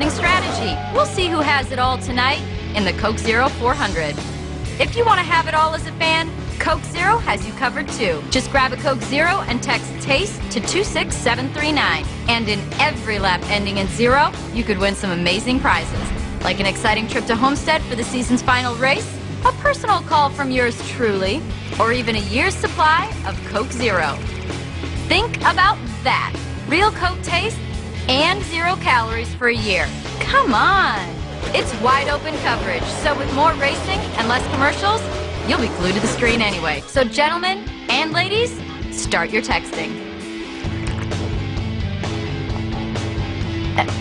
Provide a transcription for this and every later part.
strategy. We'll see who has it all tonight in the Coke Zero 400. If you want to have it all as a fan, Coke Zero has you covered too. Just grab a Coke Zero and text TASTE to 26739. And in every lap ending in 0, you could win some amazing prizes, like an exciting trip to Homestead for the season's final race, a personal call from yours truly, or even a year's supply of Coke Zero. Think about that. Real Coke taste and 0 calories for a year. Come on. It's wide open coverage, so with more racing and less commercials, you'll be glued to the screen anyway. So gentlemen and ladies, start your texting.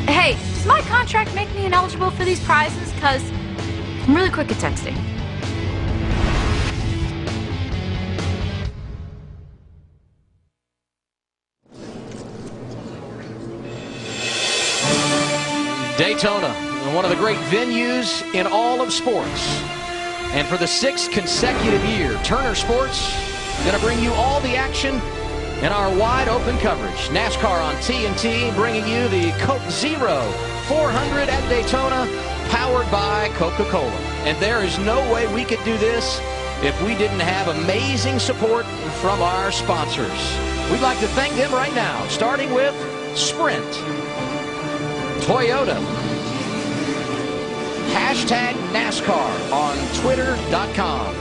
Hey, does my contract make me ineligible for these prizes? Because I'm really quick at texting. Daytona, one of the great venues in all of sports. And for the 6th consecutive year, Turner Sports going to bring you all the action in our wide open coverage. NASCAR on TNT bringing you the Coke Zero 400 at Daytona, powered by Coca-Cola. And there is no way we could do this if we didn't have amazing support from our sponsors. We'd like to thank them right now, starting with Sprint, Toyota, hashtag NASCAR on Twitter.com,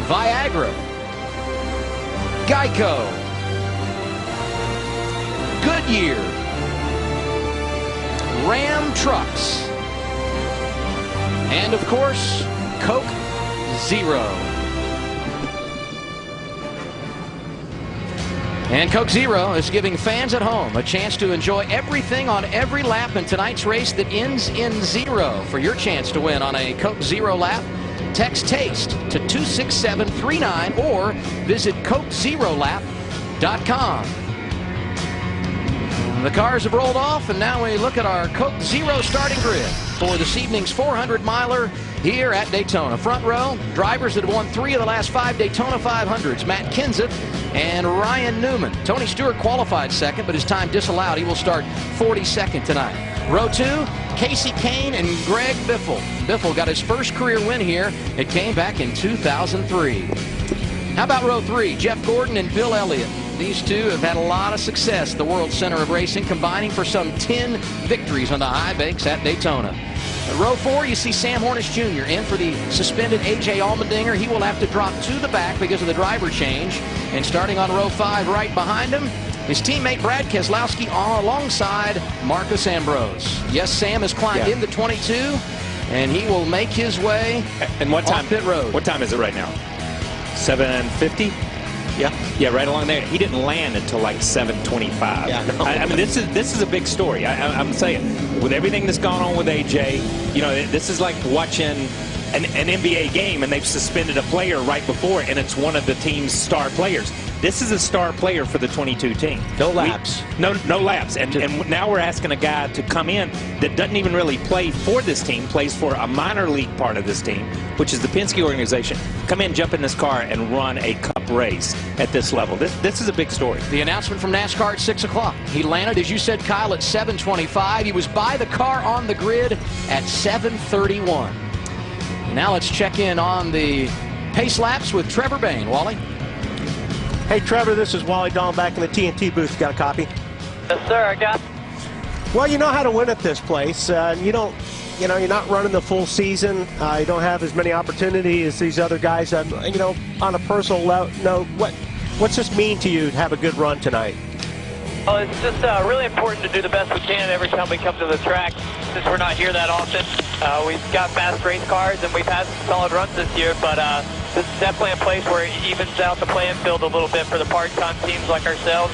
Viagra, Geico, Goodyear, Ram Trucks, and of course, Coke Zero. And Coke Zero is giving fans at home a chance to enjoy everything on every lap in tonight's race that ends in 0. For your chance to win on a Coke Zero lap, text TASTE to 26739 or visit CokeZeroLap.com. The cars have rolled off, and now we look at our Coke Zero starting grid for this evening's 400-miler here at Daytona. Front row, drivers that have won 3 of the last 5 Daytona 500s, Matt Kenseth and Ryan Newman. Tony Stewart qualified second, but his time disallowed. He will start 42nd tonight. Row 2, Casey Kane and Greg Biffle. Biffle got his first career win here. It came back in 2003. How about row 3, Jeff Gordon and Bill Elliott. These two have had a lot of success at the World Center of Racing, combining for some 10 victories on the high banks at Daytona. Row 4, you see Sam Hornish Jr. in for the suspended A.J. Allmendinger. He will have to drop to the back because of the driver change. And starting on row 5 right behind him, his teammate Brad Keselowski alongside Marcus Ambrose. Yes, Sam has climbed in the 22, and he will make his way and what time, off pit road. What time is it right now? 7:50? Yeah, right along there. He didn't land until like 7:25. Yeah, no. I mean, this is a big story. I'm saying, with everything that's gone on with AJ, you know, this is like watching an NBA game and they've suspended a player right before, and it's one of the team's star players. This is a star player for the 22 team. No laps. No laps. And now we're asking a guy to come in that doesn't even really play for this team, plays for a minor league part of this team, which is the Penske organization. Come in, jump in this car, and run a cup race at this level. This is a big story. The announcement from NASCAR at 6 o'clock. He landed, as you said, Kyle, at 7:25. He was by the car on the grid at 7:31. Now let's check in on the pace laps with Trevor Bayne. Wally? Hey, Trevor, this is Wally Dawn back in the TNT booth. You got a copy? Yes, sir, I got. Well, you know how to win at this place. You don't, you know, you're not running the full season. You don't have as many opportunities as these other guys. You know, on a personal note, what's this mean to you to have a good run tonight? Well, it's just really important to do the best we can every time we come to the track. Since we're not here that often, we've got fast race cars and we've had some solid runs this year, but this is definitely a place where it evens out the playing field a little bit for the part-time teams like ourselves.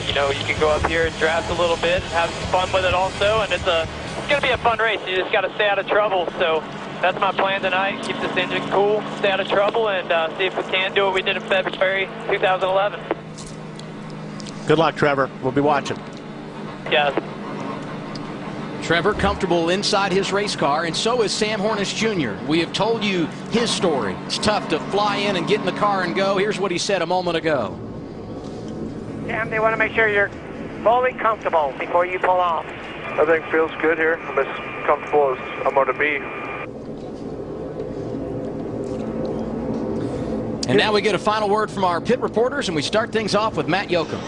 You know, you can go up here and draft a little bit and have some fun with it also, and it's going to be a fun race. You just got to stay out of trouble, so that's my plan tonight. Keep this engine cool, stay out of trouble, and see if we can do what we did in February 2011. Good luck, Trevor. We'll be watching. Yeah. Trevor comfortable inside his race car, and so is Sam Hornish Jr. We have told you his story. It's tough to fly in and get in the car and go. Here's what he said a moment ago. Sam, they want to make sure you're fully comfortable before you pull off. Everything feels good here. I'm as comfortable as I'm going to be. And now we get a final word from our pit reporters, and we start things off with Matt Yoakum.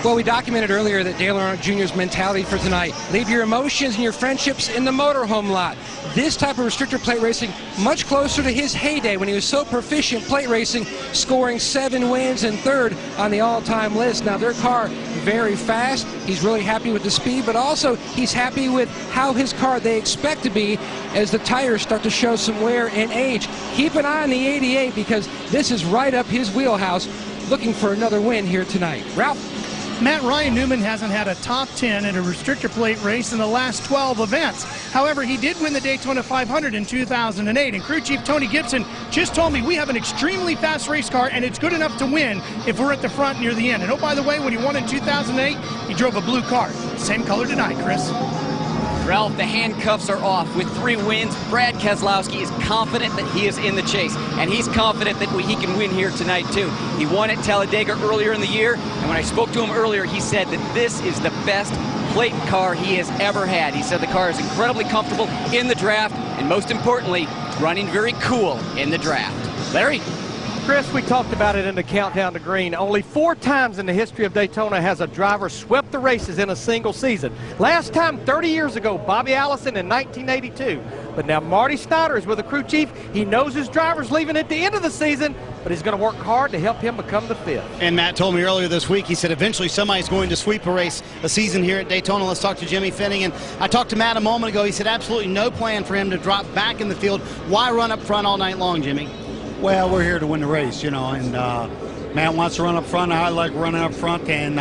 Well, we documented earlier that Dale Earnhardt Jr.'s mentality for tonight: leave your emotions and your friendships in the motorhome lot. This type of restrictor plate racing, much closer to his heyday when he was so proficient plate racing, scoring 7 wins and 3rd on the all-time list. Now, their car very fast. He's really happy with the speed, but also he's happy with how his car they expect to be as the tires start to show some wear and age. Keep an eye on the 88 because this is right up his wheelhouse, looking for another win here tonight. Ralph? Matt, Ryan Newman hasn't had a top 10 in a restrictor plate race in the last 12 events. However, he did win the Daytona 500 in 2008, and crew chief Tony Gibson just told me we have an extremely fast race car, and it's good enough to win if we're at the front near the end. And oh, by the way, when he won in 2008, he drove a blue car. Same color tonight, Chris. Ralph, the handcuffs are off. With 3 wins, Brad Keselowski is confident that he is in the chase, and he's confident that he can win here tonight, too. He won at Talladega earlier in the year, and when I spoke to him earlier, he said that this is the best plate car he has ever had. He said the car is incredibly comfortable in the draft, and most importantly, running very cool in the draft. Larry? Chris, we talked about it in the countdown to green. Only 4 times in the history of Daytona has a driver swept the races in a single season. Last time 30 years ago, Bobby Allison in 1982. But now Marty Snyder is with the crew chief. He knows his driver's leaving at the end of the season, but he's going to work hard to help him become the 5th. And Matt told me earlier this week, he said eventually somebody's going to sweep a race, a season here at Daytona. Let's talk to Jimmy Finnegan. I talked to Matt a moment ago. He said absolutely no plan for him to drop back in the field. Why run up front all night long, Jimmy? Well, we're here to win the race, you know, and Matt wants to run up front. I like running up front, and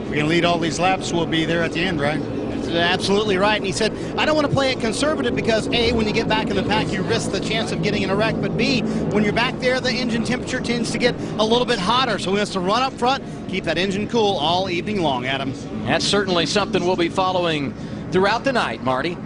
we can lead all these laps. We'll be there at the end, right? That's absolutely right. And he said, I don't want to play it conservative because, A, when you get back in the pack, you risk the chance of getting in a wreck. But, B, when you're back there, the engine temperature tends to get a little bit hotter. So he wants to run up front, keep that engine cool all evening long, Adam. That's certainly something we'll be following throughout the night, Marty.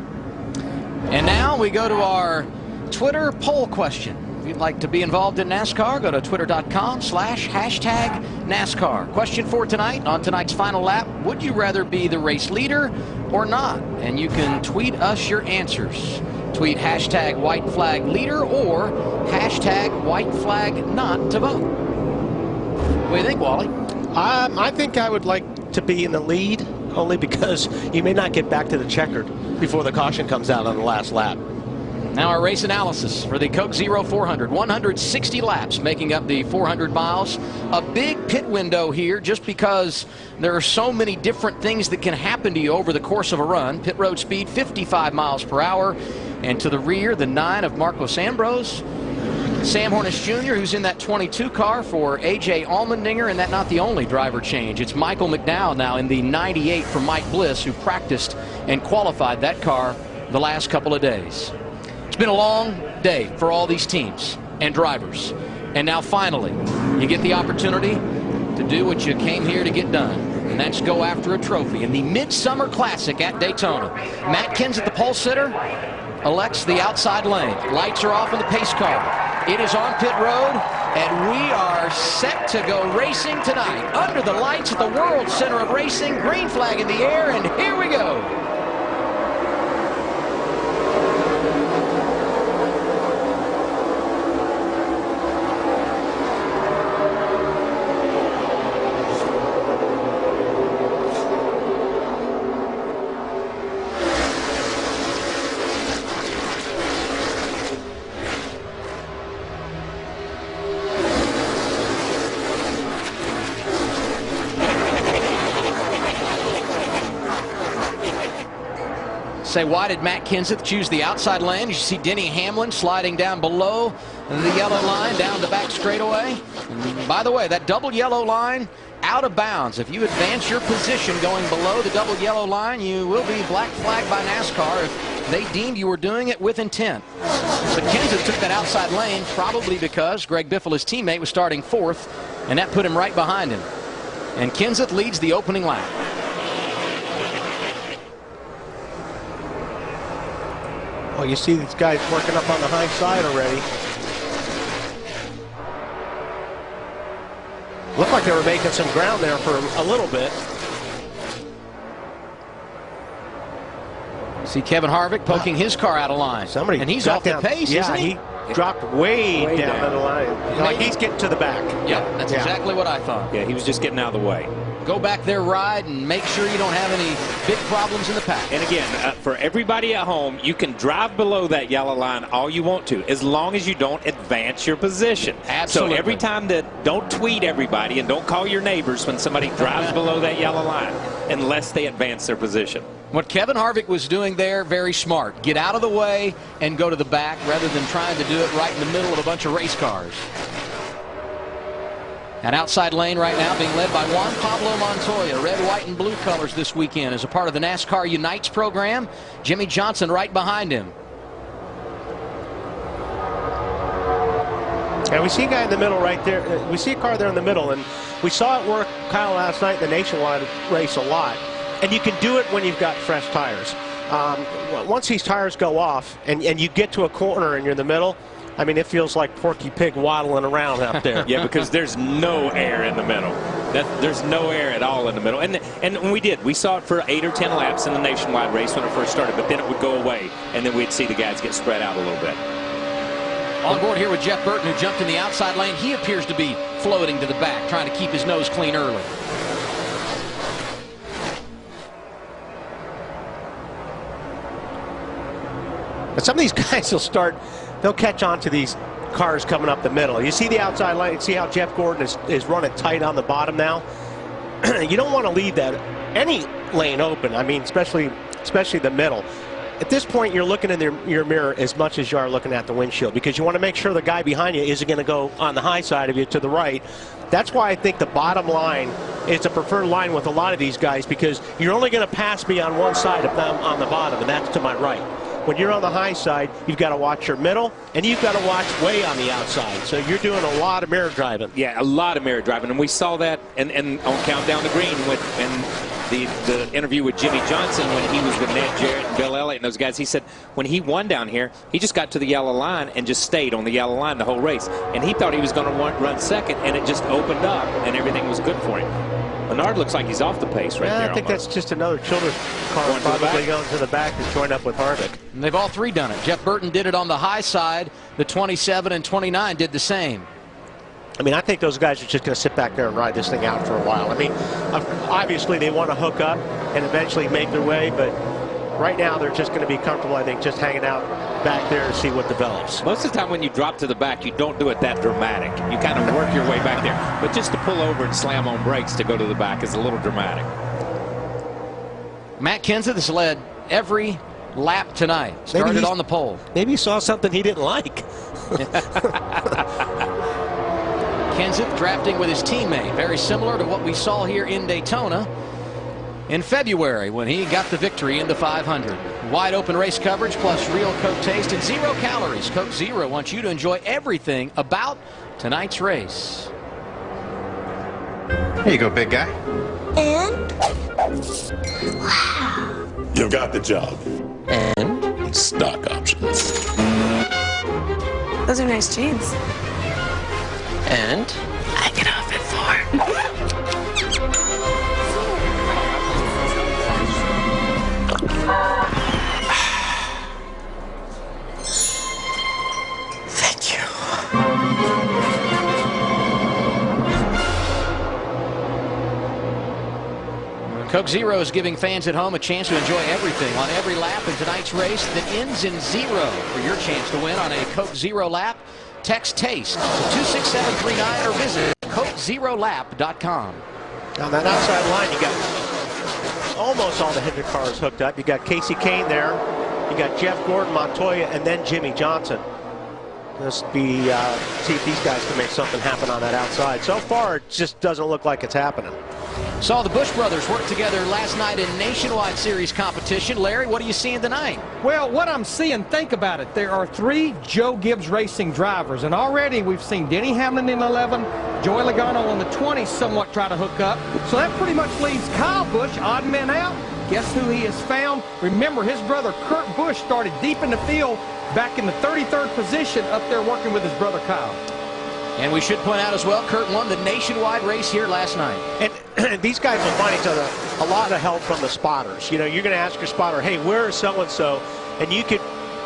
And now we go to our Twitter poll question. If you'd like to be involved in NASCAR, go to twitter.com/#NASCAR. Question for tonight, on tonight's final lap: would you rather be the race leader or not? And you can tweet us your answers. Tweet #WhiteFlagLeader or #WhiteFlagNot to vote. What do you think, Wally? I think I would like to be in the lead, only because you may not get back to the checkered before the caution comes out on the last lap. Now our race analysis for the Coke Zero 400. 160 laps making up the 400 miles. A big pit window here just because there are so many different things that can happen to you over the course of a run. Pit road speed 55 miles per hour. And to the rear, the 9 of Marcos Ambrose. Sam Hornish Jr., who's in that 22 car for A.J. Allmendinger, and that's not the only driver change. It's Michael McDowell now in the 98 for Mike Bliss, who practiced and qualified that car the last couple of days. It's been a long day for all these teams and drivers. And now finally, you get the opportunity to do what you came here to get done. And that's go after a trophy in the Midsummer Classic at Daytona. Matt Kenseth, the pole sitter, elects the outside lane. Lights are off in the pace car. It is on pit road, and we are set to go racing tonight. Under the lights at the World Center of Racing, green flag in the air, and here we go. Say, why did Matt Kenseth choose the outside lane? You see Denny Hamlin sliding down below the yellow line down the back straightaway. And by the way, that double yellow line out of bounds. If you advance your position going below the double yellow line, you will be black flagged by NASCAR if they deemed you were doing it with intent. But Kenseth took that outside lane probably because Greg Biffle, his teammate, was starting 4th, and that put him right behind him. And Kenseth leads the opening lap. Well, you see these guys working up on the high side already. Looked like they were making some ground there for a little bit. See Kevin Harvick poking his car out of line. And he's off the pace, isn't he? He dropped way down the line. Like he's getting to the back. Yeah, that's exactly what I thought. Yeah, he was just getting out of the way. Go back there, ride, and make sure you don't have any big problems in the pack. And again, for everybody at home, you can drive below that yellow line all you want to, as long as you don't advance your position. Absolutely. So every time don't tweet everybody and don't call your neighbors when somebody drives below that yellow line, unless they advance their position. What Kevin Harvick was doing there, very smart. Get out of the way and go to the back rather than trying to do it right in the middle of a bunch of race cars. An outside lane right now being led by Juan Pablo Montoya. Red, white, and blue colors this weekend as a part of the NASCAR Unites program. Jimmy Johnson right behind him. And we see a guy in the middle right there. We see a car there in the middle, and we saw it work, Kyle, last night in the Nationwide race a lot. And you can do it when you've got fresh tires. Once these tires go off and you get to a corner and you're in the middle, I mean, it feels like Porky Pig waddling around out there. Yeah, because there's no air in the middle. There's no air at all in the middle. And we saw it for 8 or 10 laps in the Nationwide race when it first started, but then it would go away, and then we'd see the guys get spread out a little bit. On board here with Jeff Burton, who jumped in the outside lane. He appears to be floating to the back, trying to keep his nose clean early. But some of these guys they'll catch on to these cars coming up the middle. You see the outside lane, see how Jeff Gordon is running tight on the bottom now. You don't want to leave any lane open. I mean, especially the middle. At this point, you're looking in your mirror as much as you are looking at the windshield, because you want to make sure the guy behind you isn't going to go on the high side of you to the right. That's why I think the bottom line is a preferred line with a lot of these guys, because you're only going to pass me on one side if I'm on the bottom, and that's to my right. When you're on the high side, you've got to watch your middle, and you've got to watch way on the outside. So you're doing a lot of mirror driving. Yeah, a lot of mirror driving, and we saw that and on Countdown to Green the interview with Jimmy Johnson when he was with Ned Jarrett and Bill Elliott and those guys. He said when he won down here, he just got to the yellow line and just stayed on the yellow line the whole race. And he thought he was going to run second, and it just opened up, and everything was good for him. Bernard looks like he's off the pace right there. I think that's just another Childress car probably going to the back to join up with Harvick. And they've all three done it. Jeff Burton did it on the high side. The 27 and 29 did the same. I mean, I think those guys are just going to sit back there and ride this thing out for a while. I mean, obviously they want to hook up and eventually make their way, but right now they're just going to be comfortable, I think, just hanging out back there to see what develops. Most of the time when you drop to the back, you don't do it that dramatic. You kind of work your way back there. But just to pull over and slam on brakes to go to the back is a little dramatic. Matt Kenseth has led every lap tonight. Started on the pole. Maybe he saw something he didn't like. Kenseth drafting with his teammate, very similar to what we saw here in Daytona in February when he got the victory in the 500. Wide open race coverage plus real Coke taste and 0 calories. Coke Zero wants you to enjoy everything about tonight's race. Here you go, big guy. And wow, you got the job. And stock options. Those are nice jeans. And I get off at 4. Thank you. Coke Zero is giving fans at home a chance to enjoy everything on every lap in tonight's race that ends in 0. For your chance to win on a Coke Zero lap, text TASTE to 26739 or visit CokeZeroLap.com. On that outside line, you got almost all the Hendrick cars hooked up. You got Casey Kane there. You got Jeff Gordon, Montoya, and then Jimmy Johnson. Just see if these guys can make something happen on that outside. So far, it just doesn't look like it's happening. Saw the Busch brothers work together last night in Nationwide Series competition. Larry, what are you seeing tonight? Well, what I'm seeing, think about it. There are 3 Joe Gibbs Racing drivers, and already we've seen Denny Hamlin in 11, Joey Logano on the 20 somewhat try to hook up. So that pretty much leaves Kyle Busch, odd man out. Guess who he has found? Remember, his brother Kurt Busch started deep in the field back in the 33rd position up there working with his brother Kyle. And we should point out as well, Kurt won the Nationwide race here last night. And these guys will find each other a lot of help from the spotters. You know, you're going to ask your spotter, hey, where is so-and-so? And you could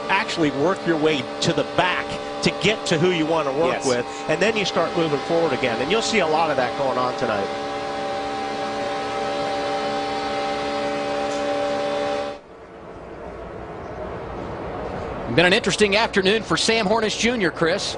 actually work your way to the back to get to who you want to work with, and then you start moving forward again. And you'll see a lot of that going on tonight. Been an interesting afternoon for Sam Hornish Jr., Chris.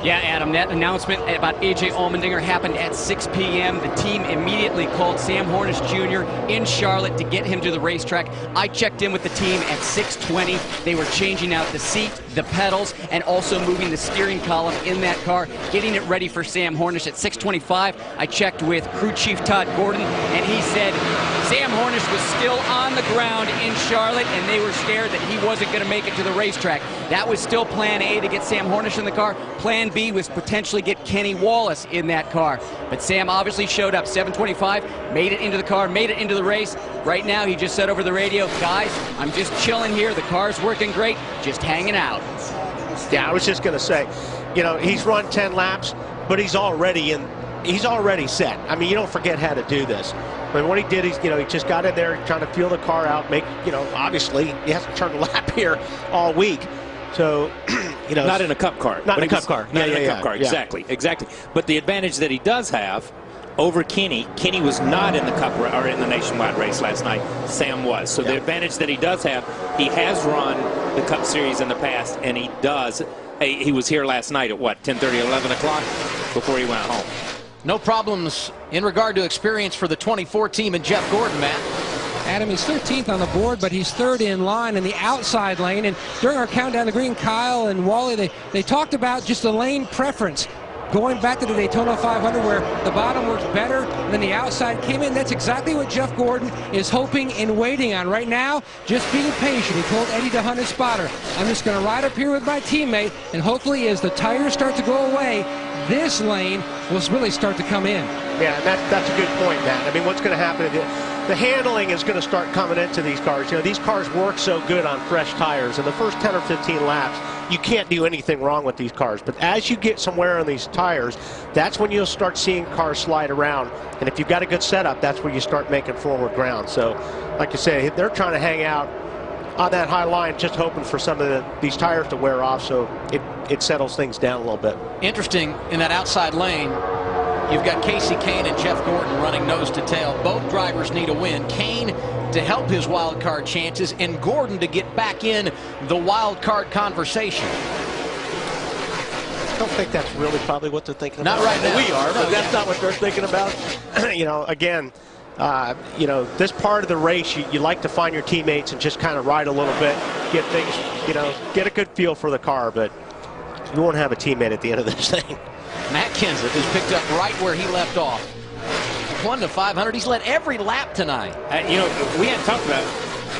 Yeah, Adam, that announcement about A.J. Allmendinger happened at 6 p.m. The team immediately called Sam Hornish Jr. in Charlotte to get him to the racetrack. I checked in with the team at 6:20. They were changing out the seat, the pedals, and also moving the steering column in that car, getting it ready for Sam Hornish. At 6:25, I checked with crew chief Todd Gordon, and he said Sam Hornish was still on the ground in Charlotte, and they were scared that he wasn't going to make it to the racetrack. That was still plan A, to get Sam Hornish in the car. Plan B was potentially get Kenny Wallace in that car. But Sam obviously showed up 7:25, made it into the car, made it into the race. Right now, he just said over the radio, guys, I'm just chilling here. The car's working great, just hanging out. Yeah, I was just going to say, you know, he's run 10 laps, but he's already set. I mean, you don't forget how to do this. But what he did is, you know, he just got in there trying to feel the car out, make, you know, obviously he hasn't turned a lap here all week. So, you know. Not in a cup car. Not in a cup car. Not in a cup car, exactly. But the advantage that he does have over Kenny was not in the cup or in the nationwide race last night. Sam was. So the advantage that he does have, he has run the Cup Series in the past, and he does. He was here last night at what, 10:30, 11 o'clock before he went home. No problems in regard to experience for the 24 team and Jeff Gordon, Matt. Adam, he's 13th on the board, but he's third in line in the outside lane. And during our countdown to green, Kyle and Wally, they talked about just the lane preference. Going back to the Daytona 500 where the bottom works better than the outside came in. That's exactly what Jeff Gordon is hoping and waiting on. Right now, just being patient. He told Eddie DeHunt, his spotter, I'm just going to ride up here with my teammate, and hopefully as the tires start to go away, this lane will really start to come in. Yeah, and that's a good point, Matt. I mean, what's going to happen, the handling is going to start coming into these cars. You know, these cars work so good on fresh tires. In the first 10 or 15 laps, you can't do anything wrong with these cars. But as you get some wear on these tires, that's when you'll start seeing cars slide around. And if you've got a good setup, that's where you start making forward ground. So, like you say, they're trying to hang out on that high line, just hoping for some of these tires to wear off so it settles things down a little bit. Interesting, in that outside lane, you've got Casey Kane and Jeff Gordon running nose to tail. Both drivers need a win. Kane to help his wild card chances, and Gordon to get back in the wild card conversation. I don't think that's really probably what they're thinking about. Not right now. We are, but that's not what they're thinking about. You know, again, you know, this part of the race, you like to find your teammates and just kind of ride a little bit, get things, you know, get a good feel for the car, but you won't have a teammate at the end of this thing. Matt Kenseth is picked up right where he left off. 1 to 500. He's led every lap tonight. You know, we hadn't talked about it.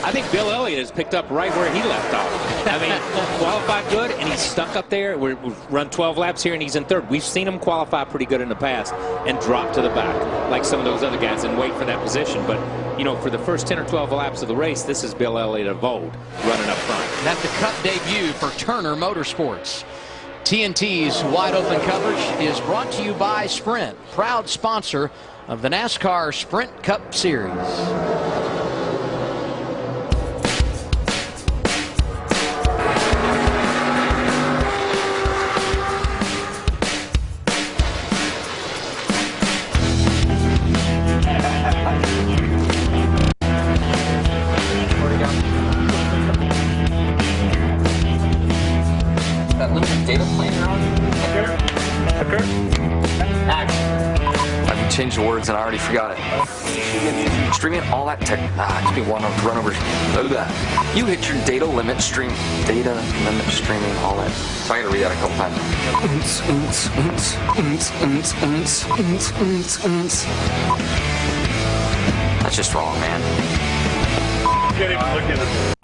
I think Bill Elliott has picked up right where he left off. I mean, qualified good, and he's stuck up there. We've run 12 laps here, and he's in third. We've seen him qualify pretty good in the past and drop to the back like some of those other guys and wait for that position. But, you know, for the first 10 or 12 laps of the race, this is Bill Elliott of old running up front. That's the Cup debut for Turner Motorsports. TNT's wide open coverage is brought to you by Sprint, proud sponsor of the NASCAR Sprint Cup Series. That limited data plan you're on? Have you changed the words and I already forgot it? Streaming all that tech. Just be one of run over. You hit your data limit streaming, all that. So I gotta read that a couple times. That's just wrong, man. You can't even look at it.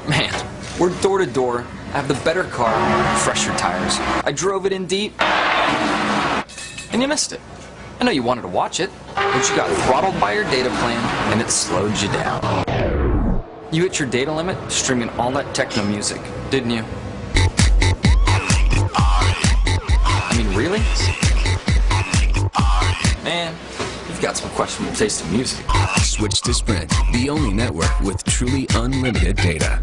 Man, we're door to door. I have the better car, fresher tires. I drove it in deep, and you missed it. I know you wanted to watch it, but you got throttled by your data plan, and it slowed you down. You hit your data limit streaming all that techno music, didn't you? I mean, really? Man, you've got some questionable taste in music. Switch to Sprint, the only network with truly unlimited data.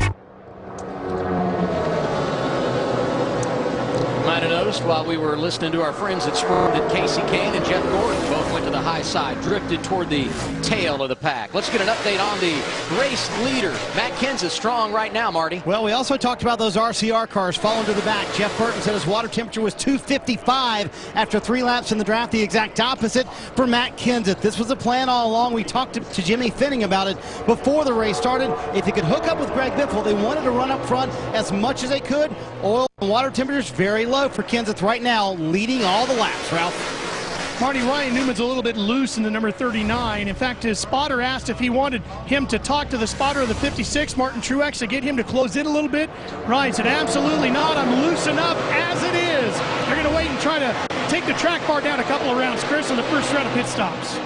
Might have noticed while we were listening to our friends at Sprint that Casey Kane and Jeff Gordon both went to the high side, drifted toward the tail of the pack. Let's get an update on the race leader. Matt Kenseth strong right now, Marty. Well, we also talked about those RCR cars falling to the back. Jeff Burton said his water temperature was 255 after 3 laps in the draft, the exact opposite for Matt Kenseth. This was a plan all along. We talked to Jimmy Finning about it before the race started. If he could hook up with Greg Biffle, they wanted to run up front as much as they could. Oil and water temperatures very low for Kenseth right now, leading all the laps. Ralph. Marty, Ryan Newman's a little bit loose in the number 39. In fact, his spotter asked if he wanted him to talk to the spotter of the 56, Martin Truex, to get him to close in a little bit. Ryan said, absolutely not. I'm loose enough as it is. They're going to wait and try to take the track bar down a couple of rounds, Chris, on the first round of pit stops.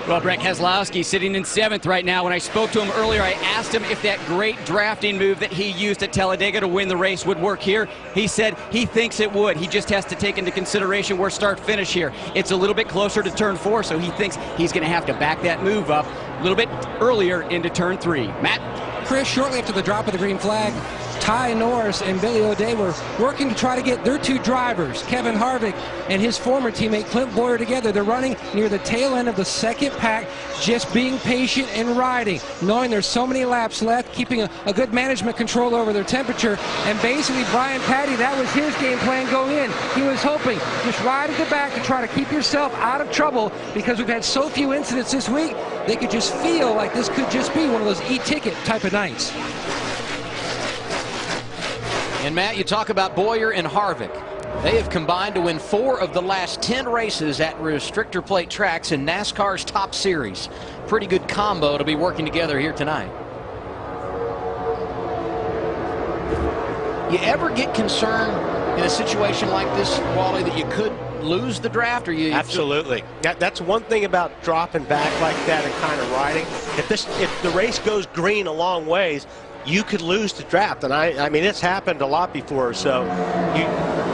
Well, Brett Keselowski sitting in 7th right now. When I spoke to him earlier, I asked him if that great drafting move that he used at Talladega to win the race would work here. He said he thinks it would. He just has to take into consideration where start-finish here. It's a little bit closer to turn 4, so he thinks he's going to have to back that move up a little bit earlier into turn 3. Matt? Chris, shortly after the drop of the green flag, Ty Norris and Billy O'Day were working to try to get their 2 drivers, Kevin Harvick and his former teammate Clint Boyer, together. They're running near the tail end of the second pack, just being patient and riding, knowing there's so many laps left, keeping a good management control over their temperature. And basically, Brian Patty, that was his game plan going in. He was hoping, just ride at the back to try to keep yourself out of trouble, because we've had so few incidents this week, they could just feel like this could just be one of those e-ticket type of nights. And Matt, you talk about Boyer and Harvick. They have combined to win 4 of the last 10 races at restrictor plate tracks in NASCAR's top series. Pretty good combo to be working together here tonight. You ever get concerned in a situation like this, Wally, that you could lose the draft? Or you Absolutely. That's one thing about dropping back like that and kind of riding. If the race goes green a long ways, you could lose the draft, and I mean, it's happened a lot before. So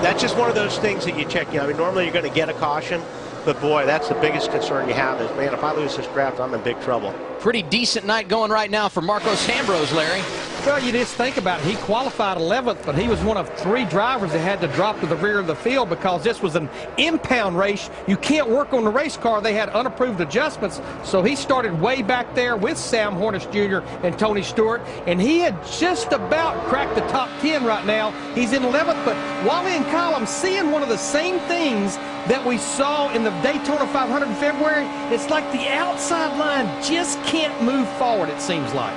that's just one of those things that you check. I mean, normally you're going to get a caution, but boy, that's the biggest concern you have is, man, if I lose this draft, I'm in big trouble. Pretty decent night going right now for Marcos Ambrose, Larry. Well, you just think about it. He qualified 11th, but he was one of 3 drivers that had to drop to the rear of the field because this was an impound race. You can't work on the race car. They had unapproved adjustments, so he started way back there with Sam Hornish Jr. and Tony Stewart, and he had just about cracked the top 10 right now. He's in 11th, but Wally and Kyle, I'm seeing one of the same things that we saw in the Daytona 500 in February. It's like the outside line just can't move forward, it seems like.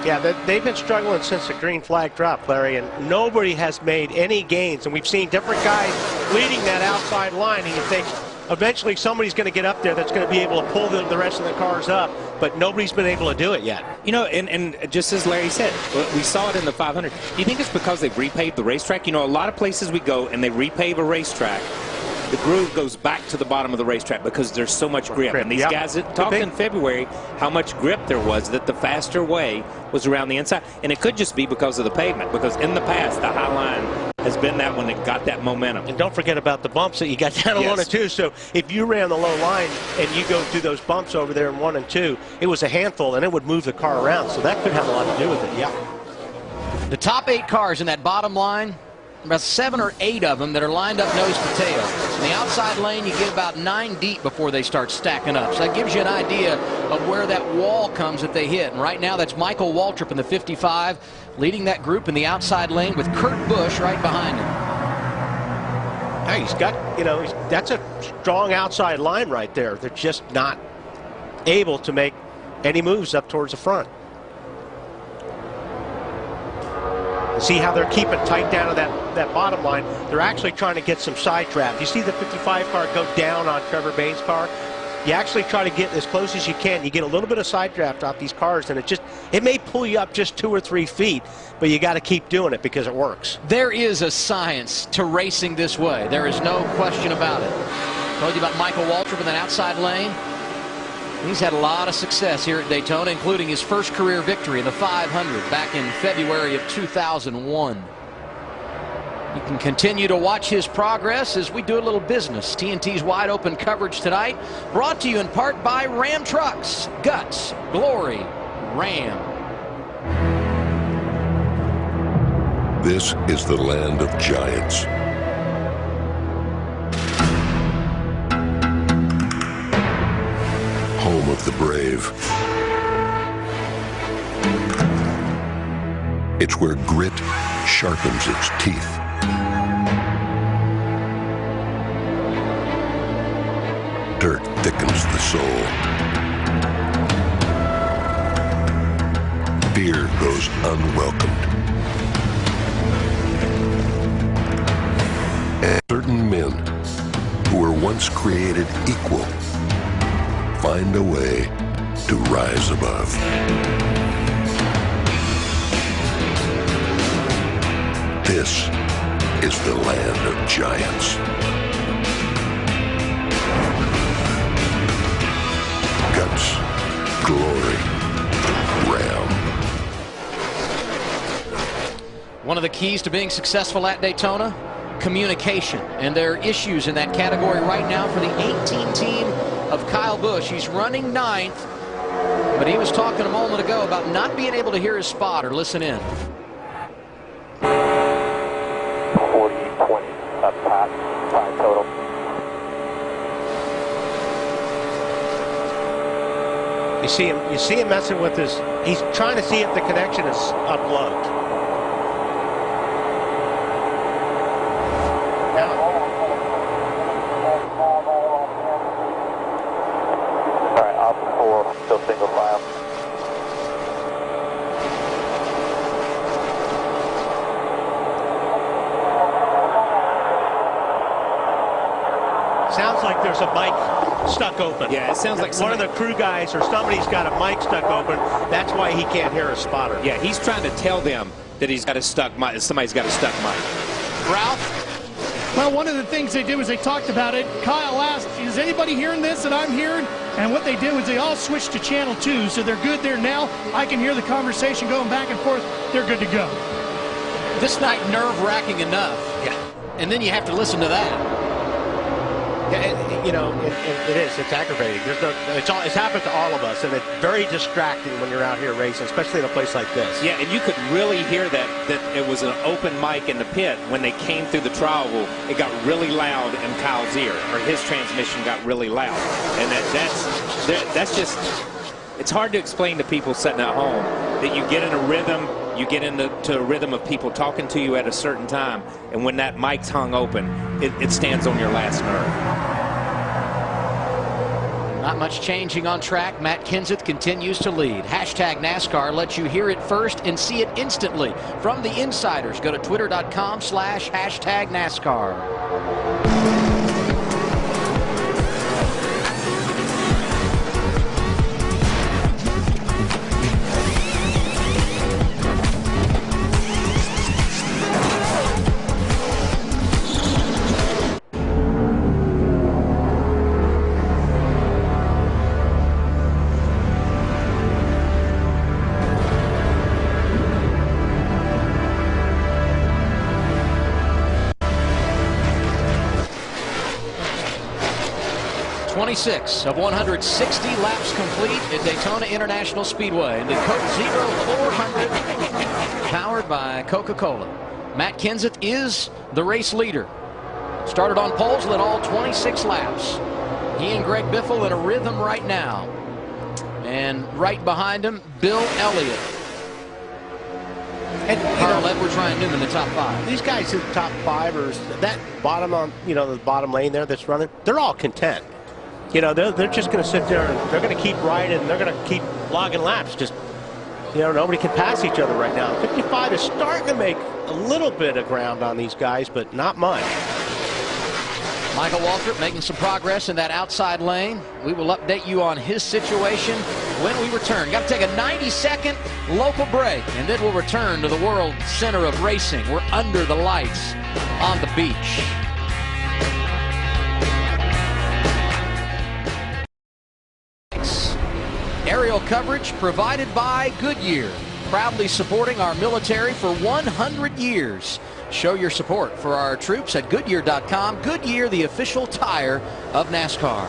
Yeah, they've been struggling since the green flag drop, Larry, and nobody has made any gains. And we've seen different guys leading that outside line, and you think eventually somebody's going to get up there that's going to be able to pull the rest of the cars up, but nobody's been able to do it yet. You know, and just as Larry said, we saw it in the 500. Do you think it's because they've repaved the racetrack? You know, a lot of places we go and they repave a racetrack, the groove goes back to the bottom of the racetrack because there's so much grip. And these guys talked in February how much grip there was, that the faster way was around the inside. And it could just be because of the pavement, because in the past, the high line has been that one that got that momentum. And don't forget about the bumps that you got down in 1 and 2. So if you ran the low line and you go through those bumps over there in 1 and 2, it was a handful, and it would move the car around. So that could have a lot to do with it, yeah. The top 8 cars in that bottom line, about 7 or 8 of them that are lined up nose to tail. In the outside lane, you get about 9 deep before they start stacking up. So that gives you an idea of where that wall comes that they hit. And right now, that's Michael Waltrip in the 55, leading that group in the outside lane with Kurt Busch right behind him. Hey, he's got, you know, that's a strong outside line right there. They're just not able to make any moves up towards the front. See how they're keeping tight down to that bottom line. They're actually trying to get some side draft. You see the 55 car go down on Trevor Bayne's car. You actually try to get as close as you can. You get a little bit of side draft off these cars, and it may pull you up just 2 or 3 feet, but you got to keep doing it because it works. There is a science to racing this way. There is no question about it. Told you about Michael Waltrip in that outside lane. He's had a lot of success here at Daytona, including his first career victory in the 500 back in February of 2001. You can continue to watch his progress as we do a little business. TNT's wide open coverage tonight, brought to you in part by Ram Trucks. Guts, glory, Ram. This is the land of giants. Home of the brave. It's where grit sharpens its teeth. Dirt thickens the soul. Fear goes unwelcomed. And certain men who were once created equal find a way to rise above. This is the land of giants. Guts, glory, Ram. One of the keys to being successful at Daytona, communication. And there are issues in that category right now for the 18 team of Kyle Busch. He's running 9th, but he was talking a moment ago about not being able to hear his spotter. Listen in. 40-20, that's Pat, 5 total. You see him messing with his, he's trying to see if the connection is unplugged. All right, option 4, still single file. Sounds like there's a mic stuck open. Yeah, it sounds like one of the crew guys or somebody's got a mic stuck open. That's why he can't hear a spotter. Yeah, he's trying to tell them that he's got a stuck mic. Somebody's got a stuck mic. Ralph? Well, one of the things they did was they talked about it. Kyle asked, is anybody hearing this that I'm hearing? And what they did was they all switched to channel 2, so they're good there now. I can hear the conversation going back and forth. They're good to go. This night nerve-wracking enough. Yeah. And then you have to listen to that. Yeah, you know, it is. It's aggravating. There's no. It's happened to all of us, and it's very distracting when you're out here racing, especially in a place like this. Yeah, and you could really hear that it was an open mic in the pit when they came through the trial. It got really loud in Kyle's ear, or his transmission got really loud, and that's just. It's hard to explain to people sitting at home that you get in a rhythm. You get into a rhythm of people talking to you at a certain time, and when that mic's hung open, it stands on your last nerve. Not much changing on track. Matt Kenseth continues to lead. Hashtag NASCAR lets you hear it first and see it instantly from the insiders. Go to twitter.com/#NASCAR. .26 of 160 laps complete at Daytona International Speedway in the Coke Zero 400, powered by Coca-Cola. Matt Kenseth is the race leader. Started on poles, led all 26 laps. He and Greg Biffle in a rhythm right now. And right behind him, Bill Elliott. And Carl Edwards, Ryan Newman, the top 5. These guys in the top 5 are that bottom on, you know, the bottom lane there that's running. They're all content. You know, they're just going to sit there and they're going to keep riding. They're going to keep logging laps. Just, you know, nobody can pass each other right now. 55 is starting to make a little bit of ground on these guys, but not much. Michael Waltrip making some progress in that outside lane. We will update you on his situation when we return. Got to take a 90-second local break, and then we'll return to the world center of racing. We're under the lights on the beach. coverage provided by Goodyear, proudly supporting our military for 100 years. Show your support for our troops at Goodyear.com. Goodyear, the official tire of NASCAR.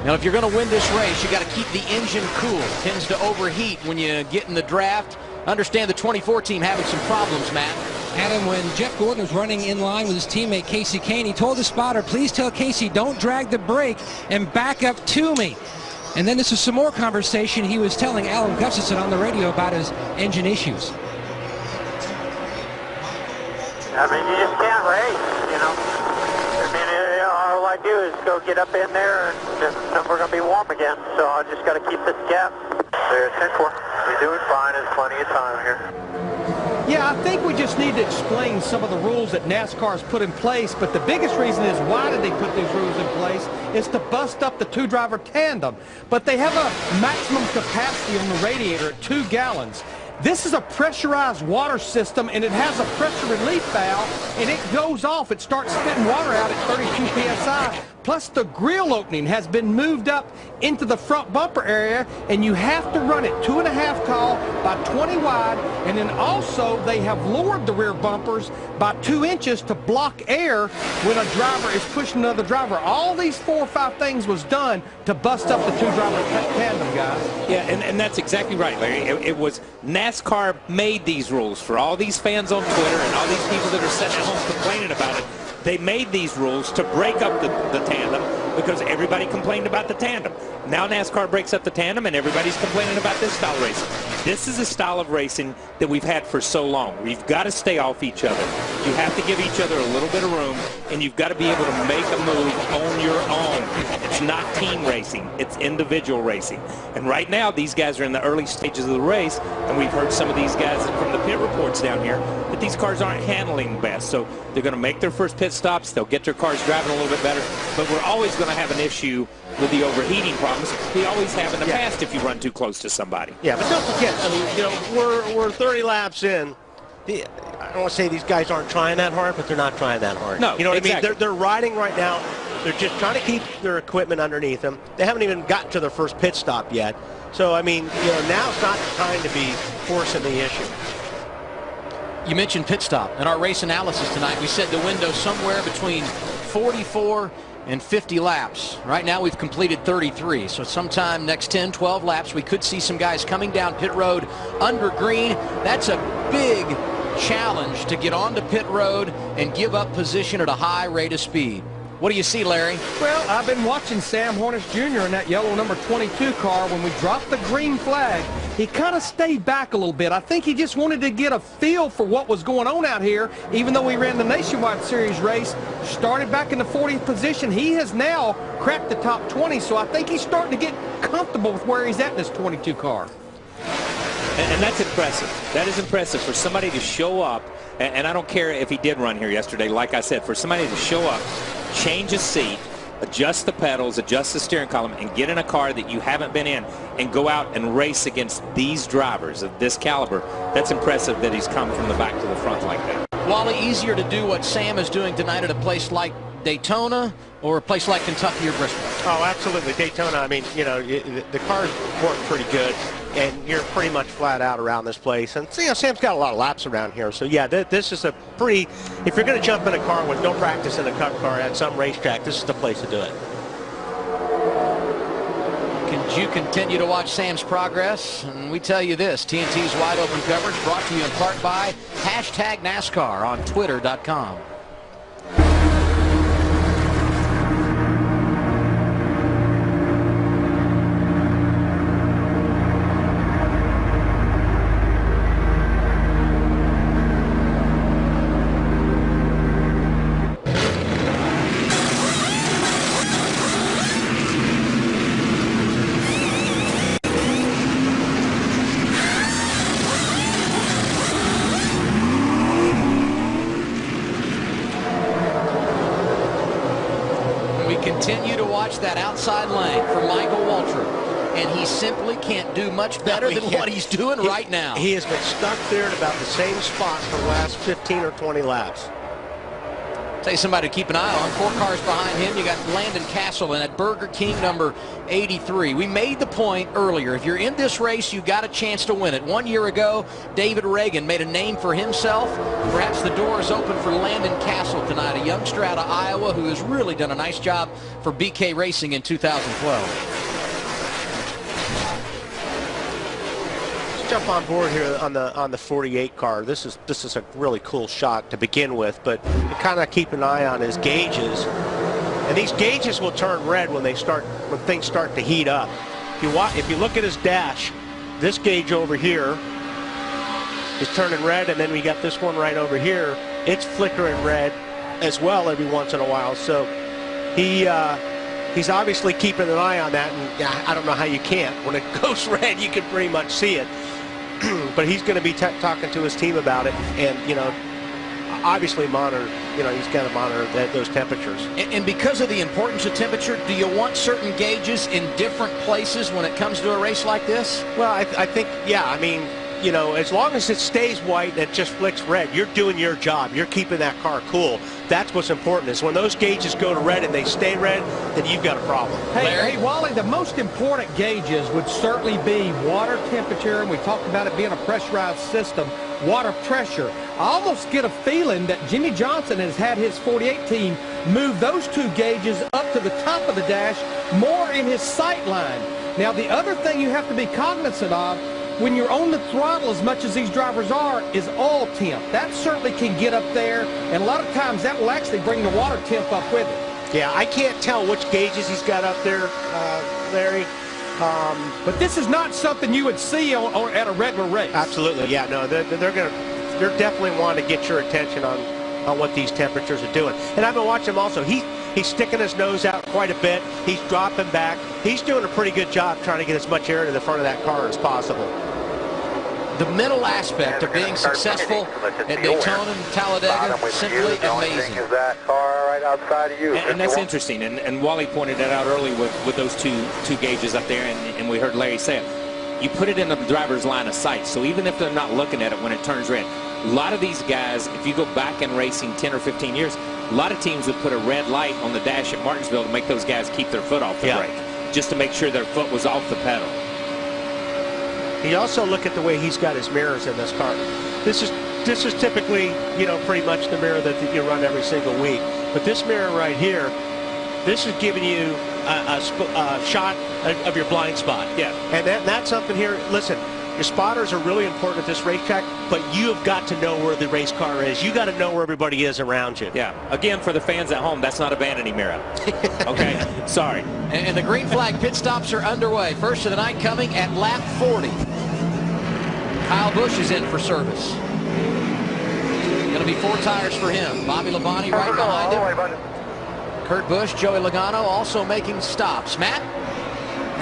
Now, if you're going to win this race, you got to keep the engine cool. It tends to overheat when you get in the draft. Understand the 24 team having some problems, Matt. Adam, when Jeff Gordon was running in line with his teammate Casey Kane, he told the spotter, please tell Casey don't drag the brake and back up to me. And then this is some more conversation. He was telling Alan Gustafson on the radio about his engine issues. I mean, you just can't race, you know. I mean, all I do is go get up in there, and then we're going to be warm again. So I just got to keep this gap. There's 10-4. We're doing fine. There's plenty of time here. Yeah, I think we just need to explain some of the rules that NASCAR has put in place, but the biggest reason is why did they put these rules in place is to bust up the two-driver tandem. But they have a maximum capacity on the radiator at 2 gallons. This is a pressurized water system, and it has a pressure relief valve, and it goes off. It starts spitting water out at 32 psi. Plus, the grill opening has been moved up into the front bumper area, and you have to run it 2.5 tall by 20 wide, and then also they have lowered the rear bumpers by 2 inches to block air when a driver is pushing another driver. All these 4 or 5 things was done to bust up the two-driver tandem, guys. Yeah, and that's exactly right, Larry. It was NASCAR made these rules for all these fans on Twitter and all these people that are sitting at home complaining about it. They made these rules to break up the tandem because everybody complained about the tandem. Now NASCAR breaks up the tandem and everybody's complaining about this style of racing. This is a style of racing that we've had for so long. We've got to stay off each other. You have to give each other a little bit of room, and you've got to be able to make a move on your own. It's not team racing. It's individual racing. And right now, these guys are in the early stages of the race, and we've heard some of these guys from the pit reports down here that these cars aren't handling best. So they're going to make their first pit stops. They'll get their cars driving a little bit better. But we're always going to have an issue with the overheating problems. We always have in the past if you run too close to somebody. Yeah, but don't forget, I mean, you know, we're 30 laps in. I don't want to say these guys aren't trying that hard, but they're not trying that hard. No, you know what exactly. I mean? They're riding right now. They're just trying to keep their equipment underneath them. They haven't even gotten to their first pit stop yet. So, I mean, you know, now's not the time to be forcing the issue. You mentioned pit stop. In our race analysis tonight, we said the window somewhere between 44 and 50 laps. Right now we've completed 33, so sometime next 10, 12 laps we could see some guys coming down pit road under green. That's a big challenge to get onto pit road and give up position at a high rate of speed. What do you see, Larry? Well, I've been watching Sam Hornish Jr. in that yellow number 22 car. When we dropped the green flag, he kind of stayed back a little bit. I think he just wanted to get a feel for what was going on out here, even though he ran the Nationwide Series race, started back in the 40th position. He has now cracked the top 20, so I think he's starting to get comfortable with where he's at in this 22 car. And that's impressive. That is impressive for somebody to show up, and I don't care if he did run here yesterday, like I said, for somebody to show up, change a seat, adjust the pedals, adjust the steering column, and get in a car that you haven't been in and go out and race against these drivers of this caliber. That's impressive that he's come from the back to the front like that. Wally, easier to do what Sam is doing tonight at a place like Daytona or a place like Kentucky or Bristol? Oh, absolutely. Daytona, I mean, you know, the cars work pretty good, and you're pretty much flat out around this place. And, you know, Sam's got a lot of laps around here. So, yeah, this is a pretty, if you're going to jump in a car with no practice in a cup car at some racetrack, this is the place to do it. Can you continue to watch Sam's progress? And we tell you this, TNT's Wide Open coverage brought to you in part by #NASCAR on Twitter.com. Continue to watch that outside lane for Michael Waltrip, and he simply can't do much better than what he's doing right now. He has been stuck there at about the same spot for the last 15 or 20 laps. Say somebody to keep an eye on. 4 cars behind him. You got Landon Castle in at Burger King number 83. We made the point earlier. If you're in this race, you got a chance to win it. 1 year ago, David Reagan made a name for himself. Perhaps the door is open for Landon Castle tonight, a youngster out of Iowa who has really done a nice job for BK Racing in 2012. Jump on board here on the 48 car. This is a really cool shot to begin with, but you kind of keep an eye on his gauges, and these gauges will turn red when things start to heat up. If you look at his dash, this gauge over here is turning red, and then we got this one right over here. It's flickering red as well every once in a while. So he's obviously keeping an eye on that, and I don't know how you can't. When it goes red, you can pretty much see it. But he's going to be talking to his team about it, and obviously monitor. He's got to monitor those temperatures. And because of the importance of temperature, do you want certain gauges in different places when it comes to a race like this? Well, I think, yeah. I mean, as long as it stays white and it just flicks red, you're doing your job. You're keeping that car cool. That's what's important, is when those gauges go to red and they stay red, then you've got a problem. Hey, Wally, the most important gauges would certainly be water temperature, and we talked about it being a pressurized system, water pressure. I almost get a feeling that Jimmy Johnson has had his 48 team move those 2 gauges up to the top of the dash, more in his sight line. Now, the other thing you have to be cognizant of, when you're on the throttle as much as these drivers are, is oil temp. That certainly can get up there, and a lot of times that will actually bring the water temp up with it. Yeah, I can't tell which gauges he's got up there, Larry. But this is not something you would see at a regular race. Absolutely, yeah. No, they're definitely wanting to get your attention on what these temperatures are doing. And I've been watching him also. He's sticking his nose out quite a bit. He's dropping back. He's doing a pretty good job trying to get as much air to the front of that car as possible. The mental aspect of being successful at Daytona and Talladega, simply amazing. Is that car right outside of you? And that's interesting. And Wally pointed that out early with those two gauges up there, and we heard Larry say it. You put it in the driver's line of sight, so even if they're not looking at it when it turns red, a lot of these guys, if you go back in racing 10 or 15 years, a lot of teams would put a red light on the dash at Martinsville to make those guys keep their foot off the brake, just to make sure their foot was off the pedal. You also look at the way he's got his mirrors in this car. This is typically, pretty much the mirror that you run every single week. But this mirror right here, this is giving you a shot of your blind spot. Yeah. And that's something here. Listen, your spotters are really important at this racetrack, but you have got to know where the race car is. You got to know where everybody is around you. Yeah. Again, for the fans at home, that's not a vanity mirror. Okay. Sorry. And the green flag pit stops are underway. First of the night coming at lap 40. Kyle Busch is in for service. Going to be 4 tires for him. Bobby Labonte right behind him. Kurt Busch, Joey Logano also making stops. Matt?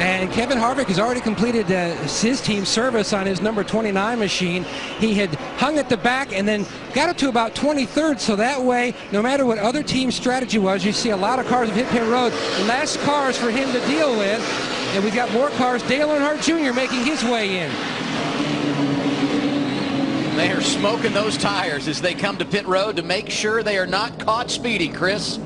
And Kevin Harvick has already completed his team service on his number 29 machine. He had hung at the back and then got it to about 23rd, so that way, no matter what other team strategy was, you see a lot of cars have hit pit road. Less cars for him to deal with, and we've got more cars. Dale Earnhardt Jr. making his way in. They are smoking those tires as they come to pit road to make sure they are not caught speeding, Chris.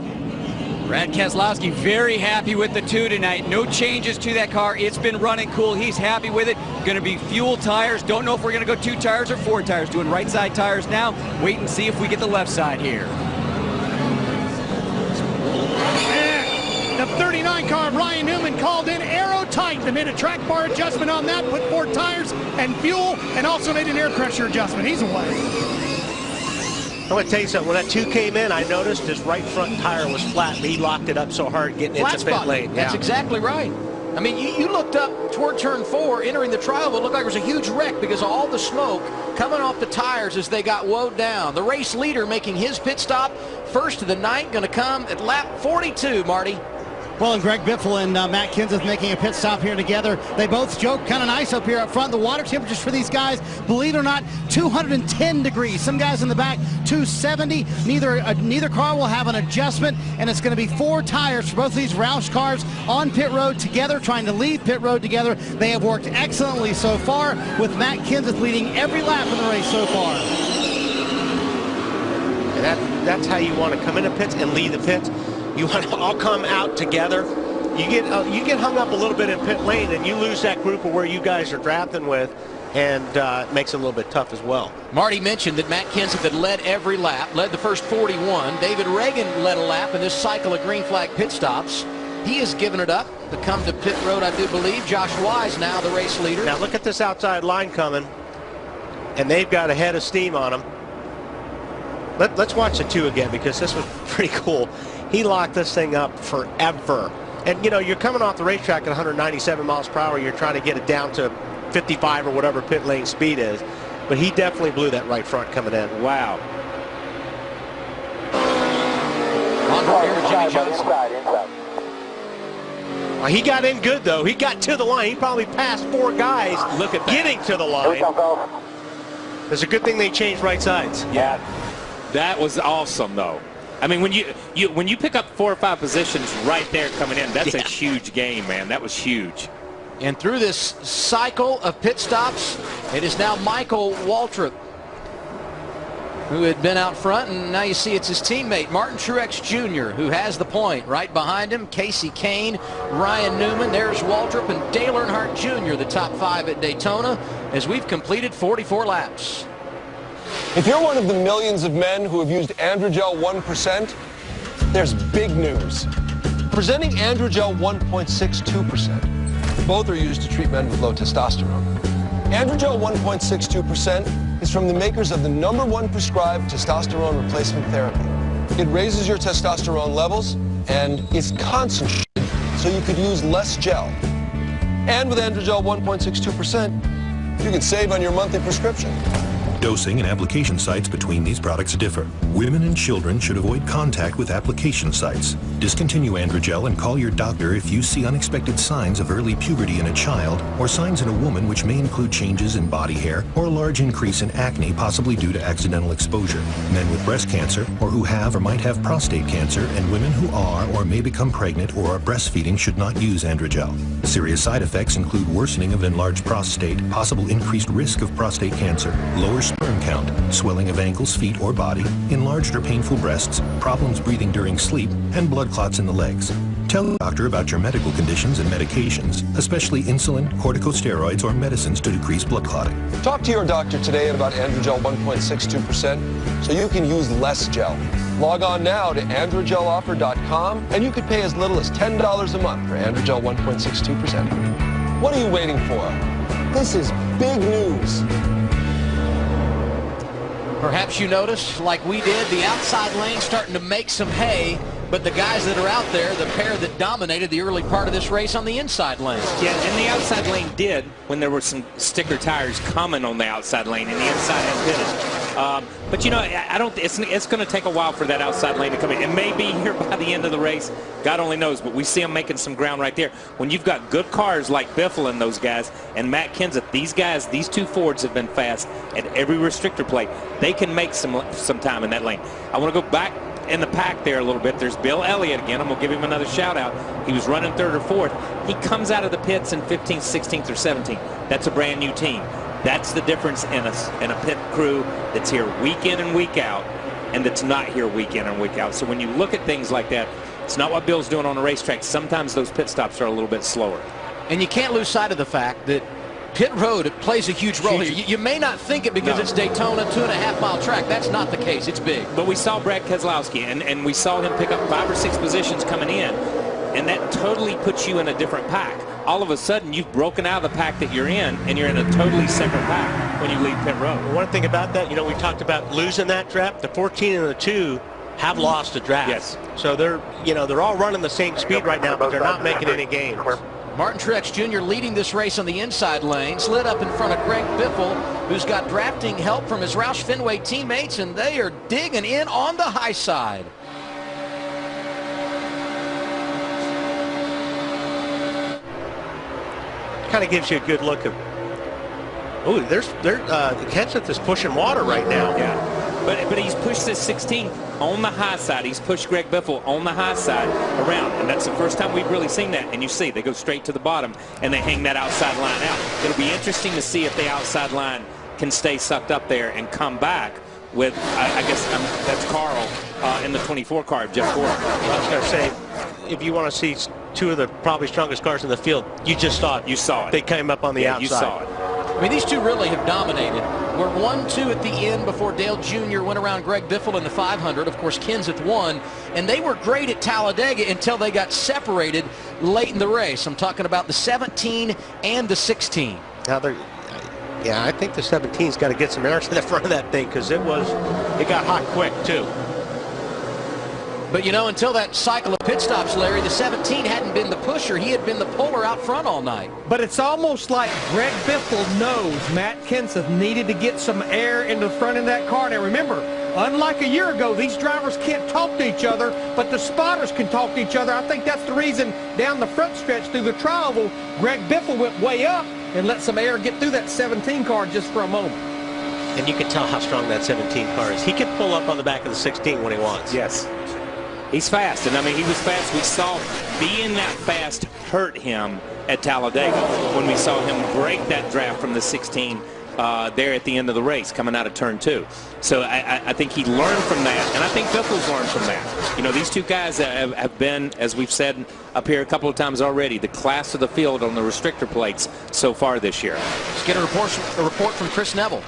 Brad Keselowski very happy with the 2 tonight. No changes to that car. It's been running cool. He's happy with it. Going to be fuel tires. Don't know if we're going to go 2 tires or 4 tires. Doing right side tires now. Wait and see if we get the left side here. The 39 car, Ryan Newman, called in aero tight. They made a track bar adjustment on that, put 4 tires and fuel, and also made an air pressure adjustment. He's away. I'm going to tell you something. When that 2 came in, I noticed his right front tire was flat, and he locked it up so hard getting into pit lane. That's exactly right. I mean, you looked up toward turn 4, entering the trial, it looked like there was a huge wreck because of all the smoke coming off the tires as they got woed down. The race leader making his pit stop first of the night, going to come at lap 42, Marty. Well, and Greg Biffle and Matt Kenseth making a pit stop here together. They both joke kind of nice up here up front. The water temperatures for these guys, believe it or not, 210 degrees. Some guys in the back, 270. Neither car will have an adjustment, and it's going to be 4 tires for both of these Roush cars on pit road together, trying to leave pit road together. They have worked excellently so far, with Matt Kenseth leading every lap in the race so far. And that's how you want to come into pits and lead the pits. You want to all come out together. You get hung up a little bit in pit lane, and you lose that group of where you guys are drafting with, and it makes it a little bit tough as well. Marty mentioned that Matt Kenseth had led every lap, led the first 41. David Reagan led a lap in this cycle of green flag pit stops. He has given it up to come to pit road, I do believe. Josh Wise now the race leader. Now look at this outside line coming, and they've got a head of steam on them. Let's watch the 2 again, because this was pretty cool. He locked this thing up forever. And, you know, you're coming off the racetrack at 197 miles per hour. You're trying to get it down to 55 or whatever pit lane speed is. But he definitely blew that right front coming in. Wow. On here, Jimmy Johnson. Well, he got in good, though. He got to the line. He probably passed 4 guys Look at that. getting to the line. It's a good thing they changed right sides. Yeah, that was awesome, though. I mean, when you pick up 4 or 5 positions right there coming in, that's a huge game, man. That was huge. And through this cycle of pit stops, it is now Michael Waltrip who had been out front, and now you see it's his teammate Martin Truex Jr. who has the point. Right behind him, Casey Kane, Ryan Newman. There's Waltrip and Dale Earnhardt Jr., the top 5 at Daytona, as we've completed 44 laps. If you're one of the millions of men who have used Androgel 1%, there's big news. Presenting Androgel 1.62%. Both are used to treat men with low testosterone. Androgel 1.62% is from the makers of the #1 prescribed testosterone replacement therapy. It raises your testosterone levels and it's concentrated, so you could use less gel. And with Androgel 1.62%, you can save on your monthly prescription. Dosing and application sites between these products differ. Women and children should avoid contact with application sites. Discontinue Androgel and call your doctor if you see unexpected signs of early puberty in a child or signs in a woman which may include changes in body hair or a large increase in acne, possibly due to accidental exposure. Men with breast cancer or who have or might have prostate cancer, and women who are or may become pregnant or are breastfeeding should not use Androgel. Serious side effects include worsening of enlarged prostate, possible increased risk of prostate cancer, lower sperm count, swelling of ankles, feet, or body, enlarged or painful breasts, problems breathing during sleep, and blood clots in the legs. Tell the doctor about your medical conditions and medications, especially insulin, corticosteroids, or medicines to decrease blood clotting. Talk to your doctor today about Androgel 1.62% so you can use less gel. Log on now to androgeloffer.com and you could pay as little as $10 a month for Androgel 1.62%. What are you waiting for? This is big news. Perhaps you noticed, like we did, the outside lane starting to make some hay, but the guys that are out there, the pair that dominated the early part of this race on the inside lane. Yeah, and the outside lane did when there were some sticker tires coming on the outside lane, and the inside had pitted. But you know, I don't. It's going to take a while for that outside lane to come in. It may be here by the end of the race. God only knows. But we see them making some ground right there. When you've got good cars like Biffle and those guys, and Matt Kenseth, these guys, these 2 Fords have been fast at every restrictor plate. They can make some time in that lane. I want to go back in the pack there a little bit. There's Bill Elliott again. I'm going to give him another shout out. He was running 3rd or 4th. He comes out of the pits in 15th, 16th, or 17th. That's a brand new team. That's the difference in a pit crew that's here week in and week out, and that's not here week in and week out. So when you look at things like that, it's not what Bill's doing on the racetrack. Sometimes those pit stops are a little bit slower. And you can't lose sight of the fact that pit road plays a huge role here. You may not think it because it's Daytona, 2.5-mile track. That's not the case. It's big. But we saw Brad Keselowski, and we saw him pick up 5 or 6 positions coming in, and that totally puts you in a different pack. All of a sudden, you've broken out of the pack that you're in, and you're in a totally separate pack when you leave pit road. One thing about that, you know, we talked about losing that draft. The 14 and the 2 have lost a draft. Yes. So they're all running the same speed right now, but they're not making any gains. Martin Truex Jr. leading this race on the inside lane, slid up in front of Greg Biffle, who's got drafting help from his Roush Fenway teammates, and they are digging in on the high side. Kind of gives you a good look at. Oh, Kenseth is pushing water right now. Yeah, but he's pushed this 16 on the high side. He's pushed Greg Biffle on the high side around, and that's the first time we've really seen that. And you see, they go straight to the bottom and they hang that outside line out. It'll be interesting to see if the outside line can stay sucked up there and come back with, I guess that's Carl in the 24 car, Jeff Gordon. I was going to say, if you want to see two of the probably strongest cars in the field, you just saw it. You saw it. They came up on the outside. You saw it. I mean, these two really have dominated. We're 1-2 at the end before Dale Jr. went around Greg Biffle in the 500. Of course, Kenseth won. And they were great at Talladega until they got separated late in the race. I'm talking about the 17 and the 16. Now yeah, I think the 17's got to get some air to the front of that thing because it got hot quick, too. But, you know, until that cycle of pit stops, Larry, the 17 hadn't been the pusher. He had been the puller out front all night. But it's almost like Greg Biffle knows Matt Kenseth needed to get some air into the front of that car. Now, remember, unlike a year ago, these drivers can't talk to each other, but the spotters can talk to each other. I think that's the reason down the front stretch through the tri-oval, Greg Biffle went way up and let some air get through that 17 car just for a moment. And you can tell how strong that 17 car is. He can pull up on the back of the 16 when he wants. Yes. He's fast, and I mean, he was fast. We saw being that fast hurt him at Talladega when we saw him break that draft from the 16 there at the end of the race coming out of turn 2. So I think he learned from that, and I think Biffle's learned from that. You know, these two guys have been, as we've said up here a couple of times already, the class of the field on the restrictor plates so far this year. Let's get a report from Chris Neville.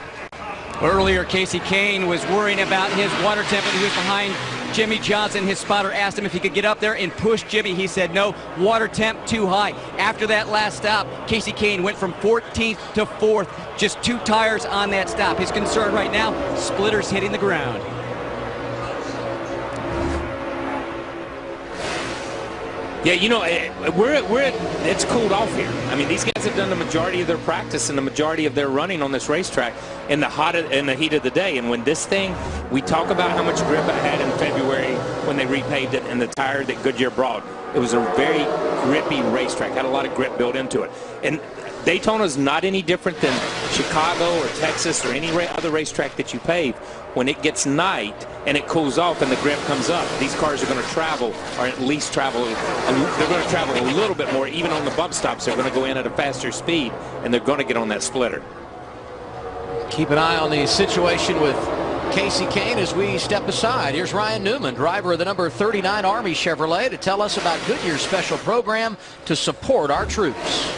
Earlier, Casey Kane was worrying about his water temp when he was behind Jimmy Johnson. His spotter asked him if he could get up there and push Jimmy. He said no, water temp too high. After that last stop, Casey Kane went from 14th to 4th, just 2 tires on that stop. His concern right now, splitters hitting the ground. Yeah, you know, it's cooled off here. I mean, these guys have done the majority of their practice and the majority of their running on this racetrack in the heat of the day. And when this thing, we talk about how much grip it had in February when they repaved it and the tire that Goodyear brought. It was a very grippy racetrack, had a lot of grip built into it. And Daytona is not any different than Chicago or Texas or any other racetrack that you pave. When it gets night and it cools off and the grip comes up, these cars are going to travel, or at least travel, they're going to travel a little bit more. Even on the bump stops, they're going to go in at a faster speed, and they're going to get on that splitter. Keep an eye on the situation with Casey Kane as we step aside. Here's Ryan Newman, driver of the number 39 Army Chevrolet, to tell us about Goodyear's special program to support our troops.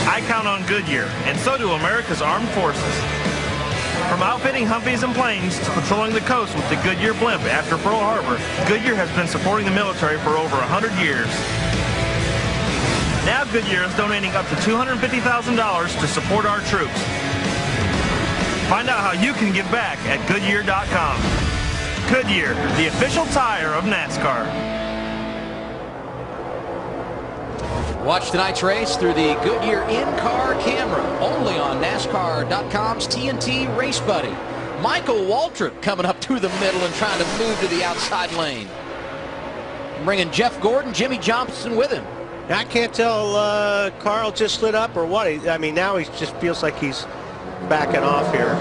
I count on Goodyear, and so do America's armed forces. From outfitting Humvees and planes to patrolling the coast with the Goodyear blimp after Pearl Harbor, Goodyear has been supporting the military for over 100 years. Now Goodyear is donating up to $250,000 to support our troops. Find out how you can give back at Goodyear.com. Goodyear, the official tire of NASCAR. Watch tonight's race through the Goodyear in-car camera, only on NASCAR.com's TNT Race Buddy. Michael Waltrip coming up through the middle and trying to move to the outside lane. Bringing Jeff Gordon, Jimmy Johnson with him. I can't tell Carl just lit up or what. I mean, now he just feels like he's backing off here.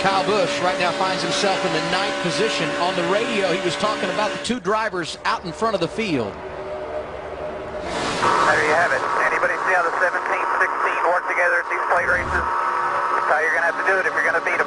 Kyle Busch right now finds himself in the 9th position. On the radio, he was talking about the 2 drivers out in front of the field. There you have it. Anybody see how the 17, 16 work together at these plate races? That's how you're going to have to do it if you're going to beat them.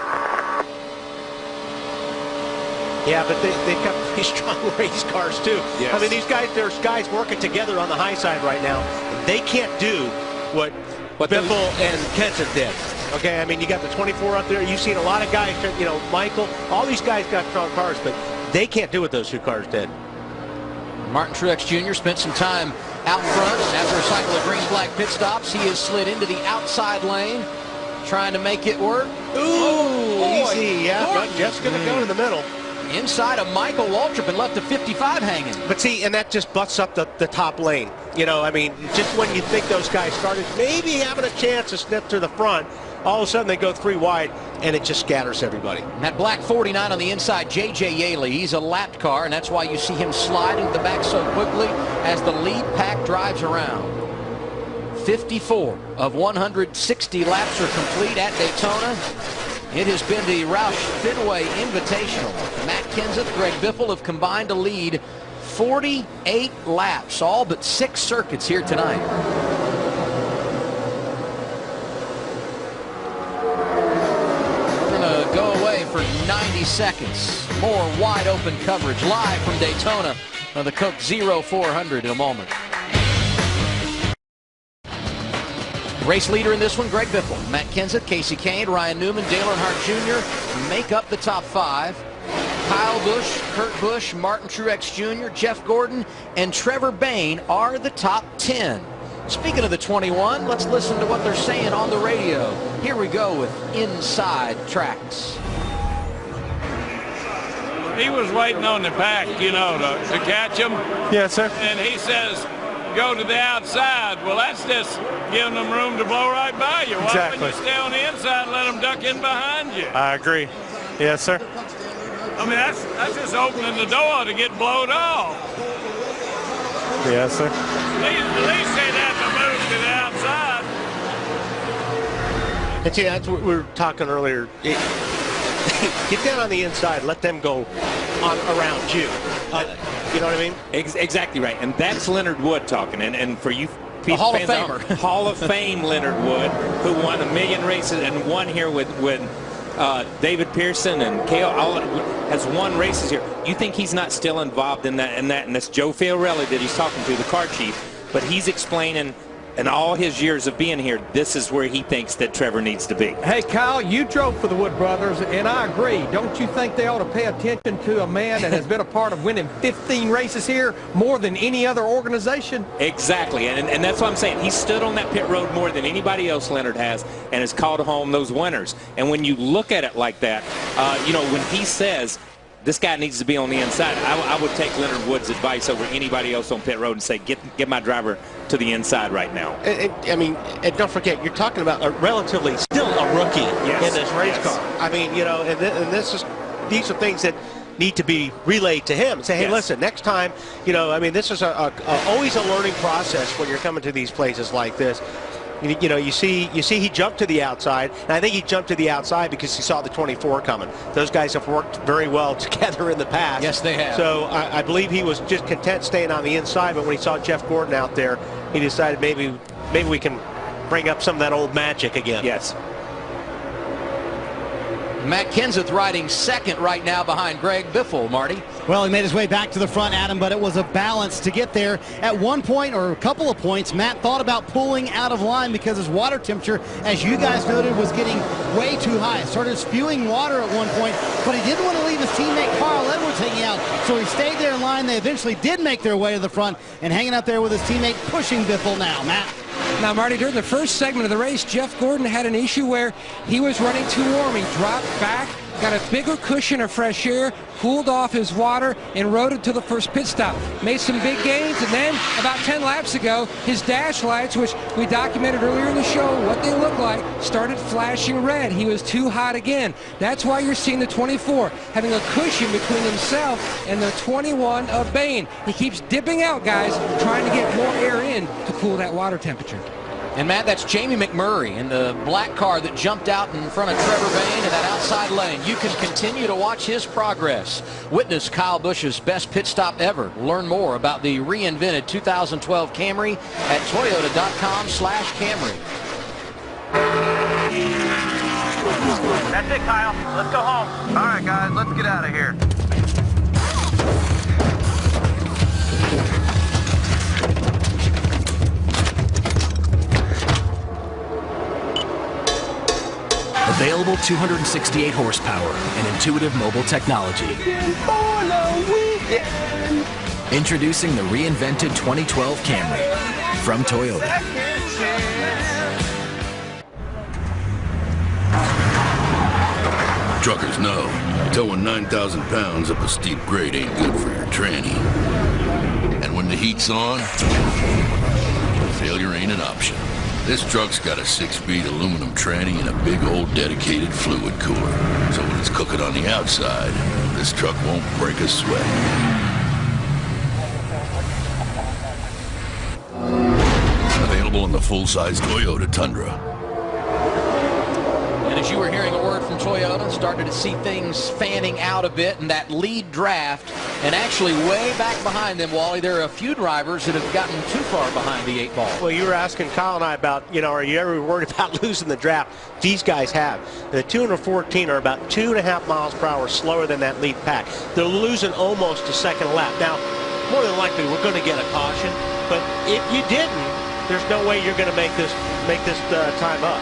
Yeah, but they've got pretty strong race cars, too. Yes. I mean, there's guys working together on the high side right now. They can't do what Biffle and Kenseth did. Okay, I mean, you got the 24 up there. You've seen a lot of guys, you know, Michael. All these guys got strong cars, but they can't do what those 2 cars did. Martin Truex Jr. spent some time out front after a cycle of green-black pit stops. He has slid into the outside lane, trying to make it work. Ooh, easy, yeah, but just going to go to the middle. Inside of Michael Waltrip and left the 55 hanging. But see, and that just butts up the top lane. You know, I mean, just when you think those guys started maybe having a chance to snip to the front, all of a sudden they go 3 wide, and it just scatters everybody. And that black 49 on the inside, J.J. Yaley, he's a lapped car, and that's why you see him slide into the back so quickly as the lead pack drives around. 54 of 160 laps are complete at Daytona. It has been the Roush Fenway Invitational. Matt Kenseth, Greg Biffle have combined to lead 48 laps, all but 6 circuits here tonight. We're going to go away for 90 seconds. More wide open coverage live from Daytona on the Coke Zero 400 in a moment. Race leader in this one, Greg Biffle. Matt Kenseth, Casey Kane, Ryan Newman, Dale Earnhardt Jr. make up the top 5. Kyle Busch, Kurt Busch, Martin Truex Jr., Jeff Gordon, and Trevor Bayne are the top 10. Speaking of the 21, let's listen to what they're saying on the radio. Here we go with Inside Tracks. He was waiting on the pack, you know, to catch him. Yes, sir. And he says, go to the outside. Well, that's just giving them room to blow right by you. Why wouldn't you stay on the inside and let them duck in behind you? I agree. Yes, sir. I mean, that's just opening the door to get blowed off. Yes, sir. At least they'd have to move to the outside. And see, that's what we were talking earlier. Get down on the inside. Let them go on around you. You know what I mean? Exactly right. And that's Leonard Wood talking. And for you the Hall fans of Famer. Hall of Fame Leonard Wood, who won 1 million races and won here with David Pearson and Cale, has won races here. You think he's not still involved in that? And that's Joe Fiorelli that he's talking to, the car chief. But he's explaining, in all his years of being here, this is where he thinks that Trevor needs to be. Hey, Kyle, you drove for the Wood brothers, and I agree. Don't you think they ought to pay attention to a man that has been a part of winning 15 races here more than any other organization? Exactly, and that's what I'm saying. He stood on that pit road more than anybody else, Leonard has, and has called home those winners. And when you look at it like that, you know, when he says this guy needs to be on the inside, I would take Leonard Wood's advice over anybody else on pit road and say, get my driver to the inside right now. I mean, and don't forget, you're talking about a relatively still a rookie in this race car. I mean, you know, and these are things that need to be relayed to him. Say, hey, listen, next time, you know, I mean, this is always a learning process when you're coming to these places like this. You know, you see he jumped to the outside, and I think he jumped to the outside because he saw the 24 coming. Those guys have worked very well together in the past. Yes, they have. So I believe he was just content staying on the inside, but when he saw Jeff Gordon out there, he decided maybe we can bring up some of that old magic again. Yes. Matt Kenseth riding second right now behind Greg Biffle, Marty. Well, he made his way back to the front, Adam, but it was a balance to get there. At one point, or a couple of points, Matt thought about pulling out of line because his water temperature, as you guys noted, was getting way too high. It started spewing water at one point, but he didn't want to leave his teammate Carl Edwards hanging out, so he stayed there in line. They eventually did make their way to the front and hanging out there with his teammate pushing Biffle now. Matt? Now, Marty, during the first segment of the race, Jeff Gordon had an issue where he was running too warm. He dropped back, got a bigger cushion of fresh air, cooled off his water, and rode it to the first pit stop. Made some big gains, and then about 10 laps ago, his dash lights, which we documented earlier in the show, what they look like, started flashing red. He was too hot again. That's why you're seeing the 24 having a cushion between himself and the 21 of Bayne. He keeps dipping out, guys, trying to get more air in to cool that water temperature. And Matt, that's Jamie McMurray in the black car that jumped out in front of Trevor Bayne in that outside lane. You can continue to watch his progress. Witness Kyle Busch's best pit stop ever. Learn more about the reinvented 2012 Camry at toyota.com/Camry. That's it, Kyle. Let's go home. All right, guys, let's get out of here. Available 268 horsepower and intuitive mobile technology. Introducing the reinvented 2012 Camry from Toyota. Truckers know towing 9,000 pounds up a steep grade ain't good for your tranny. And when the heat's on, failure ain't an option. This truck's got a 6-speed aluminum tranny and a big old dedicated fluid cooler. So when it's cooking on the outside, this truck won't break a sweat. Available in the full-size Toyota Tundra. And a as you were hearing a word from Toyota, started to see things fanning out a bit in that lead draft. And actually way back behind them, Wally, there are a few drivers that have gotten too far behind the 8 ball. Well, you were asking Kyle and I about, are you ever worried about losing the draft? These guys have. The 214 are about 2.5 miles per hour slower than that lead pack. They're losing almost a second a lap. Now, more than likely, we're going to get a caution. But if you didn't, there's no way you're going to make this time up.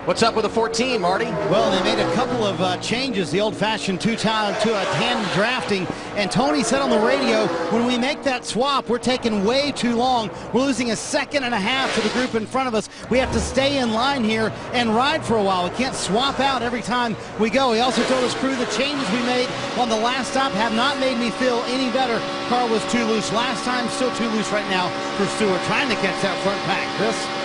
What's up with the 14, Marty? Well, they made a couple of changes, the old-fashioned two-tandem drafting. And Tony said on the radio, when we make that swap, we're taking way too long. We're losing a second and a half to the group in front of us. We have to stay in line here and ride for a while. We can't swap out every time we go. He also told his crew the changes we made on the last stop have not made me feel any better. Car was too loose last time, still too loose right now for Stewart, trying to catch that front pack. Chris?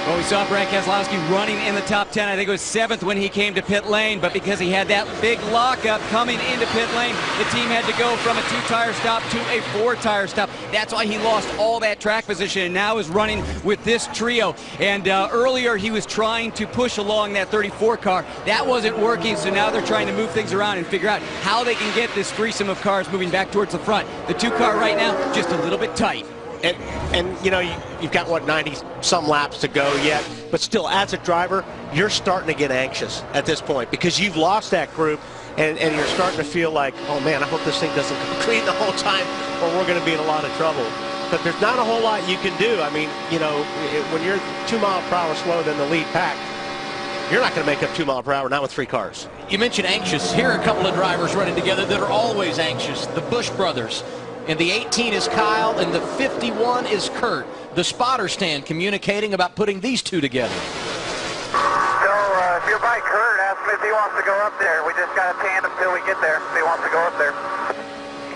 Well, we saw Brad Keselowski running in the top 10. I think it was 7th when he came to pit lane, but because he had that big lockup coming into pit lane, the team had to go from a 2-tire stop to a 4-tire stop. That's why he lost all that track position and now is running with this trio. And earlier he was trying to push along that 34 car. That wasn't working, so now they're trying to move things around and figure out how they can get this threesome of cars moving back towards the front. The 2 car right now, just a little bit tight. And you've got, 90-some laps to go yet. But still, as a driver, you're starting to get anxious at this point because you've lost that group, and you're starting to feel like, oh, man, I hope this thing doesn't go clean the whole time or we're going to be in a lot of trouble. But there's not a whole lot you can do. I mean, when you're 2 miles per hour slower than the lead pack, you're not going to make up 2 miles per hour, not with 3 cars. You mentioned anxious. Here are a couple of drivers running together that are always anxious. The Busch brothers. And the 18 is Kyle, and the 51 is Kurt. The spotter stand communicating about putting these two together. So, if you're by Kurt, ask him if he wants to go up there. We just got a tandem till we get there, if he wants to go up there.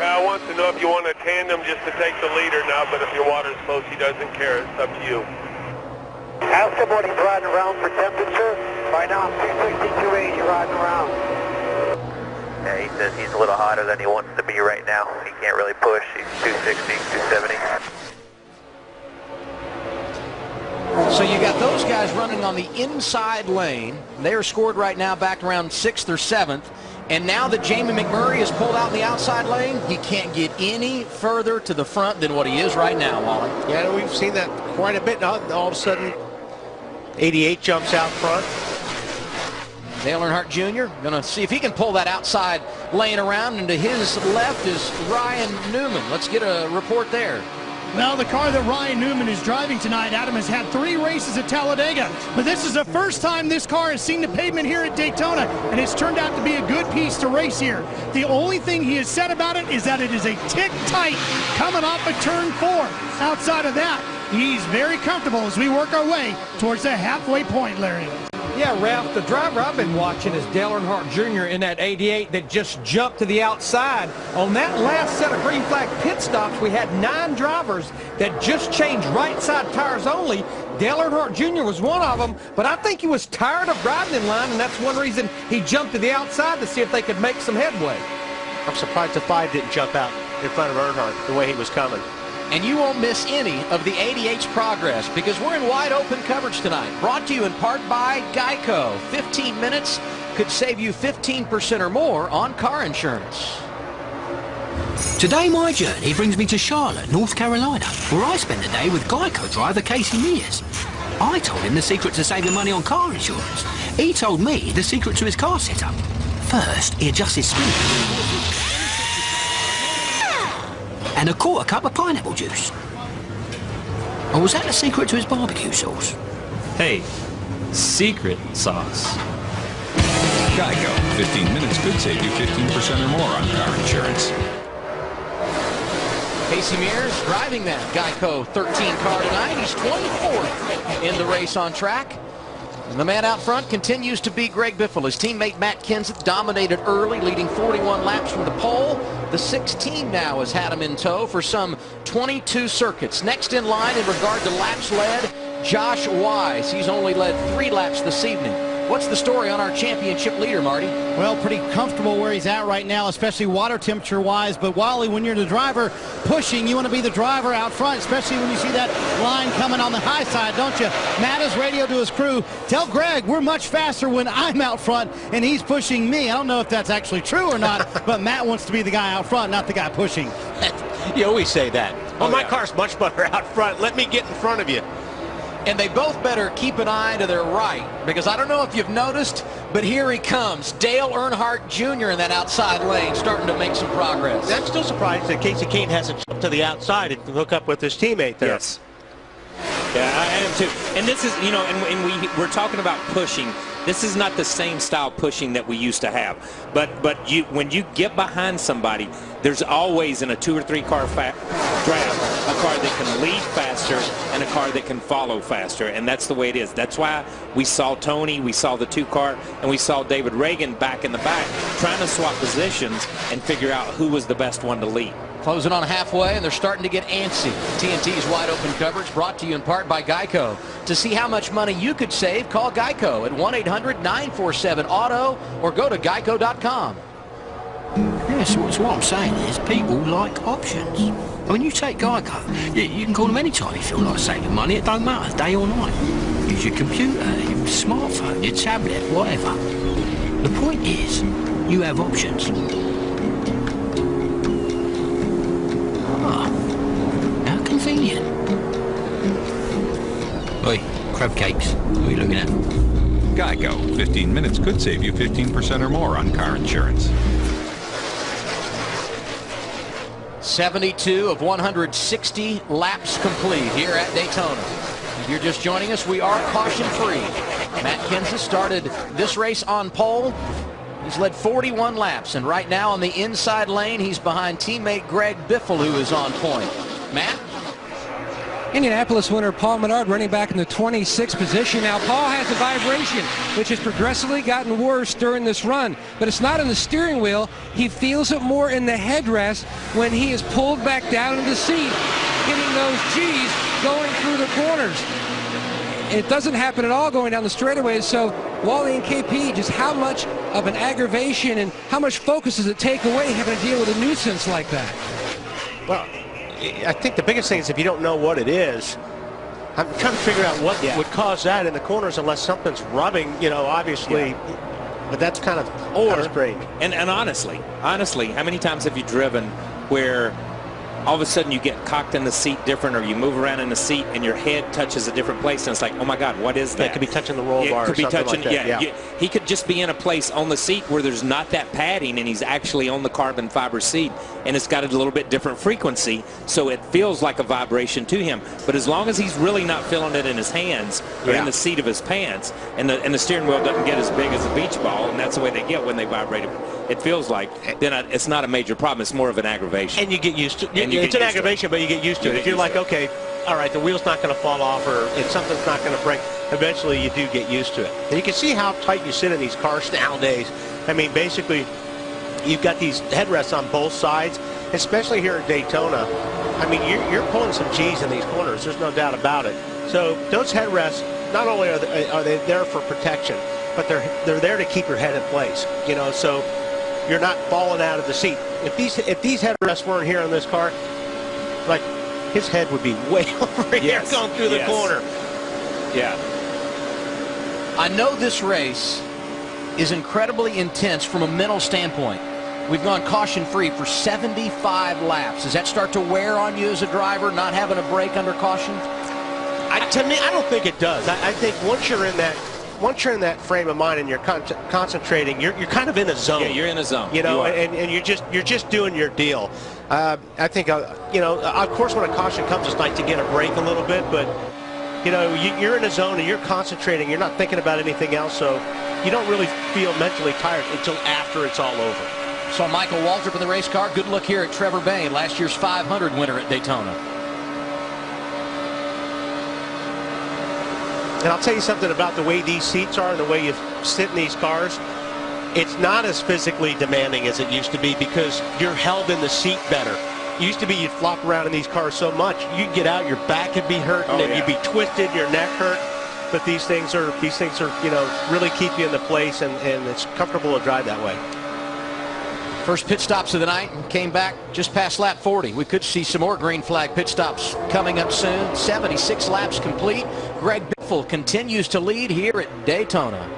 Kyle wants to know if you want a tandem just to take the lead or not, but if your water's close, he doesn't care. It's up to you. Ask him what he's riding around for temperature. Right now, I'm 260, 280 riding around. Yeah, he says he's a little hotter than he wants to be right now. He can't really push. He's 260, 270. So you got those guys running on the inside lane. They are scored right now back around 6th or 7th. And now that Jamie McMurray is pulled out in the outside lane, he can't get any further to the front than what he is right now, Wally. Yeah, we've seen that quite a bit. Now, all of a sudden, 88 jumps out front. Dale Earnhardt Jr. going to see if he can pull that outside lane around, and to his left is Ryan Newman. Let's get a report there. Well, the car that Ryan Newman is driving tonight, Adam, has had 3 races at Talladega, but this is the first time this car has seen the pavement here at Daytona, and it's turned out to be a good piece to race here. The only thing he has said about it is that it is a tick tight coming off of turn 4. Outside of that, he's very comfortable as we work our way towards the halfway point, Larry. Yeah, Ralph, the driver I've been watching is Dale Earnhardt Jr. in that 88 that just jumped to the outside. On that last set of green flag pit stops, we had 9 drivers that just changed right side tires only. Dale Earnhardt Jr. was one of them, but I think he was tired of riding in line, and that's one reason he jumped to the outside to see if they could make some headway. I'm surprised the 5 didn't jump out in front of Earnhardt the way he was coming. And you won't miss any of the 88's progress because we're in wide open coverage tonight. Brought to you in part by Geico. 15 minutes could save you 15% or more on car insurance. Today my journey brings me to Charlotte, North Carolina, where I spend the day with Geico driver Casey Mears. I told him the secret to saving money on car insurance. He told me the secret to his car setup. First, he adjusts his speed. And a quarter cup of pineapple juice. Or was that the secret to his barbecue sauce? Hey, secret sauce. Geico. 15 minutes could save you 15% or more on car insurance. Casey Mears driving that Geico 13 car tonight. He's 24th in the race on track. And the man out front continues to be Greg Biffle. His teammate Matt Kenseth dominated early, leading 41 laps from the pole. The 16 now has had him in tow for some 22 circuits. Next in line in regard to laps led, Josh Wise. He's only led 3 laps this evening. What's the story on our championship leader, Marty? Well, pretty comfortable where he's at right now, especially water temperature-wise. But Wally, when you're the driver pushing, you want to be the driver out front, especially when you see that line coming on the high side, don't you? Matt has radioed to his crew, tell Greg we're much faster when I'm out front and he's pushing me. I don't know if that's actually true or not, but Matt wants to be the guy out front, not the guy pushing. You always say that. Well, my car's much better out front. Let me get in front of you. And they both better keep an eye to their right, because I don't know if you've noticed, but here he comes, Dale Earnhardt Jr. in that outside lane, starting to make some progress. I'm still surprised that Casey Kane hasn't jumped to the outside and hook up with his teammate there. Yes. Yeah, I am too. And this is, you know, and we're talking about pushing. This is not the same style pushing that we used to have. But when you get behind somebody, there's always in a 2 or 3 car draft a car that can lead faster and a car that can follow faster, and that's the way it is. That's why we saw Tony, we saw the 2-car, and we saw David Reagan back in the back trying to swap positions and figure out who was the best one to lead. Closing on halfway, and they're starting to get antsy. TNT's wide open coverage brought to you in part by Geico. To see how much money you could save, call Geico at 1-800-947-AUTO or go to geico.com. Yes, so what I'm saying is people like options. When you take Geico, you can call them anytime you feel like saving money. It don't matter, day or night. Use your computer, your smartphone, your tablet, whatever. The point is, you have options. How convenient. Oi, crab cakes. What are you looking at? Geico. 15 minutes could save you 15% or more on car insurance. 72 of 160 laps complete here at Daytona. If you're just joining us, we are caution-free. Matt Kenseth started this race on pole. He's led 41 laps, and right now on the inside lane, he's behind teammate Greg Biffle, who is on point. Matt? Indianapolis winner Paul Menard running back in the 26th position. Now Paul has a vibration which has progressively gotten worse during this run, but it's not in the steering wheel. He feels it more in the headrest when he is pulled back down in the seat, hitting those G's going through the corners. It doesn't happen at all going down the straightaways. So Wally and KP, just how much of an aggravation and how much focus does it take away having to deal with a nuisance like that? Well, I think the biggest thing is if you don't know what it is, I'm trying to figure out what would cause that in the corners unless something's rubbing, you know, obviously. Yeah. But that's kind of strange. And honestly, how many times have you driven where all of a sudden you get cocked in the seat different, or you move around in the seat and your head touches a different place, and it's like, oh my God, what is that? It could be touching the roll bar or something like that. He could just be in a place on the seat where there's not that padding, and he's actually on the carbon fiber seat, and it's got a little bit different frequency, so it feels like a vibration to him. But as long as he's really not feeling it in his hands or in the seat of his pants, and the steering wheel doesn't get as big as a beach ball, and that's the way they get when they vibrate it feels like, then it's not a major problem. It's more of an aggravation. And you get used to it. It's an aggravation, but you get used to it. If you're like, okay, all right, the wheel's not going to fall off, or if something's not going to break, eventually you do get used to it. And you can see how tight you sit in these cars nowadays. I mean, basically, you've got these headrests on both sides, especially here at Daytona. I mean, you're pulling some G's in these corners. There's no doubt about it. So those headrests, not only are they there for protection, but they're there to keep your head in place. You know, so you're not falling out of the seat. If these headrests weren't here on this car, like, his head would be way over here going through the corner. Yeah. I know this race is incredibly intense from a mental standpoint. We've gone caution-free for 75 laps. Does that start to wear on you as a driver, not having a break under caution? To me, I don't think it does. I think once you're in that frame of mind and you're concentrating, you're kind of in a zone. Yeah, you're in a zone. You know, and you're just doing your deal. I think you know, of course, when a caution comes, it's nice to get a break a little bit, but you know, you're in a zone and you're concentrating. You're not thinking about anything else, so you don't really feel mentally tired until after it's all over. So Michael Waltrip in the race car. Good look here at Trevor Bayne, last year's 500 winner at Daytona. And I'll tell you something about the way these seats are and the way you sit in these cars. It's not as physically demanding as it used to be because you're held in the seat better. It used to be you'd flop around in these cars so much, you'd get out, your back would be hurting, and you'd be twisted, your neck hurt. but these things are really keep you in the place, and it's comfortable to drive that way. First pit stops of the night and came back just past lap 40. We could see some more green flag pit stops coming up soon. 76 laps complete. Greg Biffle continues to lead here at Daytona.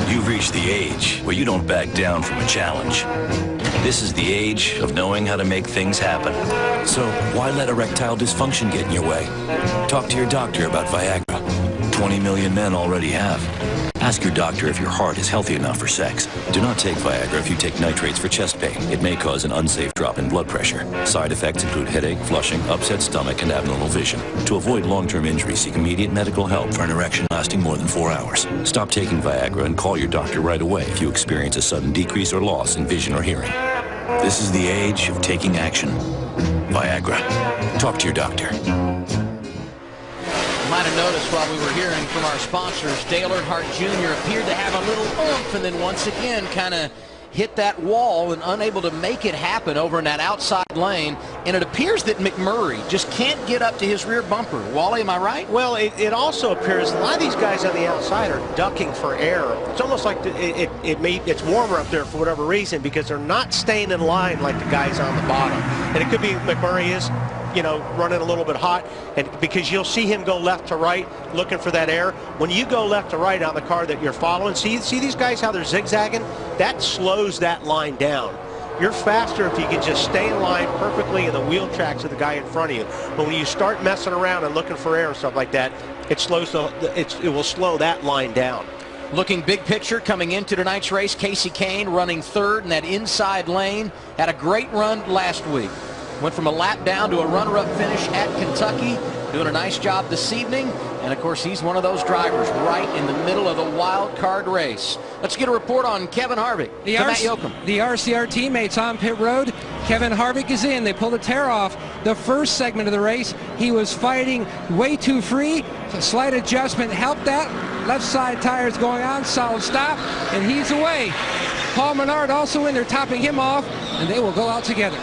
You've reached the age where you don't back down from a challenge. This is the age of knowing how to make things happen. So why let erectile dysfunction get in your way? Talk to your doctor about Viagra. 20 million men already have. Ask your doctor if your heart is healthy enough for sex. Do not take Viagra if you take nitrates for chest pain. It may cause an unsafe drop in blood pressure. Side effects include headache, flushing, upset stomach, and abnormal vision. To avoid long-term injury, seek immediate medical help for an erection lasting more than 4 hours. Stop taking Viagra and call your doctor right away if you experience a sudden decrease or loss in vision or hearing. This is the age of taking action. Viagra. Talk to your doctor. Might have noticed while we were hearing from our sponsors, Dale Earnhardt Jr. appeared to have a little oomph, and then once again kind of hit that wall and unable to make it happen over in that outside lane. And it appears that McMurray just can't get up to his rear bumper. Wally, am I right? Well, it also appears a lot of these guys on the outside are ducking for air. It's almost like it's warmer up there for whatever reason, because they're not staying in line like the guys on the bottom. And it could be McMurray is, running a little bit hot, and because you'll see him go left to right looking for that air. When you go left to right on the car that you're following, see these guys how they're zigzagging? That slows that line down. You're faster if you can just stay in line perfectly in the wheel tracks of the guy in front of you. But when you start messing around and looking for air and stuff like that, it will slow that line down. Looking big picture coming into tonight's race, Casey Kane running third in that inside lane. Had a great run last week. Went from a lap down to a runner-up finish at Kentucky. Doing a nice job this evening. And, of course, he's one of those drivers right in the middle of the wild card race. Let's get a report on Kevin Harvick. The RCR teammates on pit road. Kevin Harvick is in. They pulled a tear off the first segment of the race. He was fighting way too free. A slight adjustment helped that. Left side tires going on. Solid stop. And he's away. Paul Menard also in there, topping him off. And they will go out together.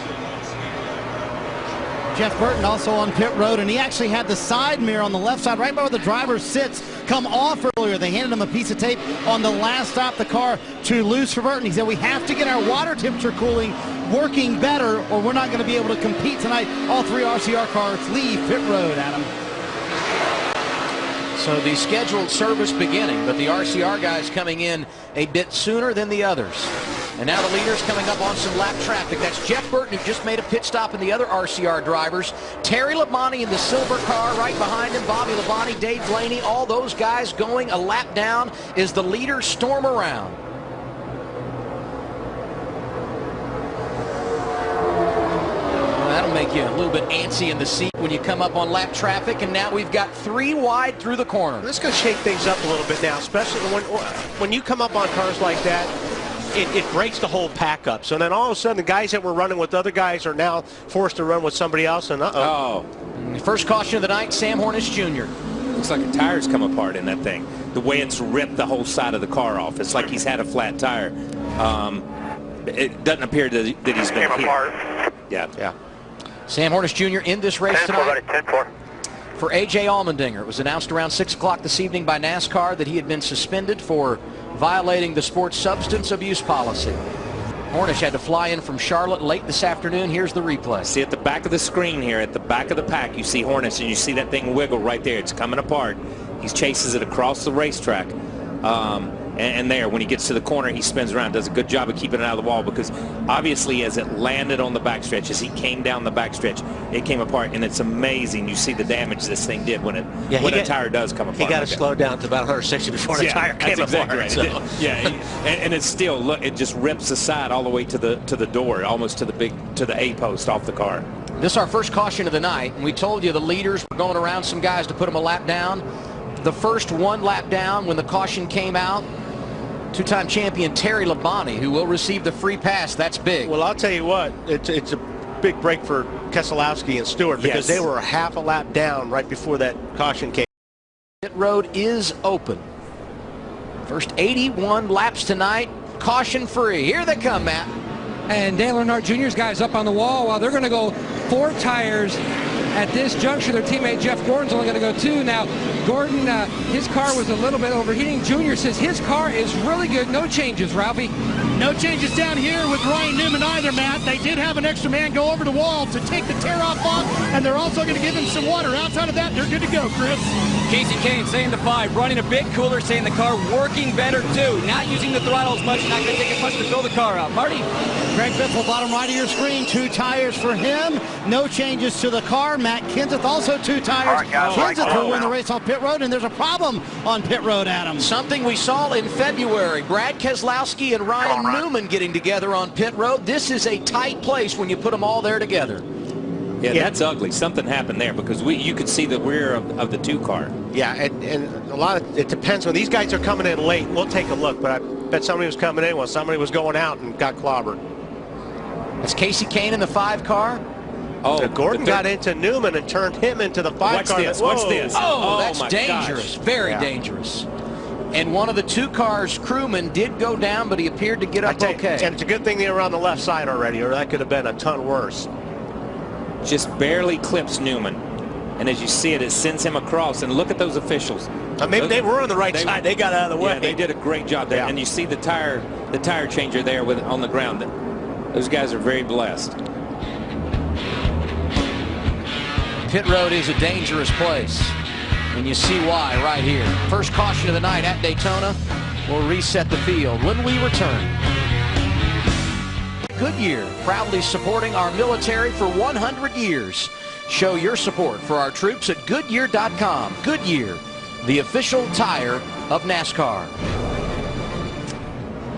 Jeff Burton also on pit road, and he actually had the side mirror on the left side, right by where the driver sits, come off earlier. They handed him a piece of tape on the last stop of the car to lose for Burton. He said, we have to get our water temperature cooling working better, or we're not going to be able to compete tonight. All three RCR cars leave pit road, Adam. So the scheduled service beginning, but the RCR guys coming in a bit sooner than the others. And now the leaders coming up on some lap traffic. That's Jeff Burton, who just made a pit stop, and the other RCR drivers. Terry Labonte in the silver car right behind him. Bobby Labonte, Dave Blaney, all those guys going a lap down as the leaders storm around. Well, that'll make you a little bit antsy in the seat when you come up on lap traffic, and now we've got 3 wide through the corner. Let's go shake things up a little bit now, especially when you come up on cars like that. It breaks the whole pack up. So then all of a sudden, the guys that were running with other guys are now forced to run with somebody else. And First caution of the night, Sam Hornish Jr. Looks like a tire's come apart in that thing. The way it's ripped the whole side of the car off. It's like he's had a flat tire. It doesn't appear that he's been hit. Yeah. Sam Hornish Jr. in this race tonight. 10-4. For A.J. Allmendinger, it was announced around 6 o'clock this evening by NASCAR that he had been suspended for violating the sport's substance abuse policy. Hornish had to fly in from Charlotte late this afternoon. Here's the replay. See at the back of the screen here, at the back of the pack, you see Hornish, and you see that thing wiggle right there. It's coming apart. He chases it across the racetrack. And there, when he gets to the corner, he spins around, does a good job of keeping it out of the wall, because obviously as it landed on the backstretch, as he came down the backstretch, it came apart, and it's amazing. You see the damage this thing did when a tire does come apart. He got to slow down to about 160 before the tire came apart. Right. So. And it's still, look, it just rips the side all the way to the door, almost to the A post off the car. This is our first caution of the night, and we told you the leaders were going around some guys to put them a lap down. The first 1 lap down when the caution came out, two-time champion Terry Labonte, who will receive the free pass. That's big. Well, I'll tell you what, it's a big break for Keselowski and Stewart, because they were half a lap down right before that caution came. Pit road is open. First 81 laps tonight, caution free. Here they come, Matt. And Dale Earnhardt Jr.'s guys up on the wall while they're going to go 4 tires at this juncture. Their teammate Jeff Gordon's only going to go 2. Now, Gordon, his car was a little bit overheating. Junior says his car is really good. No changes, Ralphie. No changes down here with Ryan Newman either, Matt. They did have an extra man go over the wall to take the tear-off off, and they're also going to give him some water. Outside of that, they're good to go, Chris. Casey Kane saying the 5, running a bit cooler, saying the car working better too. Not using the throttle as much, not going to take as much to fill the car out. Marty? Greg Biffle, bottom right of your screen, 2 tires for him. No changes to the car. Matt Kenseth also 2 tires. Kenseth will win the race on pit road, and there's a problem on pit road, Adam. Something we saw in February. Brad Keselowski and Ryan Newman getting together on pit road. This is a tight place when you put them all there together. Yeah, that's ugly. Something happened there because you could see the rear of the 2 car. Yeah, and a lot of it depends. When these guys are coming in late, we'll take a look, but I bet somebody was coming in while somebody was going out and got clobbered. That's Casey Kane in the 5 car. Oh, Gordon got into Newman and turned him into the 5 car. Watch this. Oh, that's dangerous. Gosh. Very dangerous. And one of the 2 cars' crewmen did go down, but he appeared to get up okay. And it's a good thing they were on the left side already, or that could have been a ton worse. Just barely clips Newman. And as you see it, it sends him across. And look at those officials. Maybe they were on the right side. They got out of the way. Yeah, they did a great job there. Yeah. And you see the tire changer there on the ground. Those guys are very blessed. Pit road is a dangerous place, and you see why right here. First caution of the night at Daytona. We'll reset the field when we return. Goodyear, proudly supporting our military for 100 years. Show your support for our troops at Goodyear.com. Goodyear, the official tire of NASCAR.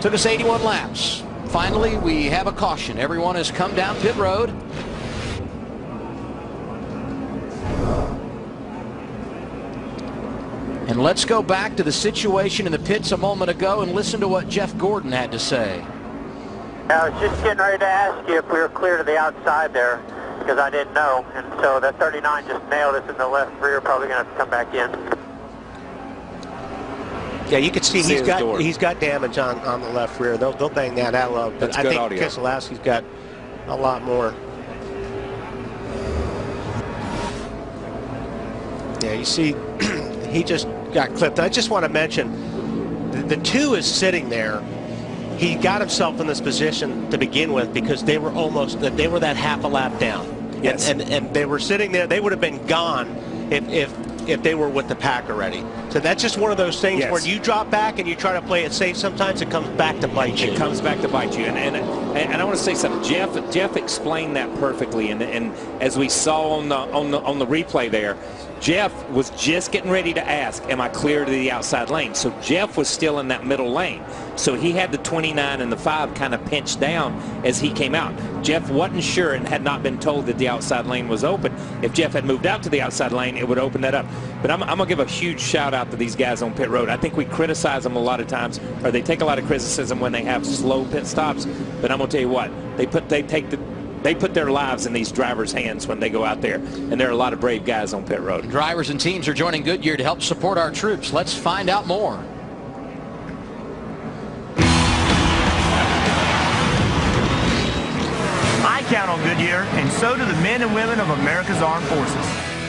Took us 81 laps. Finally, we have a caution. Everyone has come down pit road. And let's go back to the situation in the pits a moment ago and listen to what Jeff Gordon had to say. I was just getting ready to ask you if we were clear to the outside there, because I didn't know. And so that 39 just nailed us in the left rear, probably going to have to come back in. Yeah, you can see he's got damage on the left rear. They'll bang that out. But I think Keselowski's got a lot more. Yeah, you see, he just got clipped. I just want to mention, the 2 is sitting there. He got himself in this position to begin with because they were that half a lap down. Yes. And they were sitting there. They would have been gone if they were with the pack already. So that's just one of those things where you drop back and you try to play it safe. Sometimes it comes back to bite you. It comes back to bite you. And I want to say something. Jeff explained that perfectly. And as we saw on the replay there, Jeff was just getting ready to ask, am I clear to the outside lane? So Jeff was still in that middle lane. So he had the 29 and the 5 kind of pinched down as he came out. Jeff wasn't sure and had not been told that the outside lane was open. If Jeff had moved out to the outside lane, it would open that up. But I'm going to give a huge shout out to these guys on pit road. I think we criticize them a lot of times, or they take a lot of criticism when they have slow pit stops. But I'm going to tell you what, they put their lives in these drivers' hands when they go out there, and there are a lot of brave guys on pit road. Drivers and teams are joining Goodyear to help support our troops. Let's find out more. I count on Goodyear, and so do the men and women of America's Armed Forces.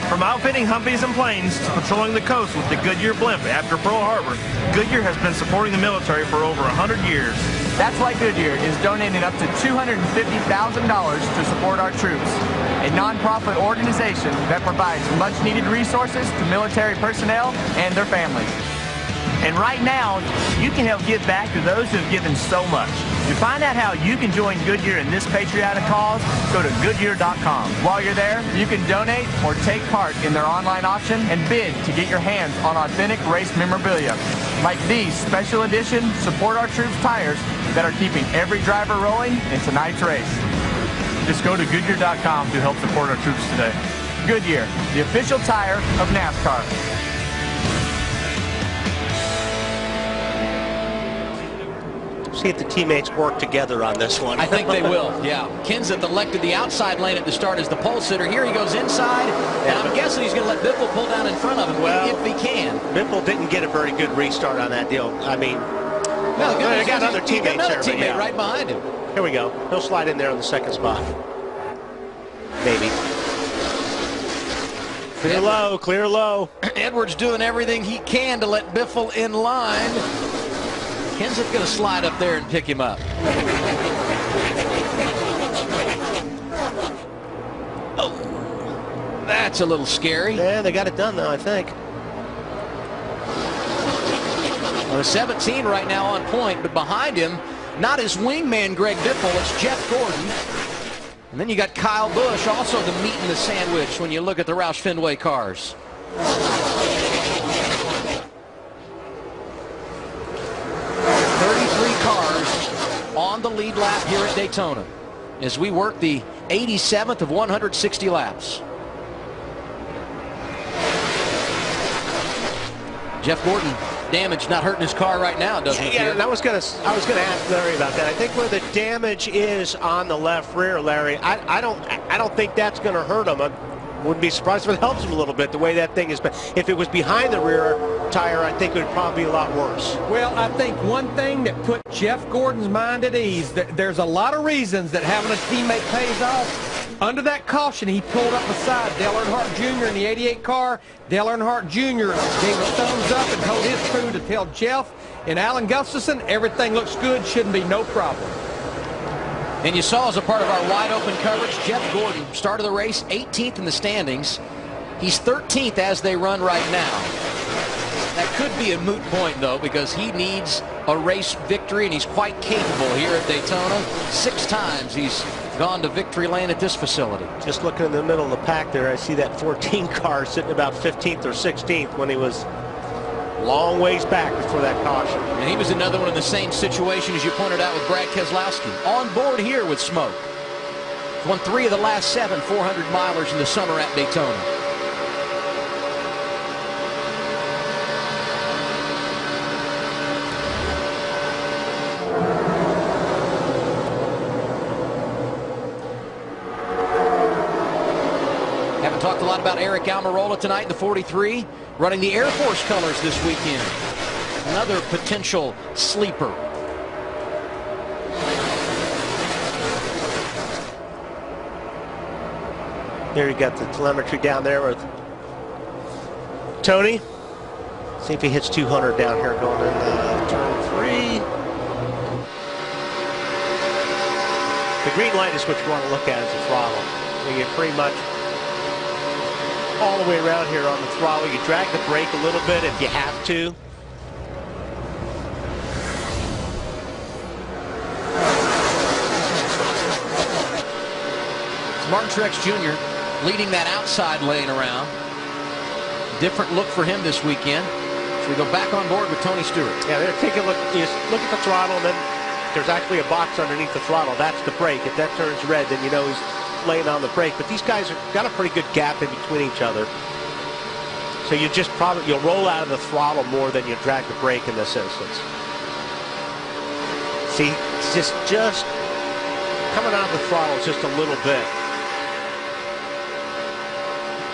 From outfitting Humvees and planes to patrolling the coast with the Goodyear blimp after Pearl Harbor, Goodyear has been supporting the military for over 100 years. That's why Goodyear is donating up to $250,000 to support our troops, a nonprofit organization that provides much-needed resources to military personnel and their families. And right now, you can help give back to those who have given so much. To find out how you can join Goodyear in this patriotic cause, go to Goodyear.com. While you're there, you can donate or take part in their online auction and bid to get your hands on authentic race memorabilia, like these special edition Support Our Troops tires that are keeping every driver rolling in tonight's race. Just go to Goodyear.com to help support our troops today. Goodyear, the official tire of NASCAR. See if the teammates work together on this one. I think they will, yeah. Kenseth elected the outside lane at the start as the pole sitter. Here he goes inside, and I'm guessing he's going to let Biffle pull down in front of him if he can. Biffle didn't get a very good restart on that deal. I mean, they got other teammates there. Teammate right behind him. Here we go. He'll slide in there on the second spot. maybe. Clear low, clear low. Edwards doing everything he can to let Biffle in line. Kenseth going to slide up there and pick him up. Oh, that's a little scary. Yeah, they got it done, though, I think. Well, 17 right now on point, but behind him, not his wingman, Greg Biffle, it's Jeff Gordon. And then you got Kyle Busch, also the meat in the sandwich when you look at the Roush Fenway cars. 33 cars on the lead lap here at Daytona as we work the 87th of 160 laps. Jeff Gordon damage not hurting his car right now, doesn't it? Yeah, and I was gonna ask Larry about that. I think where the damage is on the left rear, Larry, I don't think that's gonna hurt him. I wouldn't be surprised if it helps him a little bit the way that thing is. If it was behind the rear tire, I think it would probably be a lot worse. Well, I think one thing that put Jeff Gordon's mind at ease, that there's a lot of reasons that having a teammate pays off. Under that caution, he pulled up beside Dale Earnhardt Jr. in the 88 car. Dale Earnhardt Jr. gave a thumbs up and told his crew to tell Jeff and Alan Gustafson everything looks good, shouldn't be no problem. And you saw as a part of our wide open coverage, Jeff Gordon started the race 18th in the standings. He's 13th as they run right now. That could be a moot point, though, because he needs a race victory, and he's quite capable here at Daytona. 6 times he's gone to victory lane at this facility. Just looking in the middle of the pack there, I see that 14 car sitting about 15th or 16th when he was long ways back before that caution. And he was another one in the same situation as you pointed out with Brad Keselowski. On board here with Smoke. Won 3 of the last 7 400-milers in the summer at Daytona. Talked a lot about Eric Almirola tonight in the 43, running the Air Force colors this weekend. Another potential sleeper. There you got the telemetry down there with Tony. See if he hits 200 down here going in turn 3. The green light is what you want to look at as a throttle. You get pretty much all the way around here on the throttle. You drag the brake a little bit if you have to. It's Martin Truex Jr. leading that outside lane around. Different look for him this weekend. So we go back on board with Tony Stewart. Yeah, they're taking a look. You look at the throttle, and then there's actually a box underneath the throttle. That's the brake. If that turns red, then you know he's laying on the brake. But these guys have got a pretty good gap in between each other. So you just you'll roll out of the throttle more than you drag the brake in this instance. See, it's just coming out of the throttle just a little bit,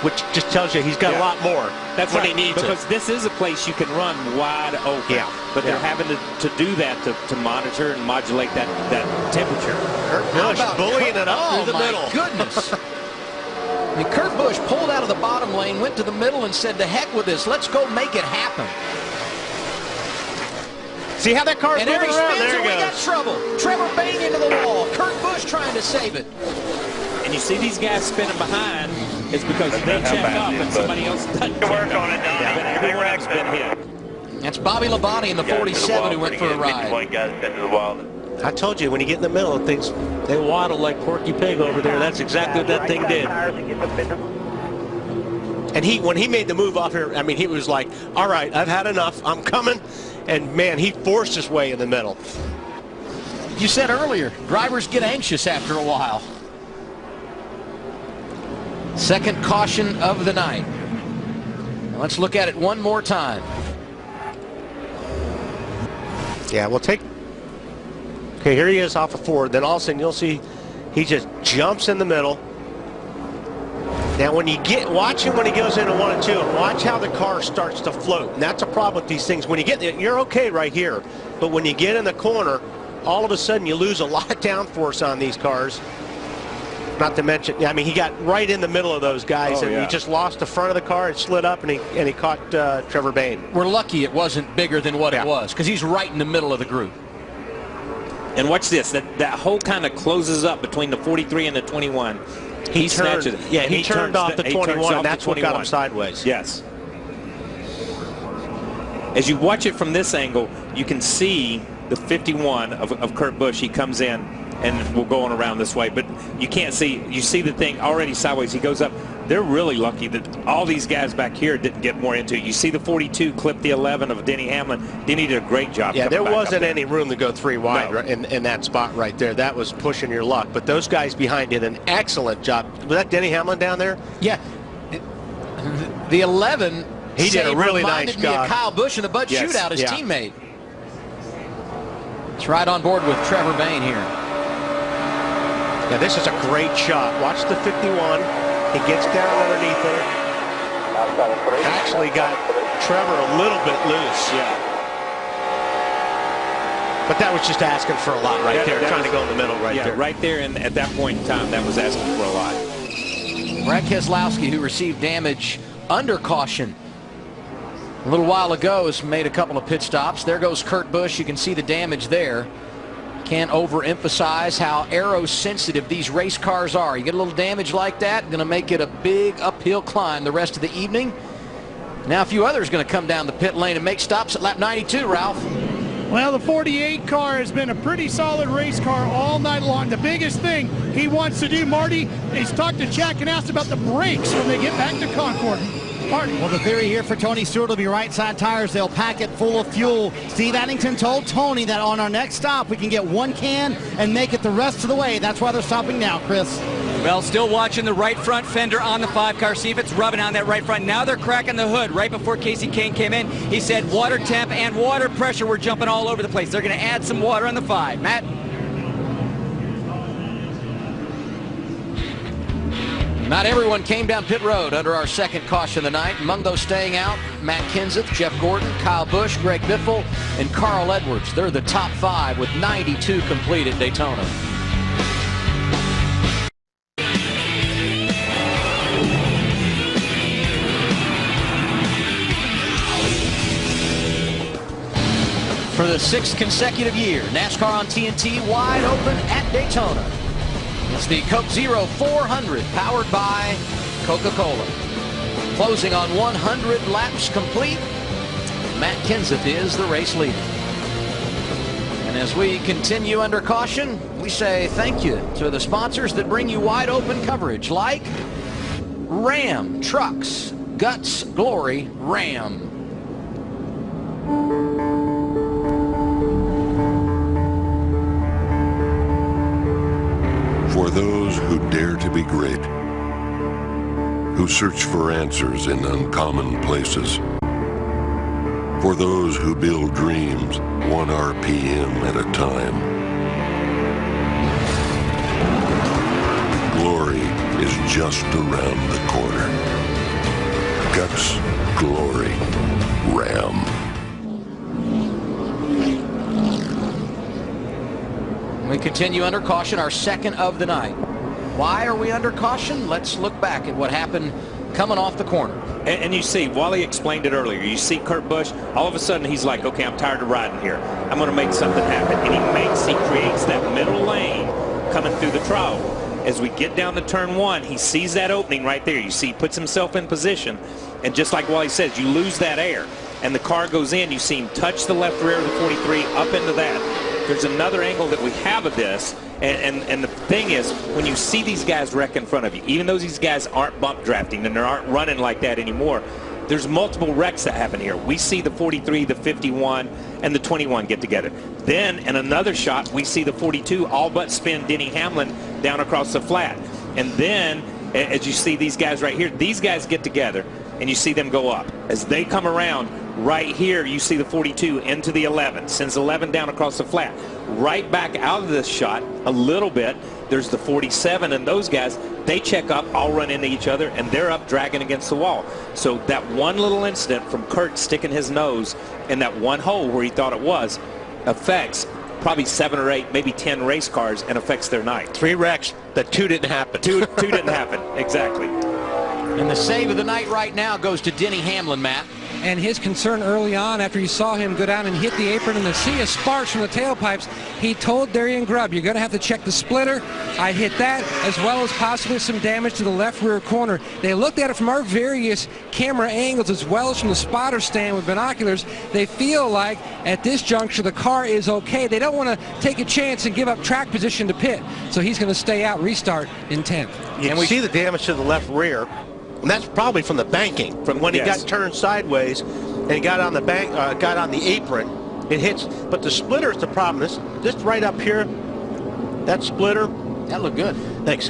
which just tells you he's got a lot more. That's when right, he needs because it. this is a place you can run wide open. Yeah. But they're having to do that to monitor and modulate that temperature. Kurt Busch bullying it up through the middle. Oh, my goodness. I mean, Kurt Busch pulled out of the bottom lane, went to the middle, and said, to heck with this. Let's go make it happen. See how that car's and moving around? There we he got goes. trouble. Trevor Bayne into the wall. Kurt Busch trying to save it. And you see these guys spinning behind, it's because they check up and somebody else doesn't check up. But everyone else has been hit. That's Bobby Labonte in the 47 who went for a ride. I told you, when you get in the middle of things, they waddle like Porky Pig over there. That's exactly what that thing did. And when he made the move off here, I mean, he was like, all right, I've had enough. I'm coming. And, man, he forced his way in the middle. You said earlier, drivers get anxious after a while. Second caution of the night. Now let's look at it one more time. Yeah, we'll take... Okay, here he is off of 4. Then all of a sudden you'll see he just jumps in the middle. Now when you watch him when he goes into 1 and 2, and watch how the car starts to float. And that's a problem with these things. When you get there, you're okay right here. But when you get in the corner, all of a sudden you lose a lot of downforce on these cars. Not to mention, I mean, he got right in the middle of those guys, and he just lost the front of the car. It slid up, and he caught Trevor Bayne. We're lucky it wasn't bigger than what it was, because he's right in the middle of the group. And watch this. That hole kind of closes up between the 43 and the 21. He snatches it. Yeah, he turned off the 21, and that's what got him sideways. Yes. As you watch it from this angle, you can see the 51 of Kurt Busch. He comes in, and we're going around this way, but you can't see. You see the thing already sideways. He goes up. They're really lucky that all these guys back here didn't get more into it. You see the 42 clip the 11 of Denny Hamlin. Denny did a great job. Yeah, there wasn't any room to go 3 wide in that spot right there. That was pushing your luck. But those guys behind did an excellent job. Was that Denny Hamlin down there? Yeah. The 11, he did a really nice job. Reminded me of Kyle Busch in the Bud Shootout, his teammate. It's right on board with Trevor Bayne here. Yeah, this is a great shot. Watch the 51. He gets down underneath it. Actually got Trevor a little bit loose. Yeah. But that was just asking for a lot right there, trying to go in the middle right there. Right there, and at that point in time, that was asking for a lot. Brad Keselowski, who received damage under caution a little while ago, has made a couple of pit stops. There goes Kurt Busch. You can see the damage there. Can't overemphasize how aero-sensitive these race cars are. You get a little damage like that, going to make it a big uphill climb the rest of the evening. Now a few others going to come down the pit lane and make stops at lap 92, Ralph. Well, the 48 car has been a pretty solid race car all night long. The biggest thing he wants to do, Marty, is talk to Jack and ask about the brakes when they get back to Concord. Marty. Well, the theory here for Tony Stewart will be right side tires. They'll pack it full of fuel. Steve Addington told Tony that on our next stop, we can get 1 can and make it the rest of the way. That's why they're stopping now, Chris. Well, still watching the right front fender on the 5-car. See if it's rubbing on that right front. Now they're cracking the hood. Right before Casey Kane came in, he said water temp and water pressure were jumping all over the place. They're going to add some water on the 5. Matt? Not everyone came down pit road under our second caution of the night. Among those staying out, Matt Kenseth, Jeff Gordon, Kyle Busch, Greg Biffle, and Carl Edwards. They're the top 5 with 92 complete at Daytona. For the 6th consecutive year, NASCAR on TNT wide open at Daytona. It's the Coke Zero 400 powered by Coca-Cola. Closing on 100 laps complete, Matt Kenseth is the race leader. And as we continue under caution, we say thank you to the sponsors that bring you wide open coverage, like Ram Trucks, Guts, Glory, Ram. For those who dare to be great, who search for answers in uncommon places, for those who build dreams 1 RPM at a time, glory is just around the corner. Guts, Glory, Ram. We continue under caution, our second of the night. Why are we under caution? Let's look back at what happened coming off the corner. And you see, Wally explained it earlier. You see Kurt Busch, all of a sudden he's like, okay, I'm tired of riding here. I'm going to make something happen. And he creates that middle lane coming through the throttle. As we get down to turn 1, he sees that opening right there. You see, he puts himself in position. And just like Wally says, you lose that air. And the car goes in. You see him touch the left rear of the 43 up into that. There's another angle that we have of this, and the thing is, when you see these guys wreck in front of you, even though these guys aren't bump drafting and they aren't running like that anymore, there's multiple wrecks that happen here. We see the 43, the 51, and the 21 get together. Then, in another shot, we see the 42 all but spin Denny Hamlin down across the flat. And then, as you see these guys right here, these guys get together, and you see them go up. As they come around, right here, you see the 42 into the 11, sends 11 down across the flat. Right back out of this shot a little bit, there's the 47, and those guys, they check up, all run into each other, and they're up dragging against the wall. So that one little incident from Kurt sticking his nose in that one hole where he thought it was affects probably 7 or 8, maybe 10 race cars and affects their night. 3 wrecks, but 2 didn't happen. Two didn't happen, exactly. And the save of the night right now goes to Denny Hamlin, Matt. And his concern early on, after you saw him go down and hit the apron and the sea of sparks from the tailpipes, he told Darian Grubb, you're going to have to check the splitter. I hit that, as well as possibly some damage to the left rear corner. They looked at it from our various camera angles, as well as from the spotter stand with binoculars. They feel like, at this juncture, the car is okay. They don't want to take a chance and give up track position to pit. So he's going to stay out, restart in 10th. You can see the damage to the left rear. And that's probably from the banking. From when he got turned sideways and he got on the bank, got on the apron, it hits. But the splitter is the problem. This right up here, that splitter. That looked good. Thanks.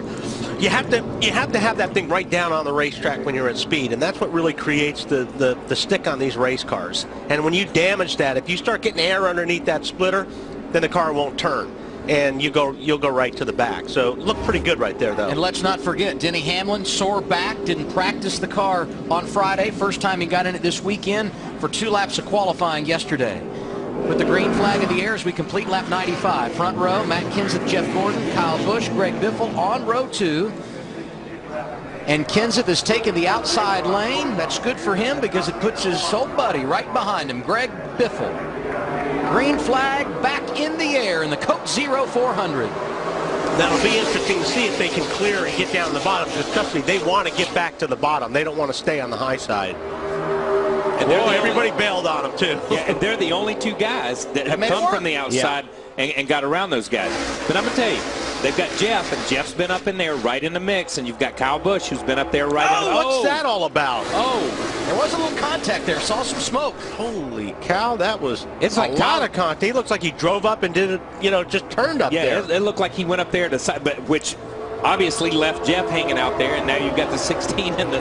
You have to have that thing right down on the racetrack when you're at speed, and that's what really creates the stick on these race cars. And when you damage that, if you start getting air underneath that splitter, then the car won't turn. And you'll go right to the back. So it looked pretty good right there, though. And let's not forget, Denny Hamlin, sore back, didn't practice the car on Friday. First time he got in it this weekend for 2 laps of qualifying yesterday. With the green flag in the air as we complete lap 95. Front row, Matt Kenseth, Jeff Gordon, Kyle Busch, Greg Biffle on row 2. And Kenseth has taken the outside lane. That's good for him because it puts his old buddy right behind him, Greg Biffle. Green flag back in the air in the Coke Zero 400. That'll be interesting to see if they can clear and get down the bottom, especially they want to get back to the bottom. They don't want to stay on the high side. And everybody bailed on them, too. Yeah, and they're the only 2 guys that have come from the outside and got around those guys. But I'm going to tell you, they've got Jeff, and Jeff's been up in there right in the mix, and you've got Kyle Busch, who's been up there right in the mix. What's that all about? There was a little contact there. Saw some smoke. Holy cow, that was it's a lot of contact. He looks like he drove up and did it, just turned up there. Yeah, it looked like he went up there to side, but which obviously left Jeff hanging out there, and now you've got the 16 and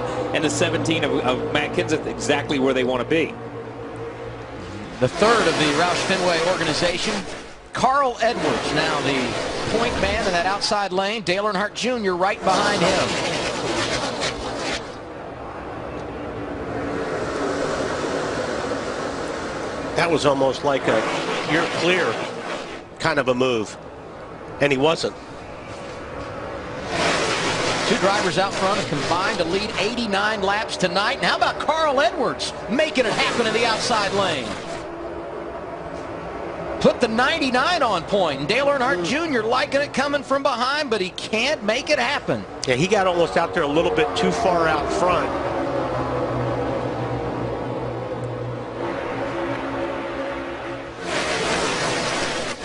the 17 of Matt Kenseth exactly where they want to be. The third of the Roush Fenway organization, Carl Edwards, now the point man in that outside lane. Dale Earnhardt Jr. right behind him. That was almost like a you're clear kind of a move, and he wasn't. 2 drivers out front have combined to lead 89 laps tonight. And how about Carl Edwards making it happen in the outside lane? Put the 99 on point, and Dale Earnhardt Jr. liking it coming from behind, but he can't make it happen. Yeah, he got almost out there a little bit too far out front.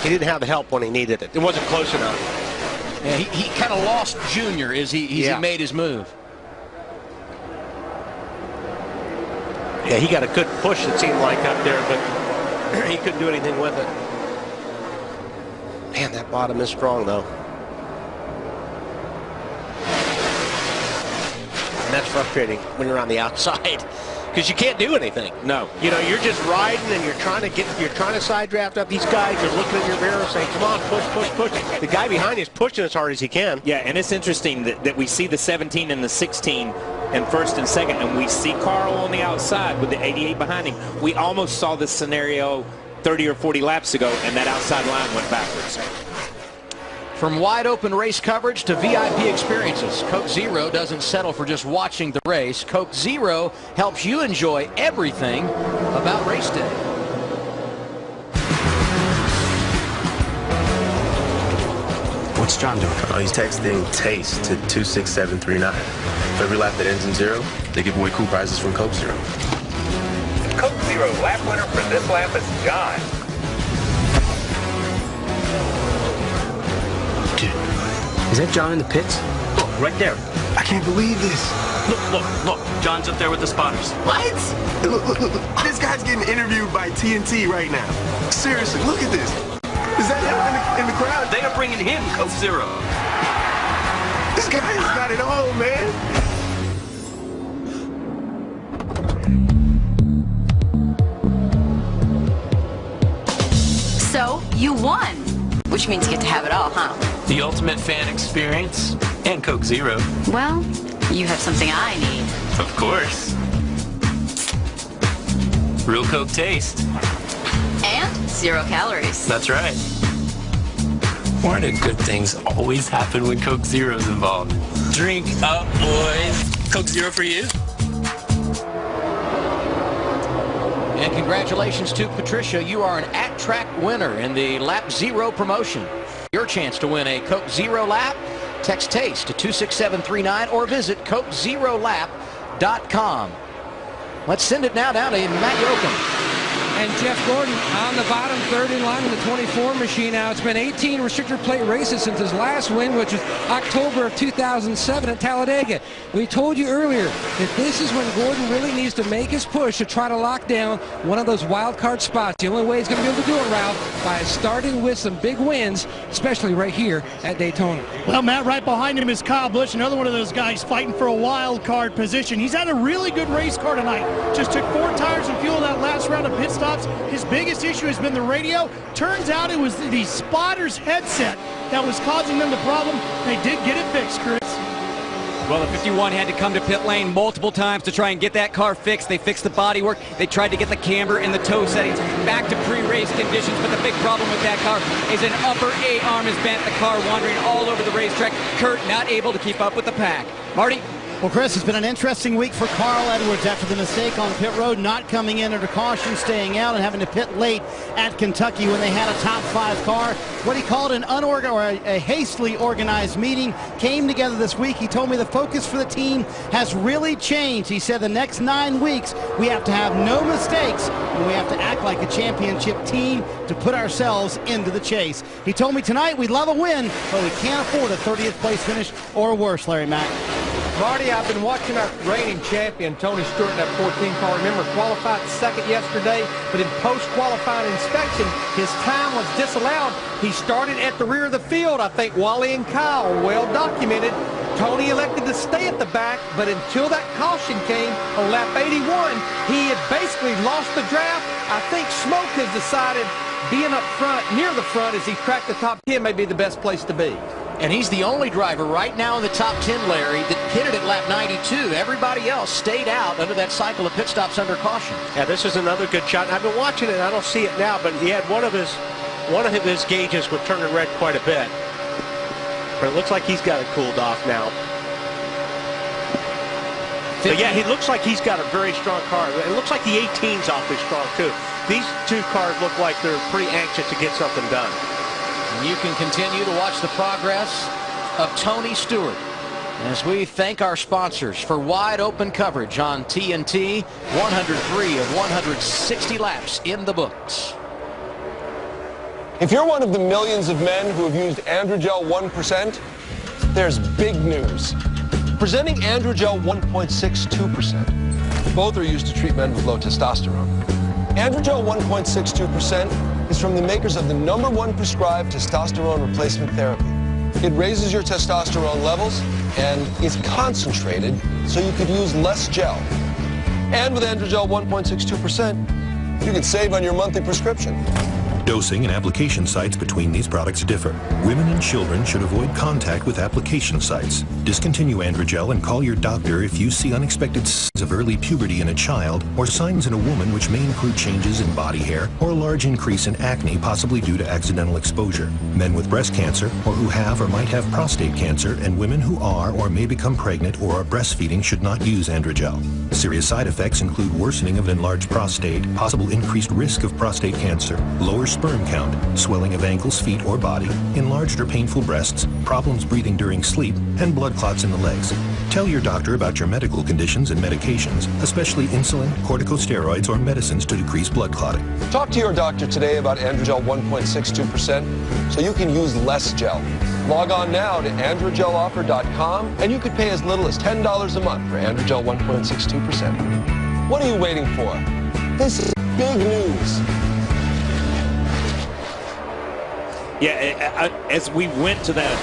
He didn't have the help when he needed it. It wasn't close enough. Yeah, he kind of lost Junior as he made his move. Yeah, he got a good push, it seemed like, up there, but he couldn't do anything with it. Man, that bottom is strong, though. And that's frustrating when you're on the outside, because you can't do anything. No. You know, you're just riding and you're trying to side draft up these guys. You're looking at your mirror saying, come on, push, push, push. The guy behind you is pushing as hard as he can. Yeah, and it's interesting that we see the 17 and the 16 in first and second, and we see Carl on the outside with the 88 behind him. We almost saw this scenario 30 or 40 laps ago, and that outside line went backwards. From wide open race coverage to VIP experiences, Coke Zero doesn't settle for just watching the race. Coke Zero helps you enjoy everything about race day. What's John doing? Oh, he's texting TASTE to 26739. For every lap that ends in 0, they give away cool prizes from Coke Zero. Coke Zero lap winner for this lap is John. Is that John in the pits? Look, right there. I can't believe this. Look. John's up there with the spotters. What? Look. This guy's getting interviewed by TNT right now. Seriously, look at this. Is that him in the crowd? They are bringing him Coke Zero. This guy's got it all, man. So, you won. Which means you get to have it all, huh? The ultimate fan experience and Coke Zero. Well, you have something I need. Of course. Real Coke taste. And 0 calories. That's right. Why do good things always happen when Coke Zero's involved? Drink up, boys. Coke Zero for you. And congratulations to Patricia. You are an at-track winner in the Lap Zero promotion. Your chance to win a Coke Zero lap. Text TASTE to 26739 or visit CokeZeroLap.com. Let's send it now down to Matt Yoakum. And Jeff Gordon on the bottom, third in line in the 24 machine. Now, it's been 18 restrictor plate races since his last win, which was October of 2007 at Talladega. We told you earlier that this is when Gordon really needs to make his push to try to lock down one of those wild card spots. The only way he's going to be able to do it, Ralph, by starting with some big wins, especially right here at Daytona. Well, Matt, right behind him is Kyle Busch, another one of those guys fighting for a wild card position. He's had a really good race car tonight. Just took 4 tires and fuel that last round of pit stops. His biggest issue has been the radio. Turns out it was the spotter's headset that was causing them the problem. They did get it fixed, Chris. Well, the 51 had to come to pit lane multiple times to try and get that car fixed. They fixed the bodywork. They tried to get the camber and the toe settings back to pre-race conditions, but the big problem with that car is an upper A arm is bent. The car wandering all over the racetrack. Kurt not able to keep up with the pack. Marty? Well, Chris, it's been an interesting week for Carl Edwards after the mistake on pit road, not coming in under caution, staying out, and having to pit late at Kentucky when they had a top 5 car. What he called an a hastily organized meeting came together this week. He told me the focus for the team has really changed. He said the next 9 weeks we have to have no mistakes and we have to act like a championship team to put ourselves into the chase. He told me tonight we'd love a win, but we can't afford a 30th place finish or worse, Larry Mack. Marty, I've been watching our reigning champion, Tony Stewart, in that 14 car. Remember, qualified second yesterday, but in post-qualifying inspection, his time was disallowed. He started at the rear of the field. I think Wally and Kyle are well documented. Tony elected to stay at the back, but until that caution came on lap 81, he had basically lost the draft. I think Smoke has decided being up front, near the front, as he cracked the top 10 may be the best place to be. And he's the only driver right now in the top 10, Larry, that pitted at lap 92. Everybody else stayed out under that cycle of pit stops under caution. Yeah, this is another good shot. I've been watching it. I don't see it now, but he had one of his gauges was turning red quite a bit. But it looks like he's got it cooled off now. But yeah, he looks like he's got a very strong car. It looks like the 18's awfully strong too. These 2 cars look like they're pretty anxious to get something done. You can continue to watch the progress of Tony Stewart as we thank our sponsors for wide open coverage on TNT. 103 of 160 laps in the books. If you're one of the millions of men who have used Androgel 1%, there's big news. Presenting Androgel 1.62%. Both are used to treat men with low testosterone. Androgel 1.62% is from the makers of the #1 prescribed testosterone replacement therapy. It raises your testosterone levels and is concentrated so you could use less gel. And with Androgel 1.62%, you can save on your monthly prescription. Dosing and application sites between these products differ. Women and children should avoid contact with application sites. Discontinue Androgel and call your doctor if you see unexpected signs of early puberty in a child or signs in a woman which may include changes in body hair or a large increase in acne possibly due to accidental exposure. Men with breast cancer or who have or might have prostate cancer and women who are or may become pregnant or are breastfeeding should not use Androgel. Serious side effects include worsening of enlarged prostate, possible increased risk of prostate cancer, lower sperm count, swelling of ankles, feet, or body, enlarged or painful breasts, problems breathing during sleep, and blood clots in the legs. Tell your doctor about your medical conditions and medications, especially insulin, corticosteroids, or medicines to decrease blood clotting. Talk to your doctor today about Androgel 1.62% so you can use less gel. Log on now to androgeloffer.com and you could pay as little as $10 a month for Androgel 1.62%. What are you waiting for? This is big news. Yeah, as we went to that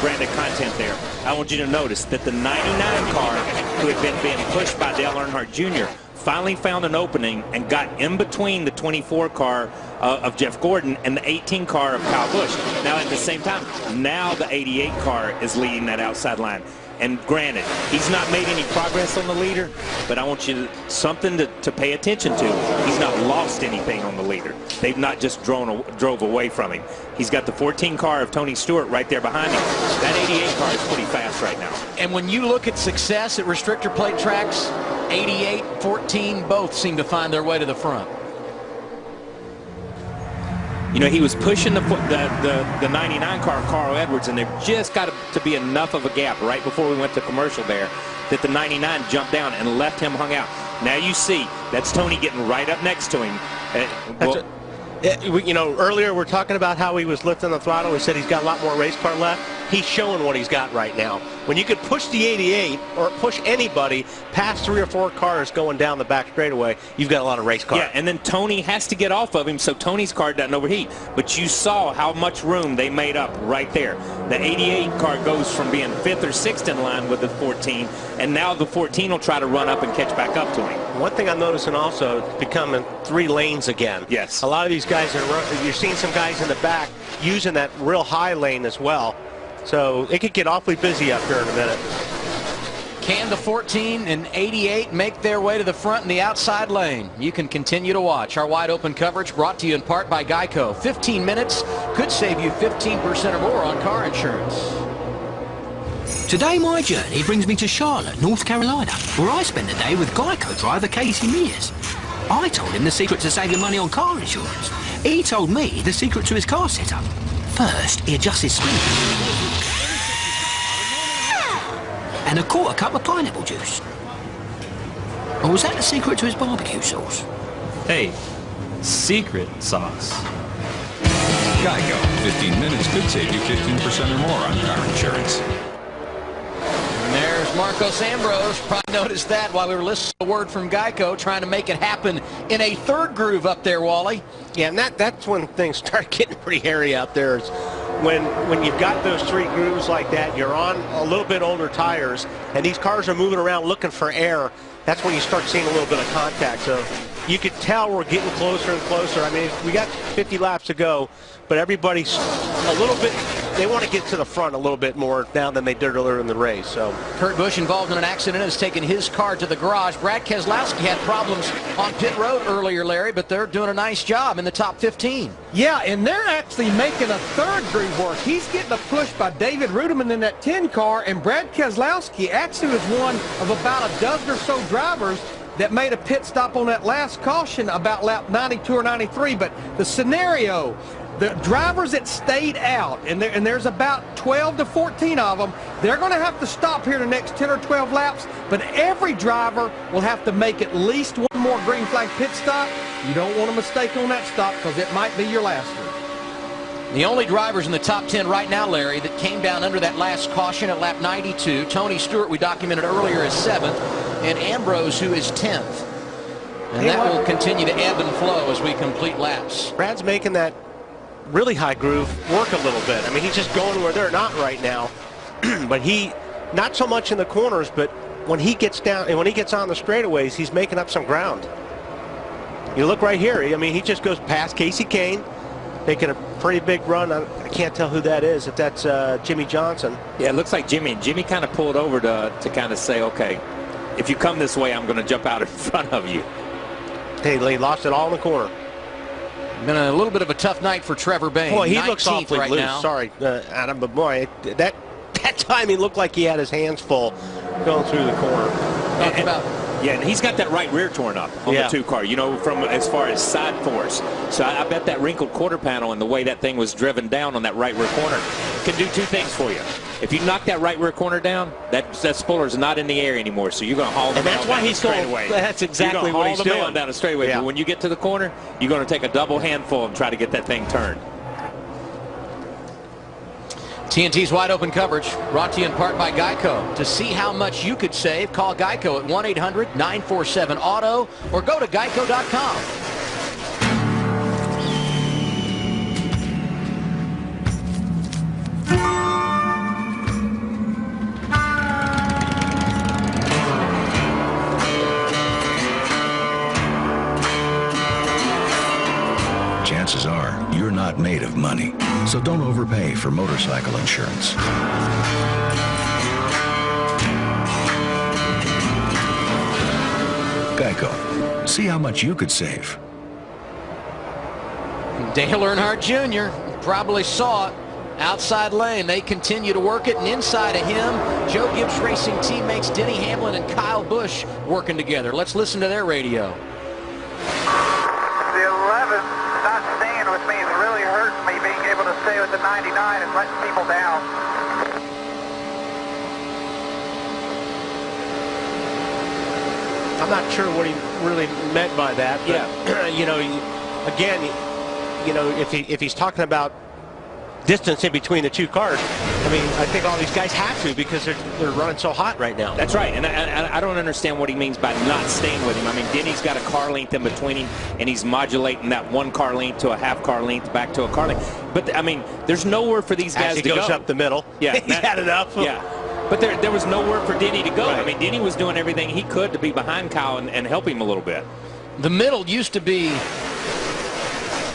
branded content there, I want you to notice that the 99 car, who had been being pushed by Dale Earnhardt Jr., finally found an opening and got in between the 24 car of Jeff Gordon and the 18 car of Kyle Busch. Now, at the same time, now the 88 car is leading that outside line. And granted, he's not made any progress on the leader, but I want you to, something to pay attention to. He's not lost anything on the leader. They've not just drove away from him. He's got the 14 car of Tony Stewart right there behind him. That 88 car is pretty fast right now. And when you look at success at restrictor plate tracks, 88, 14, both seem to find their way to the front. You know, he was pushing the 99 car, Carl Edwards, and there just got to be enough of a gap right before we went to commercial there that the 99 jumped down and left him hung out. Now you see, that's Tony getting right up next to him. You know, earlier we're talking about how he was lifting the throttle. We said he's got a lot more race car left. He's showing what he's got right now. When you could push the 88 or push anybody past 3 or 4 cars going down the back straightaway, you've got a lot of race car. Yeah, and then Tony has to get off of him so Tony's car doesn't overheat. But you saw how much room they made up right there. The 88 car goes from being 5th or 6th in line with the 14, and now the 14 will try to run up and catch back up to him. One thing I'm noticing also, it's becoming 3 lanes again. Yes. A lot of these guys, you're seeing some guys in the back using that real high lane as well. So it could get awfully busy up here in a minute. Can the 14 and 88 make their way to the front in the outside lane? You can continue to watch our wide open coverage brought to you in part by Geico. 15 minutes could save you 15% or more on car insurance. Today my journey brings me to Charlotte, North Carolina, where I spend the day with Geico driver Casey Mears. I told him the secret to saving money on car insurance. He told me the secret to his car setup. First, he adjusts his speed. And a quarter cup of pineapple juice. Or was that the secret to his barbecue sauce? Hey, secret sauce. Geico. 15 minutes could save you 15% or more on car insurance. And there's Marcos Ambrose. Probably noticed that while we were listening to a word from Geico, trying to make it happen in a 3rd groove up there, Wally. Yeah, and that's when things start getting pretty hairy out there. Is when you've got those 3 grooves like that, you're on a little bit older tires, and these cars are moving around looking for air. That's when you start seeing a little bit of contact. So you could tell we're getting closer and closer. I mean, we got 50 laps to go, but everybody's a little bit, they want to get to the front a little bit more now than they did earlier in the race. So Kurt Busch, involved in an accident, has taken his car to the garage. Brad Keselowski had problems on pit road earlier, Larry, but they're doing a nice job in the top 15. Yeah, and they're actually making a 3rd groove work. He's getting a push by David Rudiman in that 10 car, and Brad Keselowski actually was one of about a dozen or so drivers that made a pit stop on that last caution about lap 92 or 93. But the scenario, the drivers that stayed out, and there's about 12 to 14 of them, they're going to have to stop here the next 10 or 12 laps, but every driver will have to make at least one more green flag pit stop. You don't want a mistake on that stop because it might be your last one. The only drivers in the top 10 right now, Larry, that came down under that last caution at lap 92, Tony Stewart, we documented earlier, is 7th, and Ambrose, who is 10th. And that will continue to ebb and flow as we complete laps. Brad's making that really high groove work a little bit. I mean, he's just going where they're not right now. But he, not so much in the corners, but when he gets down and when he gets on the straightaways, he's making up some ground. You look right here. I mean, he just goes past Casey Kane, making a pretty big run. I can't tell who that is, if that's Jimmy Johnson. Yeah, it looks like Jimmy. Jimmy kind of pulled over to kind of say, okay, if you come this way, I'm going to jump out in front of you. Hey, he lost it all in the corner. Been a little bit of a tough night for Trevor Bayne. Boy, he looks awfully right loose. now. Sorry, Adam, but boy, that time he looked like he had his hands full going through the corner. Yeah, and he's got that right rear torn up on the 2 car, you know, from as far as side force. So I bet that wrinkled quarter panel and the way that thing was driven down on that right rear corner can do 2 things for you. If you knock that right rear corner down, that spoiler's not in the air anymore, so you're going to haul the mail down the straightaway. That's exactly what he's doing. You're going to haul the mail down the straightaway, but when you get to the corner, you're going to take a double handful and try to get that thing turned. TNT's wide open coverage brought to you in part by Geico. To see how much you could save, call Geico at 1-800-947-AUTO or go to geico.com. Chances are you're not made of money, so don't overpay for motorcycle insurance. Geico. See how much you could save. Dale Earnhardt Jr. probably saw it. Outside lane, they continue to work it, and inside of him, Joe Gibbs Racing teammates Denny Hamlin and Kyle Busch working together. Let's listen to their radio. The 11 not staying with me is really hurting me, being able to stay with the 99 and letting people down. I'm not sure what he really meant by that. But, yeah. You know, again, you know, if he's talking about distance in between the two cars, I mean, I think all these guys have to because they're running so hot right now. That's right, and I don't understand what he means by not staying with him. I mean, Denny's got a car length in between him, and he's modulating that one car length to a half car length back to a car length. But, I mean, there's nowhere for these guys to go. As he goes up the middle. Yeah, he's had enough. Yeah. But there was nowhere for Denny to go. Right. I mean, Denny was doing everything he could to be behind Kyle and help him a little bit. The middle used to be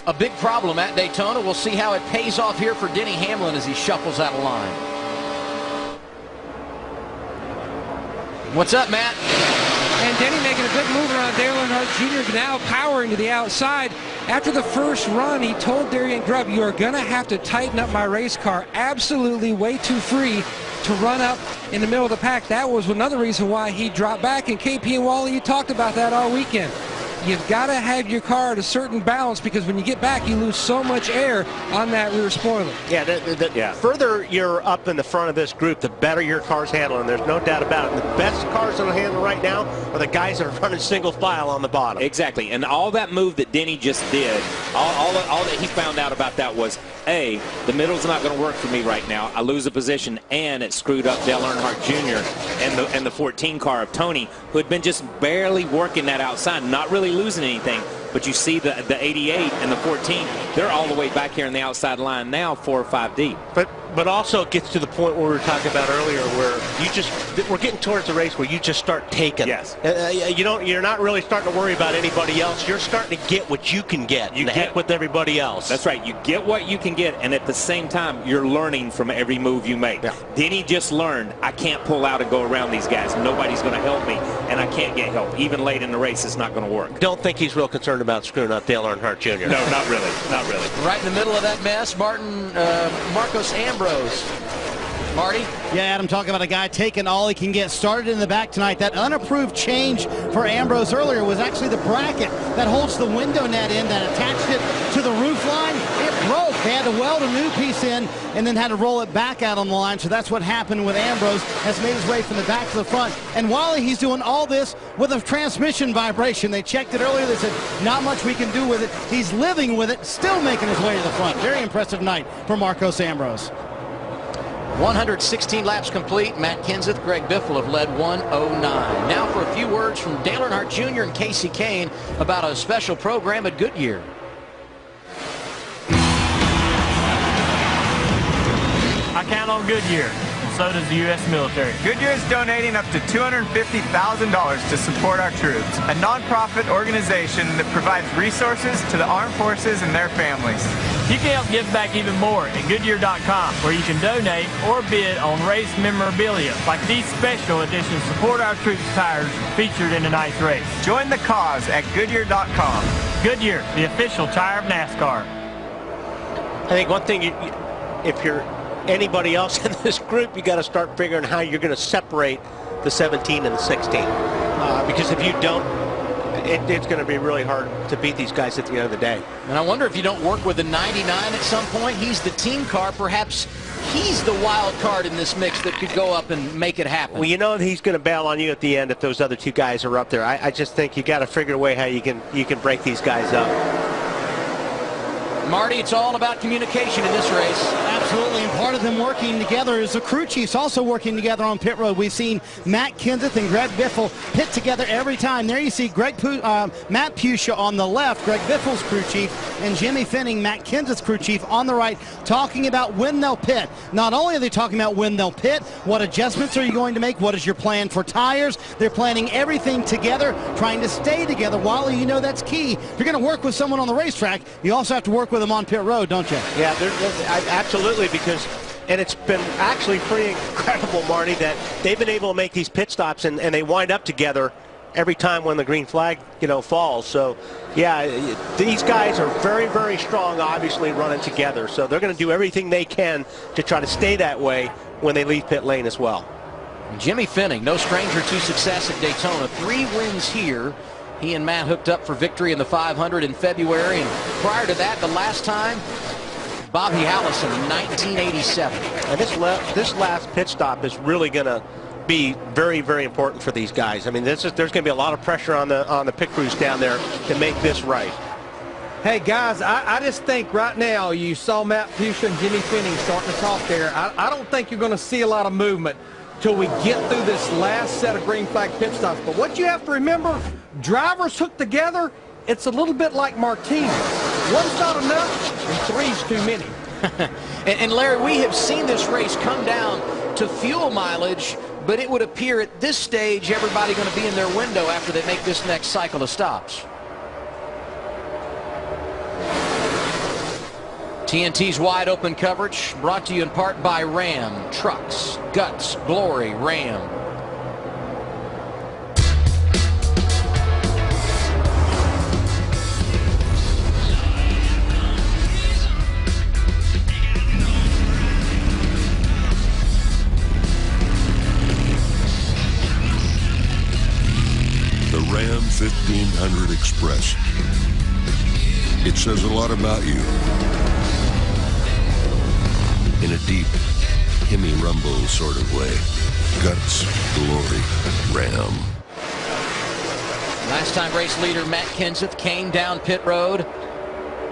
a big problem at Daytona. We'll see how it pays off here for Denny Hamlin as he shuffles out of line. What's up, Matt? And Denny making a good move around Dale Earnhardt Jr. now powering to the outside. After the first run, he told Darian Grubb, you are going to have to tighten up my race car. Absolutely way too free to run up in the middle of the pack. That was another reason why he dropped back. And KP and Wally, you talked about that all weekend. You've got to have your car at a certain balance because when you get back, you lose so much air on that rear spoiler. Yeah, the further you're up in the front of this group, the better your car's handling. There's no doubt about it. The best cars on the handle right now are the guys that are running single file on the bottom. Exactly, and all that move that Denny just did, all that he found out about that was, A, the middle's not going to work for me right now. I lose a position, and it screwed up Dale Earnhardt Jr. and the 14 car of Tony, who had been just barely working that outside, not really losing anything. But you see the 88 and the 14, they're all the way back here in the outside line now, 4 or 5 deep. But also it gets to the point where we were talking about earlier where we're getting towards the race where you just start taking. Yes. You're not really starting to worry about anybody else. You're starting to get what you can get. You heck with everybody else. That's right. You get what you can get, and at the same time, you're learning from every move you make. Yeah. Denny just learned, I can't pull out and go around these guys. Nobody's going to help me, and I can't get help. Even late in the race, it's not going to work. Don't think he's real concerned about screwing up Dale Earnhardt Jr. No, not really. Not really. Right in the middle of that mess, Marcos Ambrose. Marty? Yeah, Adam, talking about a guy taking all he can get. Started in the back tonight. That unapproved change for Ambrose earlier was actually the bracket that holds the window net in that attached it to the roof line. It broke. They had to weld a new piece in and then had to roll it back out on the line. So that's what happened with Ambrose. Has made his way from the back to the front. And while he's doing all this with a transmission vibration, they checked it earlier. They said, not much we can do with it. He's living with it, still making his way to the front. Very impressive night for Marcos Ambrose. 116 laps complete. Matt Kenseth, Greg Biffle have led 109. Now for a few words from Dale Earnhardt Jr. and Casey Kane about a special program at Goodyear. I count on Goodyear, and so does the U.S. military. Goodyear is donating up to $250,000 to support our troops, a nonprofit organization that provides resources to the armed forces and their families. You can help give back even more at Goodyear.com, where you can donate or bid on race memorabilia, like these special edition Support Our Troops tires featured in tonight's race. Join the cause at Goodyear.com. Goodyear, the official tire of NASCAR. I think one thing, if you're anybody else in this group, you got to start figuring how you're going to separate the 17 and the 16. Because if you don't, it's going to be really hard to beat these guys at the end of the day. And I wonder if you don't work with the 99 at some point. He's the team car. Perhaps he's the wild card in this mix that could go up and make it happen. Well, you know he's going to bail on you at the end if those other two guys are up there. I just think you got to figure a way how you can break these guys up. Marty, it's all about communication in this race. Absolutely, and part of them working together is the crew chiefs also working together on pit road. We've seen Matt Kenseth and Greg Biffle pit together every time. There you see Matt Pusha on the left, Greg Biffle's crew chief, and Jimmy Finning, Matt Kenseth's crew chief, on the right, talking about when they'll pit. Not only are they talking about when they'll pit, what adjustments are you going to make, what is your plan for tires. They're planning everything together, trying to stay together. While you know that's key. If you're going to work with someone on the racetrack, you also have to work with them on pit road, don't you? Yeah, absolutely, because, and it's been actually pretty incredible, Marty, that they've been able to make these pit stops and they wind up together every time when the green flag, falls. So, yeah, these guys are very, very strong, obviously, running together. So they're going to do everything they can to try to stay that way when they leave pit lane as well. Jimmy Finning, no stranger to success at Daytona. 3 wins here. He and Matt hooked up for victory in the 500 in February. And prior to that, the last time, Bobby Allison in 1987. And this last pit stop is really going to be very, very important for these guys. I mean, there's going to be a lot of pressure on the pit crews down there to make this right. Hey, guys, I just think right now you saw Matt Fuchsia and Jimmy Finning starting to talk there. I don't think you're going to see a lot of movement till we get through this last set of green flag pit stops. But what you have to remember, drivers hooked together, it's a little bit like martinis. One's not enough, and three's too many. and Larry, we have seen this race come down to fuel mileage, but it would appear at this stage everybody going to be in their window after they make this next cycle of stops. TNT's wide open coverage brought to you in part by Ram Trucks, Guts, Glory, Ram. The Ram 1500 Express. It says a lot about you. In a deep, Hemi Rumble sort of way. Guts, glory, Ram. Last time race leader Matt Kenseth came down pit road,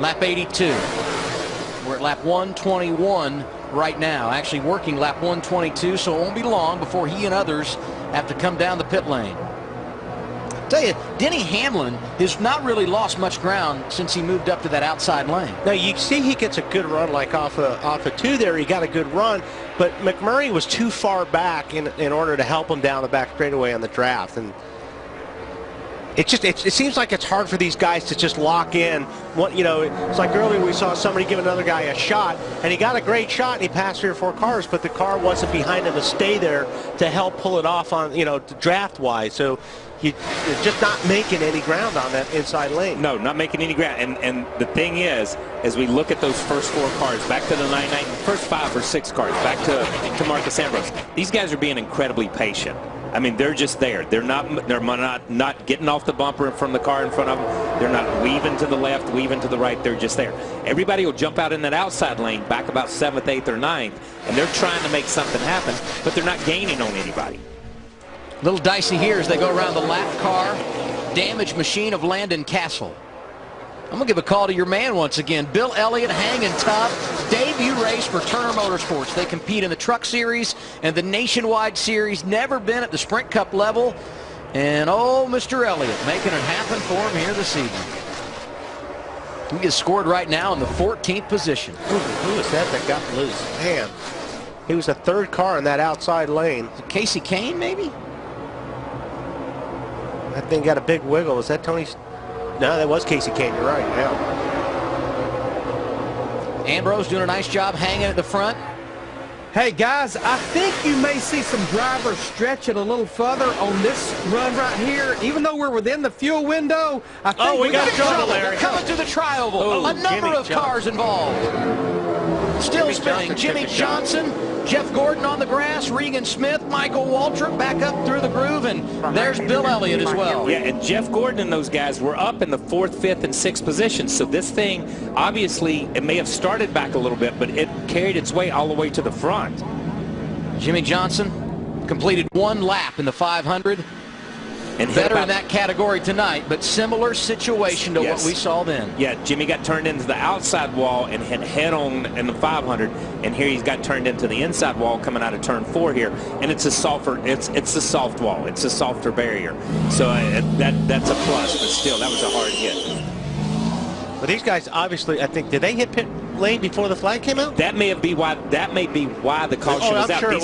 lap 82. We're at lap 121 right now, actually working lap 122, so it won't be long before he and others have to come down the pit lane. Tell you, Denny Hamlin has not really lost much ground since he moved up to that outside lane. Now you see he gets a good run, like off a 2 there. He got a good run, but McMurray was too far back in order to help him down the back straightaway on the draft, and it seems like it's hard for these guys to just lock in. It's like earlier we saw somebody give another guy a shot, and he got a great shot, and he passed 3 or 4 cars, but the car wasn't behind him to stay there to help pull it off on draft wise. So you're just not making any ground on that inside lane. No, not making any ground. And the thing is, as we look at those first 4 cars, back to the 99, first 5 or 6 cars, back to Marcus Ambrose, these guys are being incredibly patient. I mean, they're just there. They're not getting off the bumper in front of the car in front of them. They're not weaving to the left, weaving to the right. They're just there. Everybody will jump out in that outside lane back about 7th, 8th, or 9th, and they're trying to make something happen, but they're not gaining on anybody. Little dicey here as they go around the lap car. Damage machine of Landon Castle. I'm going to give a call to your man once again. Bill Elliott hanging tough. Debut race for Turner Motorsports. They compete in the Truck Series and the Nationwide Series. Never been at the Sprint Cup level. And oh, Mr. Elliott making it happen for him here this evening. He is scored right now in the 14th position. Who was that got loose? Man, he was the 3rd car in that outside lane. Casey Kane, maybe? That thing got a big wiggle. Was that Tony's? No, that was Casey Kane. You're right. Yeah. Ambrose doing a nice job hanging at the front. Hey, guys, I think you may see some drivers stretch it a little further on this run right here. Even though we're within the fuel window, I think we got trouble, Larry. They're coming to the tri-oval. A number of cars involved. Still spinning. Jimmy Johnson, Jeff Gordon on the grass, Regan Smith, Michael Waltrip back up through the groove, and there's Bill Elliott as well. Yeah, and Jeff Gordon and those guys were up in the 4th, 5th, and 6th positions. So this thing, obviously, it may have started back a little bit, but it carried its way all the way to the front. Jimmy Johnson completed 1 lap in the 500. And better in that category tonight, but similar situation to what we saw then. Yeah, Jimmy got turned into the outside wall and hit head-on in the 500, and here he's got turned into the inside wall coming out of turn 4 here, and it's a softer, it's a soft wall, it's a softer barrier, so that's a plus, but still, that was a hard hit. But these guys obviously, I think, did they hit pit lane before the flag came out? That may be why the caution was out. Sure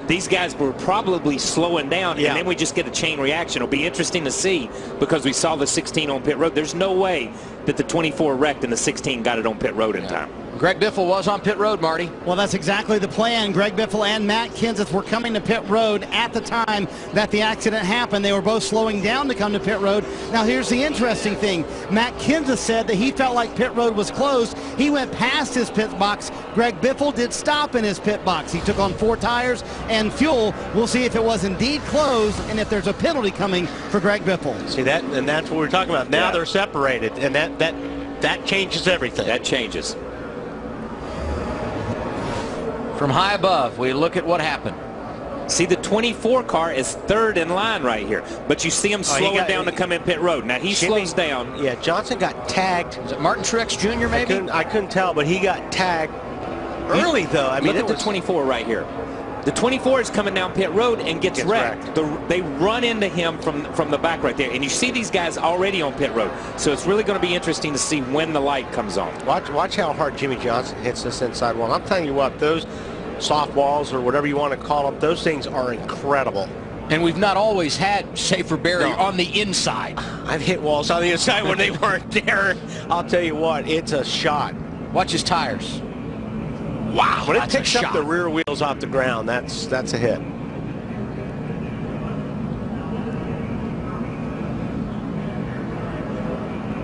these guys were probably slowing down, and then we just get a chain reaction. It'll be interesting to see because we saw the 16 on pit road. There's no way that the 24 wrecked and the 16 got it on pit road in time. Greg Biffle was on pit road, Marty. Well, that's exactly the plan. Greg Biffle and Matt Kenseth were coming to pit road at the time that the accident happened. They were both slowing down to come to pit road. Now, here's the interesting thing. Matt Kenseth said that he felt like pit road was closed. He went past his pit box. Greg Biffle did stop in his pit box. He took on 4 tires and fuel. We'll see if it was indeed closed and if there's a penalty coming for Greg Biffle. See that, and that's what we're talking about. Now they're separated, and that changes everything. That changes. From high above, we look at what happened. See, the 24 car is 3rd in line right here, but you see him slowing down to come in pit road. Now he slows down. Yeah, Johnson got tagged. Is it Martin Truex Jr. maybe? I couldn't tell, but he got tagged early though. I mean, look at the 24 right here. The 24 is coming down pit road and gets wrecked. They run into him from the back right there, and you see these guys already on pit road. So it's really going to be interesting to see when the light comes on. Watch how hard Jimmy Johnson hits this inside wall. I'm telling you what, those soft walls or whatever you want to call them, those things are incredible. And we've not always had safer barrier on the inside. I've hit walls on the inside when they weren't there. I'll tell you what, it's a shot. Watch his tires. Wow, when it picks up the rear wheels off the ground, that's a hit.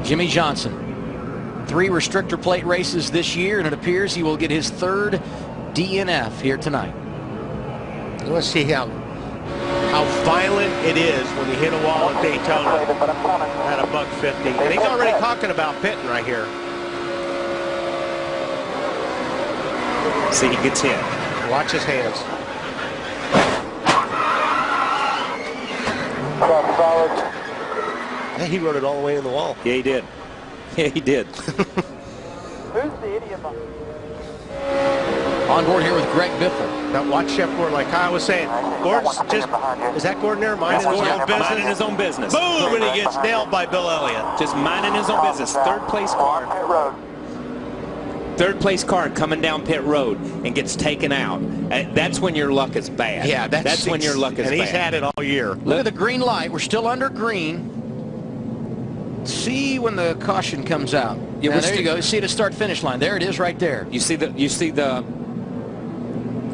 Jimmy Johnson, 3 restrictor plate races this year, and it appears he will get his 3rd DNF here tonight. Let's see how violent it is when you hit a wall at Daytona at a $150. And he's already talking about pitting right here. See, he gets hit. Watch his hands. Yeah, he rode it all the way in the wall. Yeah, he did. Yeah, he did. Who's the idiot? On board here with Greg Biffle. Now watch Chef Gordon, like I was saying. Gordon's just, is that Gordon there? Minding his own business? Minding his own business. Boom, and he gets nailed by Bill Elliott. Just minding his own business. 3rd place car. 3rd place car coming down pit road and gets taken out. That's when your luck is bad. Yeah, that's when your luck is bad. And he's had it all year. Look at the green light. We're still under green. See when the caution comes out. Yeah, there you go. You see the start-finish line. There it is, right there. You see the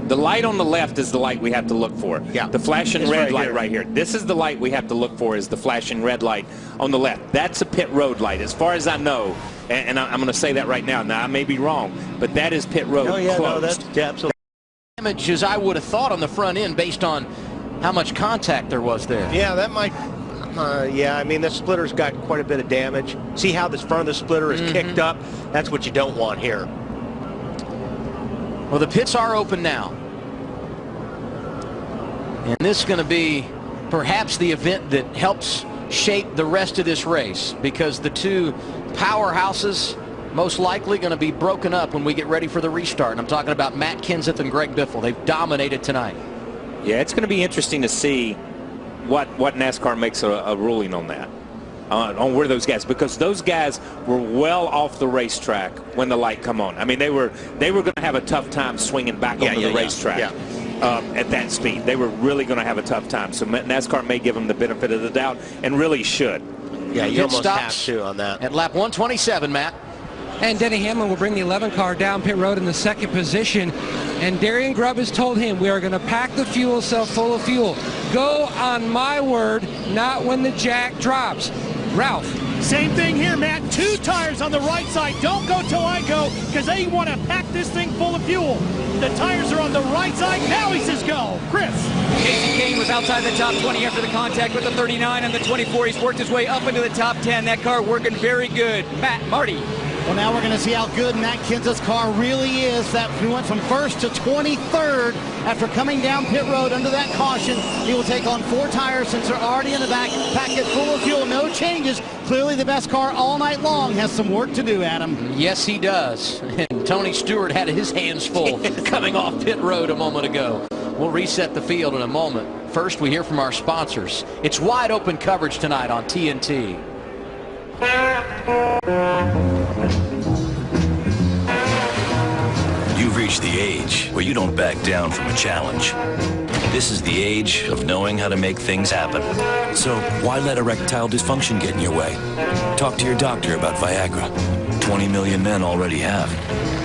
light on the left is the light we have to look for. Yeah. The flashing red light right here. This is the light we have to look for, is the flashing red light on the left. That's a pit road light, as far as I know. And I'm going to say that right now. Now, I may be wrong, but that is pit road closed. No, that's absolutely. Damage as I would have thought on the front end based on how much contact there was there. Yeah, that might. Yeah, I mean, the splitter's got quite a bit of damage. See how this front of the splitter is kicked up? That's what you don't want here. Well, the pits are open now. And this is going to be perhaps the event that helps shape the rest of this race, because the 2 powerhouses most likely going to be broken up when we get ready for the restart. And I'm talking about Matt Kenseth and Greg Biffle. They've dominated tonight. Yeah, it's going to be interesting to see what NASCAR makes a ruling on that, on where those guys, because those guys were well off the racetrack when the light come on. I mean, they were going to have a tough time swinging back onto the racetrack at that speed. They were really going to have a tough time. So NASCAR may give them the benefit of the doubt, and really should. Yeah, you almost have to on that. At lap 127, Matt. And Denny Hamlin will bring the 11 car down pit road in the 2nd position. And Darian Grubb has told him, we are going to pack the fuel cell full of fuel. Go on my word, not when the jack drops. Ralph. Same thing here, Matt. 2 tires on the right side. Don't go till I go, because they want to pack this thing full of fuel. The tires are on the right side. Now he says go. Chris. Casey Kane was outside the top 20 after the contact with the 39 and the 24. He's worked his way up into the top 10. That car working very good. Matt, Marty. Well, now we're going to see how good Matt Kenseth's car really is. That we went from 1st to 23rd after coming down pit road under that caution. He will take on 4 tires since they're already in the back. Pack it full of fuel, no changes. Clearly the best car all night long. Has some work to do, Adam. Yes, he does. And Tony Stewart had his hands full coming off pit road a moment ago. We'll reset the field in a moment. First, we hear from our sponsors. It's wide open coverage tonight on TNT. You've reached the age where you don't back down from a challenge. This is the age of knowing how to make things happen. So why let erectile dysfunction get in your way? Talk to your doctor about Viagra. 20 million men already have.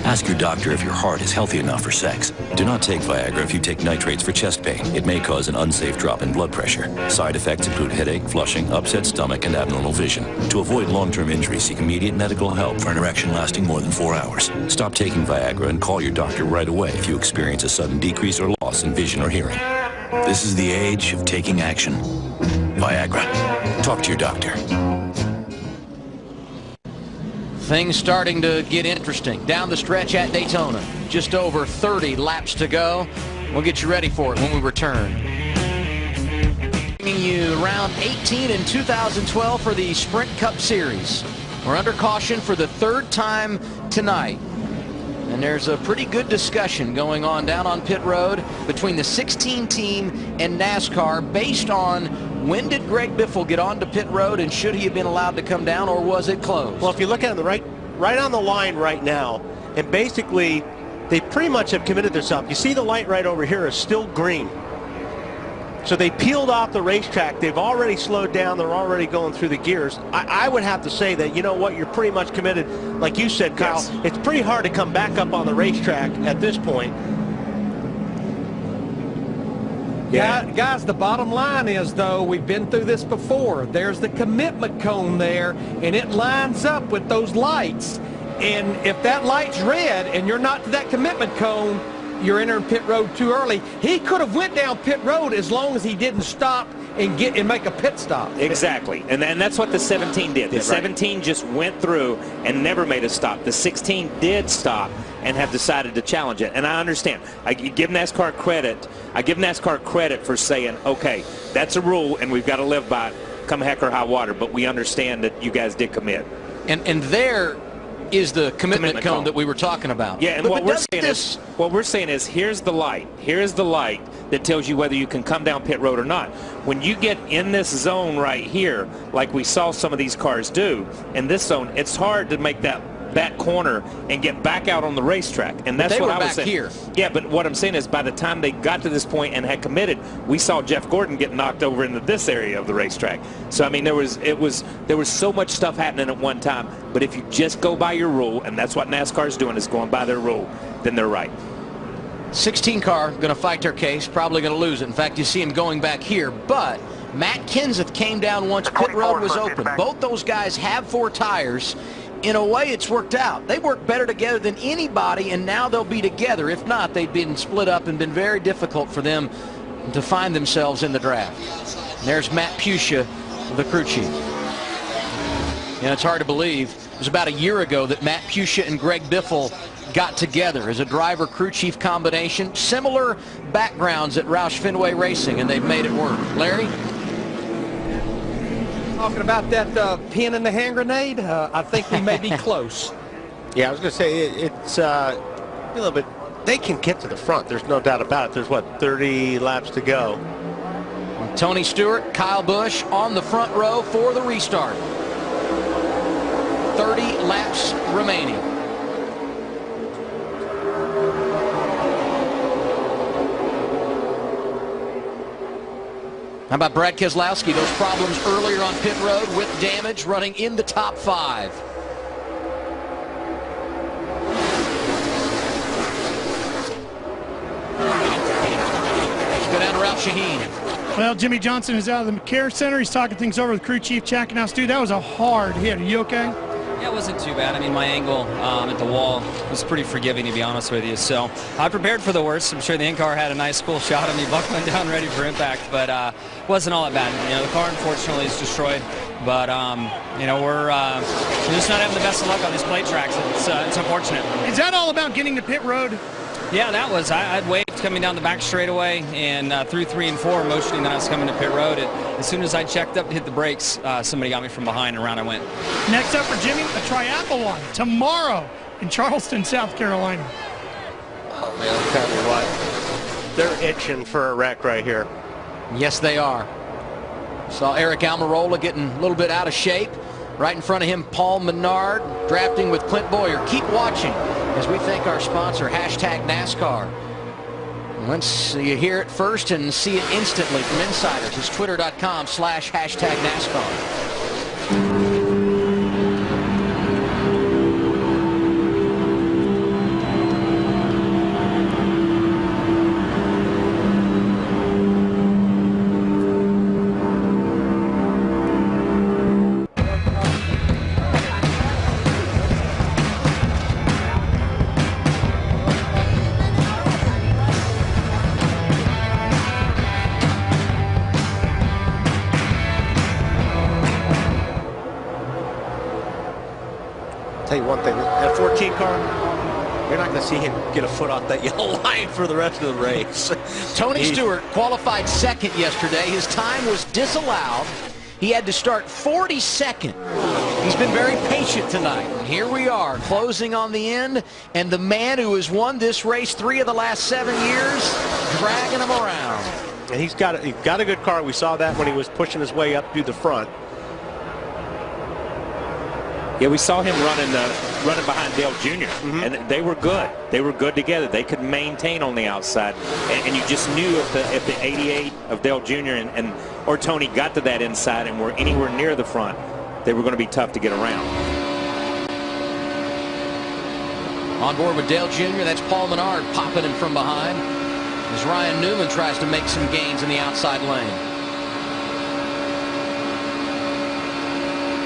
Ask your doctor if your heart is healthy enough for sex. Do not take Viagra if you take nitrates for chest pain. It may cause an unsafe drop in blood pressure. Side effects include headache, flushing, upset stomach, and abnormal vision. To avoid long-term injury, seek immediate medical help for an erection lasting more than 4 hours. Stop taking Viagra and call your doctor right away if you experience a sudden decrease or loss in vision or hearing. This is the age of taking action. Viagra. Talk to your doctor. Things starting to get interesting down the stretch at Daytona. Just over 30 laps to go. We'll get you ready for it when we return. Bringing you round 18 in 2012 for the Sprint Cup Series. We're under caution for the third time tonight. And there's a pretty good discussion going on down on pit road between the 16 team and NASCAR based on when did Greg Biffle get onto pit road and should he have been allowed to come down, or was it closed? Well, if you look at it right on the line right now, and basically they pretty much have committed themselves. You see the light right over here is still green. So they peeled off the racetrack. They've already slowed down. They're already going through the gears. I would have to say that, you know what, you're pretty much committed. Like you said, Kyle, yes. It's pretty hard to come back up on the racetrack at this point. Yeah. Guys, the bottom line is, though, we've been through this before. There's the commitment cone there, and it lines up with those lights. And if that light's red and you're not to that commitment cone, you're entering pit road too early. He could have went down pit road as long as he didn't stop and make a pit stop. Exactly, and that's what the 17 did. The 17 just went through and never made a stop. The 16 did stop and have decided to challenge it. And I understand. I give NASCAR credit. I give NASCAR credit for saying, okay, that's a rule and we've got to live by it, come heck or high water. But we understand that you guys did commit. And there is the commitment cone that we were talking about. Yeah, and what we're saying is here's the light. Here's the light that tells you whether you can come down pit road or not. When you get in this zone right here, like we saw some of these cars do, in this zone, it's hard to make that corner and get back out on the racetrack. And that's what I was saying. Here. Yeah, but what I'm saying is by the time they got to this point and had committed, we saw Jeff Gordon get knocked over into this area of the racetrack. So I mean, there was so much stuff happening at one time. But if you just go by your rule, and that's what NASCAR's doing, is going by their rule, then they're right. 16 car going to fight their case, probably going to lose it. In fact, you see him going back here, but Matt Kenseth came down once pit road was open. Both those guys have 4 tires. In a way, it's worked out. They work better together than anybody, and now they'll be together. If not, they've been split up and been very difficult for them to find themselves in the draft. And there's Matt Pucia, the crew chief. And it's hard to believe. It was about a year ago that Matt Pucia and Greg Biffle got together as a driver-crew chief combination. Similar backgrounds at Roush Fenway Racing, and they've made it work. Larry? Talking about that pin in the hand grenade, I think we may be close. Yeah, I was going to say it's a little bit. They can get to the front. There's no doubt about it. There's, what, 30 laps to go. Tony Stewart, Kyle Busch on the front row for the restart. 30 laps remaining. How about Brad Keselowski? Those problems earlier on pit road with damage, running in the top 5. Let's go down to Ralph Shaheen. Well, Jimmy Johnson is out of the care center. He's talking things over with crew chief Jack. Now, Stu, that was a hard hit. Are you okay? Yeah, it wasn't too bad. I mean, my angle at the wall was pretty forgiving, to be honest with you. So I prepared for the worst. I'm sure the in-car had a nice cool shot of me buckling down ready for impact, but wasn't all that bad. You know, the car unfortunately is destroyed, but you know, we're just not having the best of luck on these plate tracks. It's unfortunate. Is that all about getting to pit road? Yeah, that was. I'd waved coming down the back straightaway and through 3 and 4, motioning that I was coming to pit road. As soon as I checked up to hit the brakes, somebody got me from behind, and around I went. Next up for Jimmy, a triathlon tomorrow in Charleston, South Carolina. Oh, man, I'll tell you what. They're itching for a wreck right here. Yes, they are. Saw Eric Almirola getting a little bit out of shape. Right in front of him, Paul Menard, drafting with Clint Boyer. Keep watching as we thank our sponsor, #NASCAR. Once you hear it first and see it instantly from insiders, it's twitter.com/#NASCAR. You're not going to see him get a foot off that yellow line for the rest of the race. Tony Stewart qualified second yesterday. His time was disallowed. He had to start 42nd. He's been very patient tonight. And here we are, closing on the end, and the man who has won this race 3 of the last 7 years, dragging him around. And he's got a good car. We saw that when he was pushing his way up through the front. Yeah, we saw him running behind Dale Jr. And they were good. They were good together. They could maintain on the outside, and you just knew if the 88 of Dale Jr. or Tony got to that inside and were anywhere near the front, they were going to be tough to get around. On board with Dale Jr., that's Paul Menard popping him from behind as Ryan Newman tries to make some gains in the outside lane.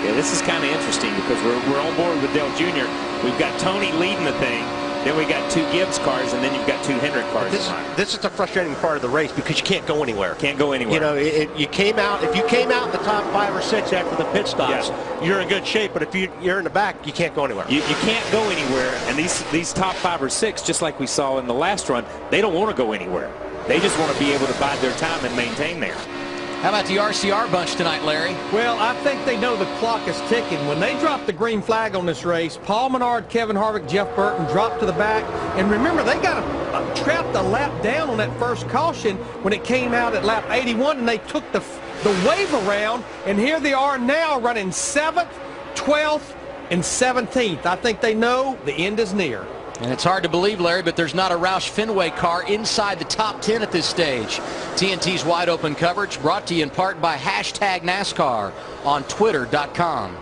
Yeah, this is kind of interesting because we're on board with Dale Jr. We've got Tony leading the thing. Then we got 2 Gibbs cars, and then you've got 2 Hendrick cars. This is the frustrating part of the race because you can't go anywhere. Can't go anywhere. You know, if you came out in the top 5 or 6 after the pit stops, you're in good shape. But if you're in the back, you can't go anywhere. You can't go anywhere. And these top 5 or 6, just like we saw in the last run, they don't want to go anywhere. They just want to be able to bide their time and maintain there. How about the RCR bunch tonight, Larry? Well, I think they know the clock is ticking. When they dropped the green flag on this race, Paul Menard, Kevin Harvick, Jeff Burton dropped to the back. And remember, they got trapped a lap down on that first caution when it came out at lap 81, and they took the wave around, and here they are now running 7th, 12th, and 17th. I think they know the end is near. And it's hard to believe, Larry, but there's not a Roush Fenway car inside the top 10 at this stage. TNT's Wide Open coverage brought to you in part by #NASCAR on Twitter.com.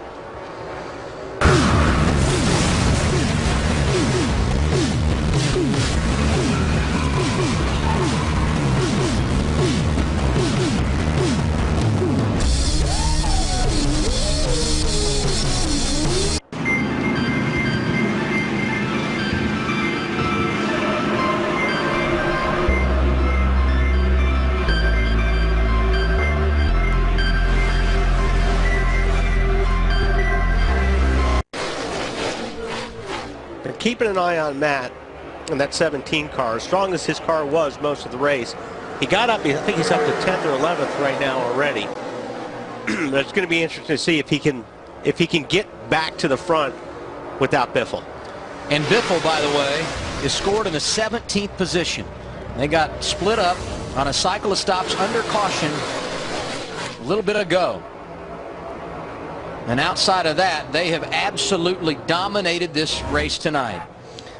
Keeping an eye on Matt and that 17 car, as strong as his car was most of the race, he got up, I think he's up to 10th or 11th right now already. It's going to be interesting to see if he can get back to the front without Biffle. And Biffle, by the way, is scored in the 17th position. They got split up on a cycle of stops under caution a little bit ago. And outside of that, they have absolutely dominated this race tonight.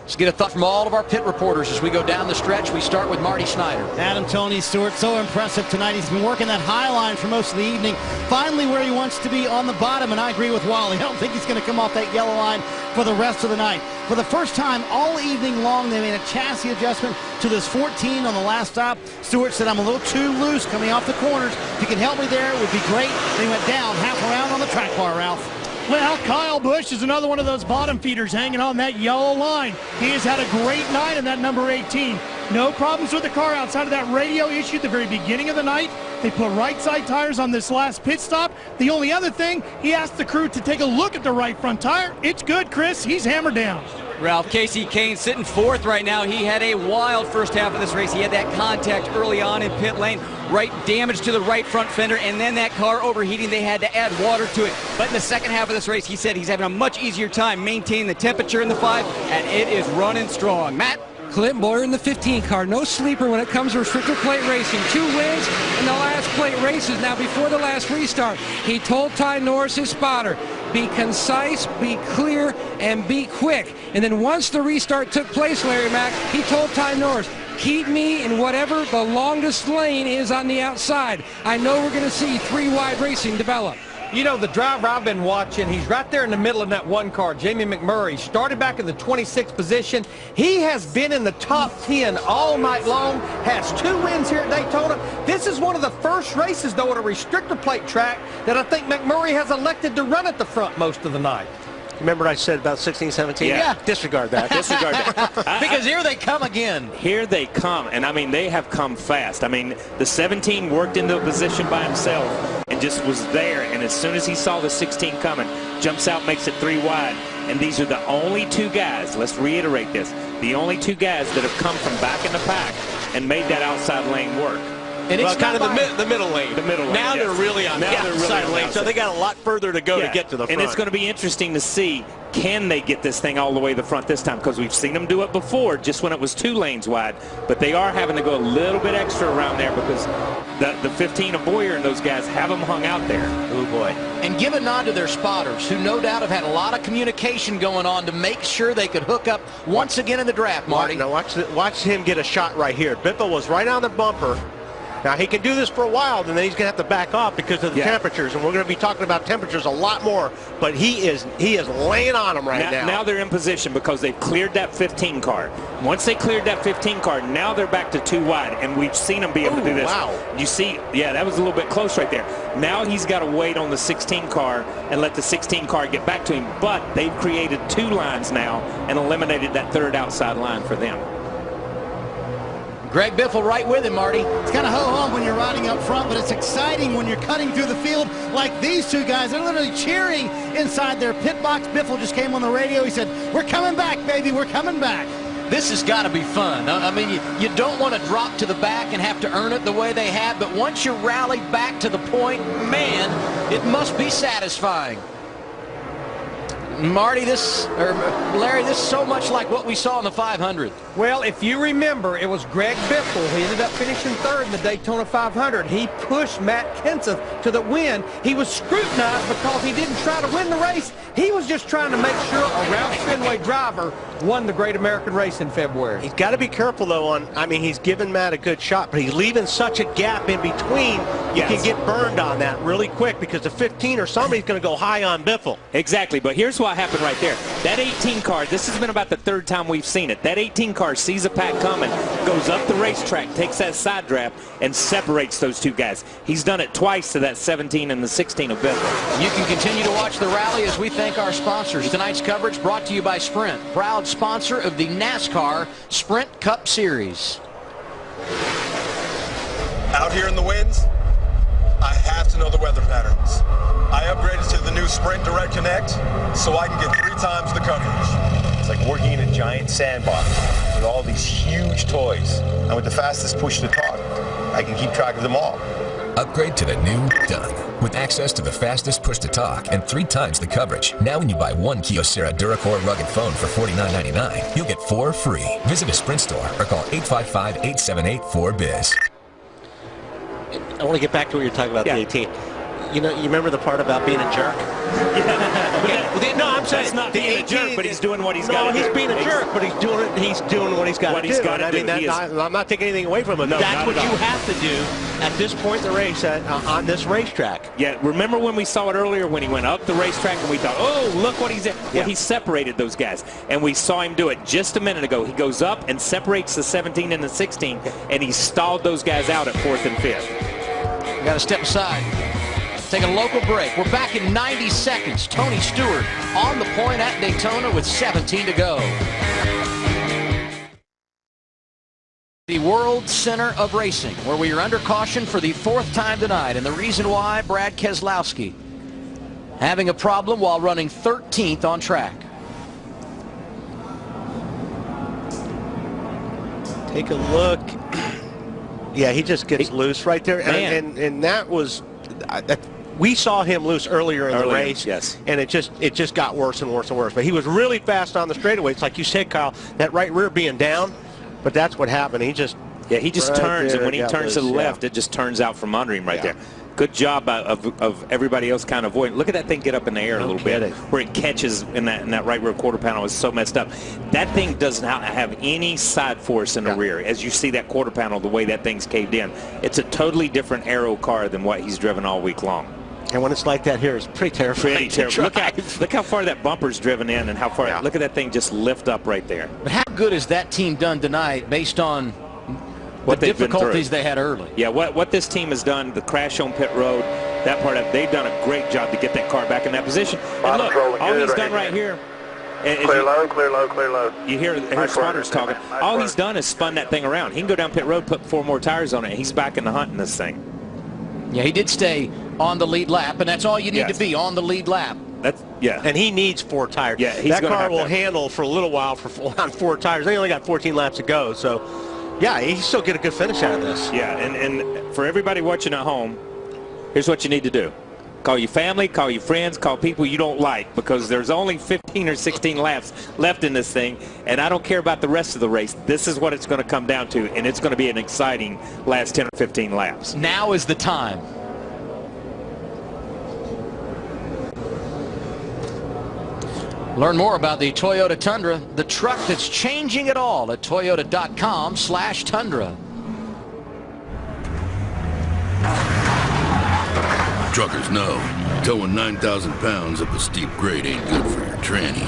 Let's get a thought from all of our pit reporters as we go down the stretch. We start with Marty Snyder. Adam Tony Stewart, so impressive tonight. He's been working that high line for most of the evening. Finally where he wants to be, on the bottom, and I agree with Wally. I don't think he's going to come off that yellow line for the rest of the night. For the first time all evening long, they made a chassis adjustment to this 14 on the last stop. Stewart said, I'm a little too loose coming off the corners. If you can help me there, it would be great. They went down half around on the track bar, Ralph. Well, Kyle Busch is another one of those bottom feeders hanging on that yellow line. He has had a great night in that number 18. No problems with the car outside of that radio issue at the very beginning of the night. They put right side tires on this last pit stop. The only other thing, he asked the crew to take a look at the right front tire. It's good, Chris. He's hammered down. Ralph, Casey Kane sitting 4th right now. He had a wild first half of this race. He had that contact early on in pit lane, right damage to the right front fender, and then that car overheating. They had to add water to it. But in the second half of this race, he said he's having a much easier time maintaining the temperature in the 5, and it is running strong. Matt? Clint Boyer in the 15 car, no sleeper when it comes to restrictor plate racing. 2 wins in the last plate races. Now, before the last restart, he told Ty Norris, his spotter, be concise, be clear, and be quick. And then once the restart took place, Larry Mack, he told Ty Norris, keep me in whatever the longest lane is on the outside. I know we're going to see 3 wide racing develop. You know, the driver I've been watching, he's right there in the middle of that one car, Jamie McMurray. Started back in the 26th position. He has been in the top 10 all night long, has 2 wins here at Daytona. This is one of the first races, though, at a restrictor plate track that I think McMurray has elected to run at the front most of the night. Remember I said about 16, 17? Yeah. Disregard that. Disregard that. Because here they come again. Here they come, and I mean, they have come fast. I mean, the 17 worked into a position by himself and just was there, and as soon as he saw the 16 coming, jumps out, makes it 3 wide. And these are the only two guys, let's reiterate this, the only two guys that have come from back in the pack and made that outside lane work. And it's kind of the middle lane. The middle lane. Now yes. they're really on the outside lane, so they got a lot further to go to get to the front. And it's going to be interesting to see, can they get this thing all the way to the front this time? Because we've seen them do it before, just when it was 2 lanes wide. But they are having to go a little bit extra around there because the 15 of Boyer and those guys have them hung out there. Oh, boy. And give a nod to their spotters, who no doubt have had a lot of communication going on to make sure they could hook up once again in the draft, Marty. Now watch him get a shot right here. Biffle was right on the bumper. Now, he can do this for a while, and then he's going to have to back off because of the temperatures, and we're going to be talking about temperatures a lot more, but he is laying on them right now. Now they're in position because they've cleared that 15 car. Once they cleared that 15 car, now they're back to 2 wide, and we've seen them be able to do this. Wow. You see, yeah, that was a little bit close right there. Now he's got to wait on the 16 car and let the 16 car get back to him, but they've created 2 lines now and eliminated that 3rd outside line for them. Greg Biffle right with him, Marty. It's kind of ho-hum when you're riding up front, but it's exciting when you're cutting through the field like these two guys. They're literally cheering inside their pit box. Biffle just came on the radio. He said, "We're coming back, baby. We're coming back." This has got to be fun. I mean, you don't want to drop to the back and have to earn it the way they have, but once you rally back to the point, man, it must be satisfying. Marty, Larry, this is so much like what we saw in the 500. Well, if you remember, it was Greg Biffle. He ended up finishing 3rd in the Daytona 500. He pushed Matt Kenseth to the win. He was scrutinized because he didn't try to win the race. He was just trying to make sure a Roush Fenway driver won the Great American Race in February. He's got to be careful, though, I mean, he's giving Matt a good shot, but he's leaving such a gap in between. You can get burned on that really quick because the 15 or somebody's going to go high on Biffle. Exactly, but here's what happened right there. That 18 car, this has been about the 3rd time we've seen it. That 18 car sees a pack coming, goes up the racetrack, takes that side draft, and separates those 2 guys. He's done it twice to that 17 and the 16 of Biffle. You can continue to watch the rally as we thank our sponsors. Tonight's coverage brought to you by Sprint, proud sponsor of the NASCAR Sprint Cup Series. Out here in the winds, I have to know the weather patterns. I upgraded to the new Sprint Direct Connect so I can get 3 times the coverage. It's like working in a giant sandbox with all these huge toys. And with the fastest push to talk, I can keep track of them all. Upgrade to the new Done. With access to the fastest push-to-talk and 3 times the coverage. Now when you buy 1 Kyocera DuraCore rugged phone for $49.99, you'll get 4 free. Visit a Sprint store or call 855-878-4BIZ. I want to get back to what you're talking about, the 18. You know, you remember the part about being a jerk? No, I'm saying it's not being a jerk, but he's doing what he's got to do. No, he's being a jerk, but he's doing what he's got to do. I mean, I'm not taking anything away from him. No, that's what you have to do at this point in the race on this racetrack. Yeah, remember when we saw it earlier when he went up the racetrack and we thought, oh, look what he's at. Well, he separated those guys, and we saw him do it just a minute ago. He goes up and separates the 17 and the 16, and he stalled those guys out at 4th and 5th. Got to step aside. Take a local break. We're back in 90 seconds. Tony Stewart on the point at Daytona with 17 to go. The World Center of Racing, where we are under caution for the 4th time tonight. And the reason why, Brad Keselowski having a problem while running 13th on track. Take a look. Yeah, he just gets loose right there. And that was... we saw him loose earlier in the race, and it just got worse and worse and worse. But he was really fast on the straightaway. It's like you said, Kyle, that right rear being down, but that's what happened. He just turns, and when he turns to the left, it just turns out from under him right there. Good job of everybody else kind of avoiding. Look at that thing get up in the air a little bit, where it catches in that right rear quarter panel is so messed up. That thing does not have any side force in the rear. As you see that quarter panel, the way that thing's caved in, it's a totally different aero car than what he's driven all week long. And when it's like that here, it's pretty terrifying. Pretty terrible. Look how far that bumper's driven in, and how far. Look at that thing just lift up right there. But how good has that team done tonight, based on what the difficulties they had early? Yeah, what this team has done, the crash on pit road, that part of it, they've done a great job to get that car back in that position. And look, all he's done right here. Clear low, clear low, clear low. You hear spotters talking. All he's done is spun that thing around. He can go down pit road, put 4 more tires on it, and he's back in the hunt in this thing. Yeah, he did stay on the lead lap, and that's all you need to be, on the lead lap. Yeah. And he needs 4 tires. Yeah, he's that gonna car have will that. handle for a little while on 4 tires. They only got 14 laps to go, so yeah, he still get a good finish out of this. Yeah, and for everybody watching at home, here's what you need to do. Call your family, call your friends, call people you don't like, because there's only 15 or 16 laps left in this thing, and I don't care about the rest of the race. This is what it's going to come down to, and it's going to be an exciting last 10 or 15 laps. Now is the time. Learn more about the Toyota Tundra, the truck that's changing it all, at toyota.com/Tundra. Truckers know towing 9,000 pounds up a steep grade ain't good for your tranny.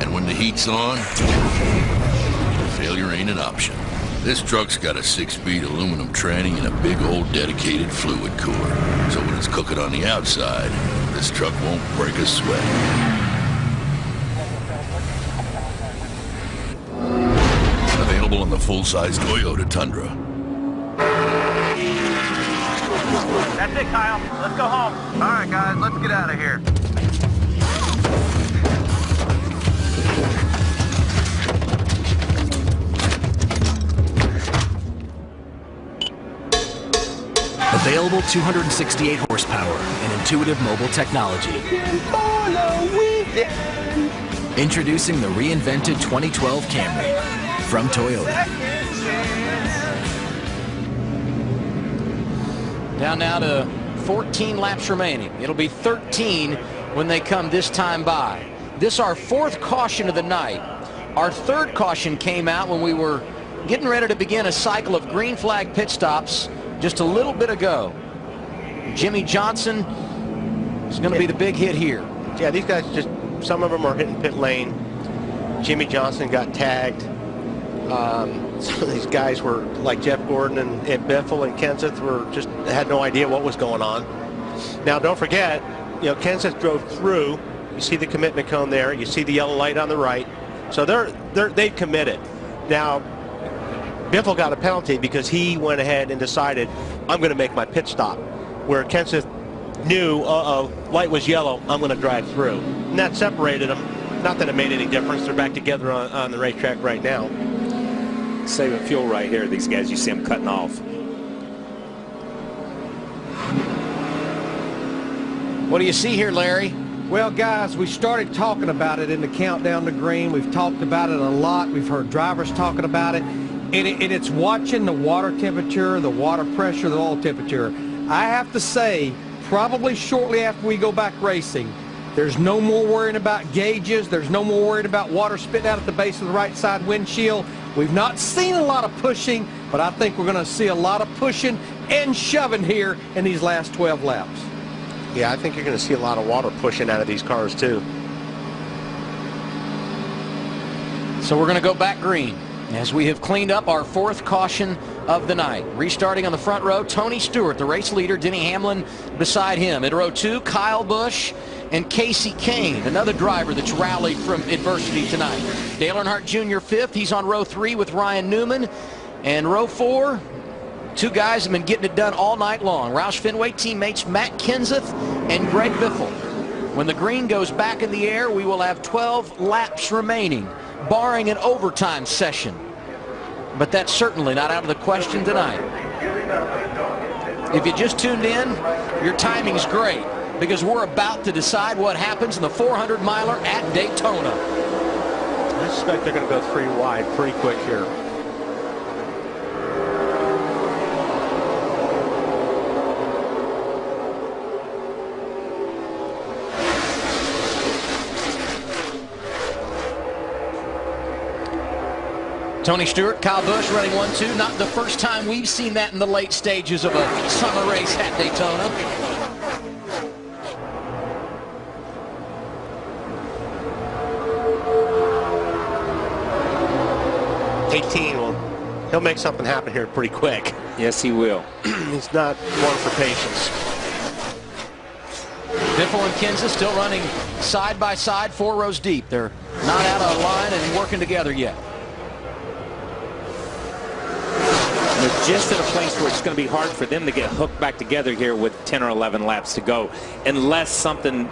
And when the heat's on, failure ain't an option. This truck's got a 6-speed aluminum tranny and a big old dedicated fluid cooler. So when it's cooking on the outside, this truck won't break a sweat. Available on the full-size Toyota Tundra. That's it, Kyle. Let's go home. All right, guys, let's get out of here. Available 268 horsepower and intuitive mobile technology. Introducing the reinvented 2012 Camry from Toyota. Down now to 14 laps remaining. It'll be 13 when they come this time by. This our 4th caution of the night. Our 3rd caution came out when we were getting ready to begin a cycle of green flag pit stops just a little bit ago. Jimmy Johnson is going to be the big hit here. Yeah, these guys just, some of them are hitting pit lane. Jimmy Johnson got tagged. Some of these guys were like Jeff Gordon and Biffle and Kenseth were just had no idea what was going on. Now, don't forget, Kenseth drove through. You see the commitment cone there. You see the yellow light on the right. So they've committed. Now, Biffle got a penalty because he went ahead and decided, I'm going to make my pit stop. Where Kenseth knew, light was yellow, I'm going to drive through. And that separated them. Not that it made any difference. They're back together on the racetrack right now. Saving fuel right here. These guys, you see them cutting off. What do you see here, Larry? Well, guys, we started talking about it in the countdown to green. We've talked about it a lot. We've heard drivers talking about it. And it's watching the water temperature, the water pressure, the oil temperature. I have to say, probably shortly after we go back racing, there's no more worrying about gauges. There's no more worrying about water spitting out at the base of the right side windshield. We've not seen a lot of pushing, but I think we're going to see a lot of pushing and shoving here in these last 12 laps. Yeah, I think you're going to see a lot of water pushing out of these cars, too. So we're going to go back green as we have cleaned up our 4th caution of the night. Restarting on the front row, Tony Stewart, the race leader, Denny Hamlin beside him. In row 2, Kyle Busch and Casey Kane, another driver that's rallied from adversity tonight. Dale Earnhardt Jr. 5th. He's on row 3 with Ryan Newman. And row 4, 2 guys have been getting it done all night long. Roush Fenway teammates Matt Kenseth and Greg Biffle. When the green goes back in the air, we will have 12 laps remaining, barring an overtime session. But that's certainly not out of the question tonight. If you just tuned in, your timing's great, because we're about to decide what happens in the 400-miler at Daytona. I suspect they're going to go 3 wide pretty quick here. Tony Stewart, Kyle Busch running 1-2. Not the first time we've seen that in the late stages of a summer race at Daytona. He'll make something happen here pretty quick. Yes, he will. He's not one for patience. Biffle and Kenseth still running side by side, 4 rows deep. They're not out of line and working together yet. They're just at a place where it's going to be hard for them to get hooked back together here with 10 or 11 laps to go, unless something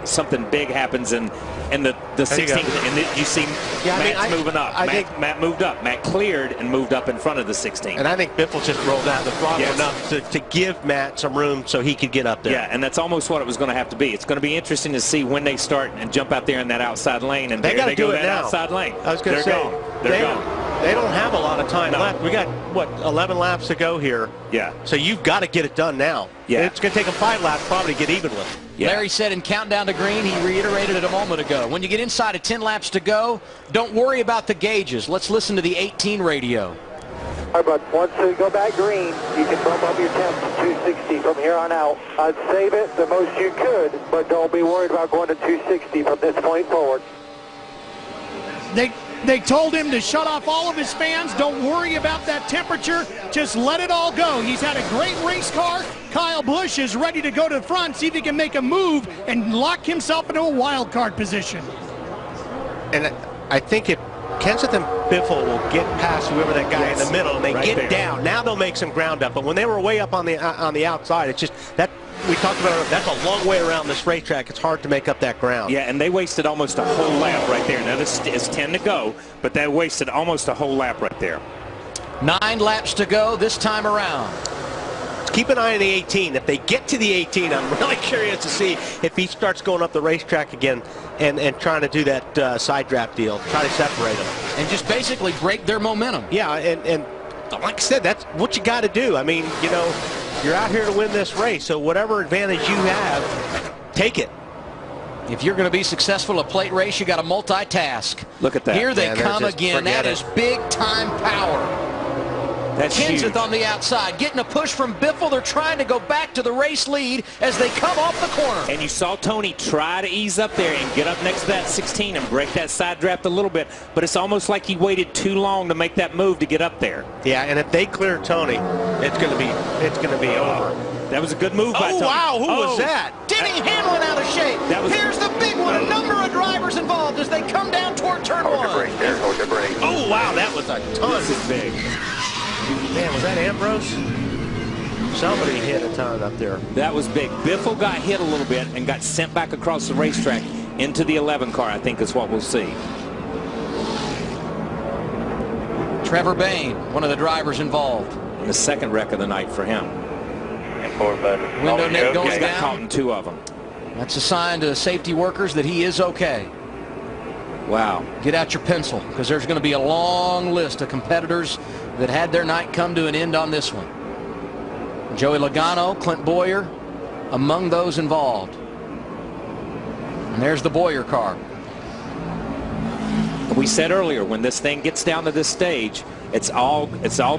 big happens in the 16th. And you see Matt's moving up. Matt moved up. Matt cleared and moved up in front of the 16th. And I think Biffle just rolled out the throttle enough to give Matt some room so he could get up there. Yeah, and that's almost what it was going to have to be. It's going to be interesting to see when they start and jump out there in that outside lane. And they got to do it now. Outside lane. I was going to say, They're gone. They don't have a lot of time left. We got, what, 11 laps to go here. Yeah. So you've got to get it done now. Yeah. It's going to take them 5 laps probably to get even with it. Yeah. Larry said in Countdown to Green, he reiterated it a moment ago, when you get inside of 10 laps to go, don't worry about the gauges. Let's listen to the 18 radio. All right, but once you go back green, you can bump up your temp to 260 from here on out. I'd save it the most you could, but don't be worried about going to 260 from this point forward. They told him to shut off all of his fans. Don't worry about that temperature. Just let it all go. He's had a great race car. Kyle Busch is ready to go to the front, see if he can make a move and lock himself into a wild card position. And I think if Kenseth and Biffle will get past whoever that guy in the middle and they get down, now they'll make some ground up. But when they were way up on the outside, it's just that. We talked about it, that's a long way around this racetrack. It's hard to make up that ground. Yeah, and they wasted almost a whole lap right there. Now this is 10 to go, but they wasted almost a whole lap right there. 9 laps to go this time around. Keep an eye on the 18. If they get to the 18, I'm really curious to see if he starts going up the racetrack again and trying to do that side draft deal, try to separate them. And just basically break their momentum. Yeah, and like I said, that's what you got to do. I mean, you know, you're out here to win this race, so whatever advantage you have, take it. If you're going to be successful at a plate race, you got to multitask. Look at that. Here they come again. That is big-time power. That's Kenseth huge. on the outside, getting a push from Biffle. They're trying to go back to the race lead as they come off the corner. And you saw Tony try to ease up there and get up next to that 16 and break that side draft a little bit, but it's almost like he waited too long to make that move to get up there. Yeah, and if they clear Tony, it's going to be over. That was a good move by Tony. Oh, wow, who was that? Denny Hamlin out of shape. Here's the big one. A number of drivers involved as they come down toward turn 1. Oh, wow, that was a ton. This is big. Man, was that Ambrose? Somebody hit a ton up there. That was big. Biffle got hit a little bit and got sent back across the racetrack into the 11 car, I think is what we'll see. Trevor Bayne, one of the drivers involved. And the second wreck of the night for him. Window net going He's got down. caught in 2 of them. That's a sign to safety workers that he is okay. Wow. Get out your pencil, because there's going to be a long list of competitors that had their night come to an end on this one. Joey Logano, Clint Boyer, among those involved. And there's the Boyer car. We said earlier, when this thing gets down to this stage, it's all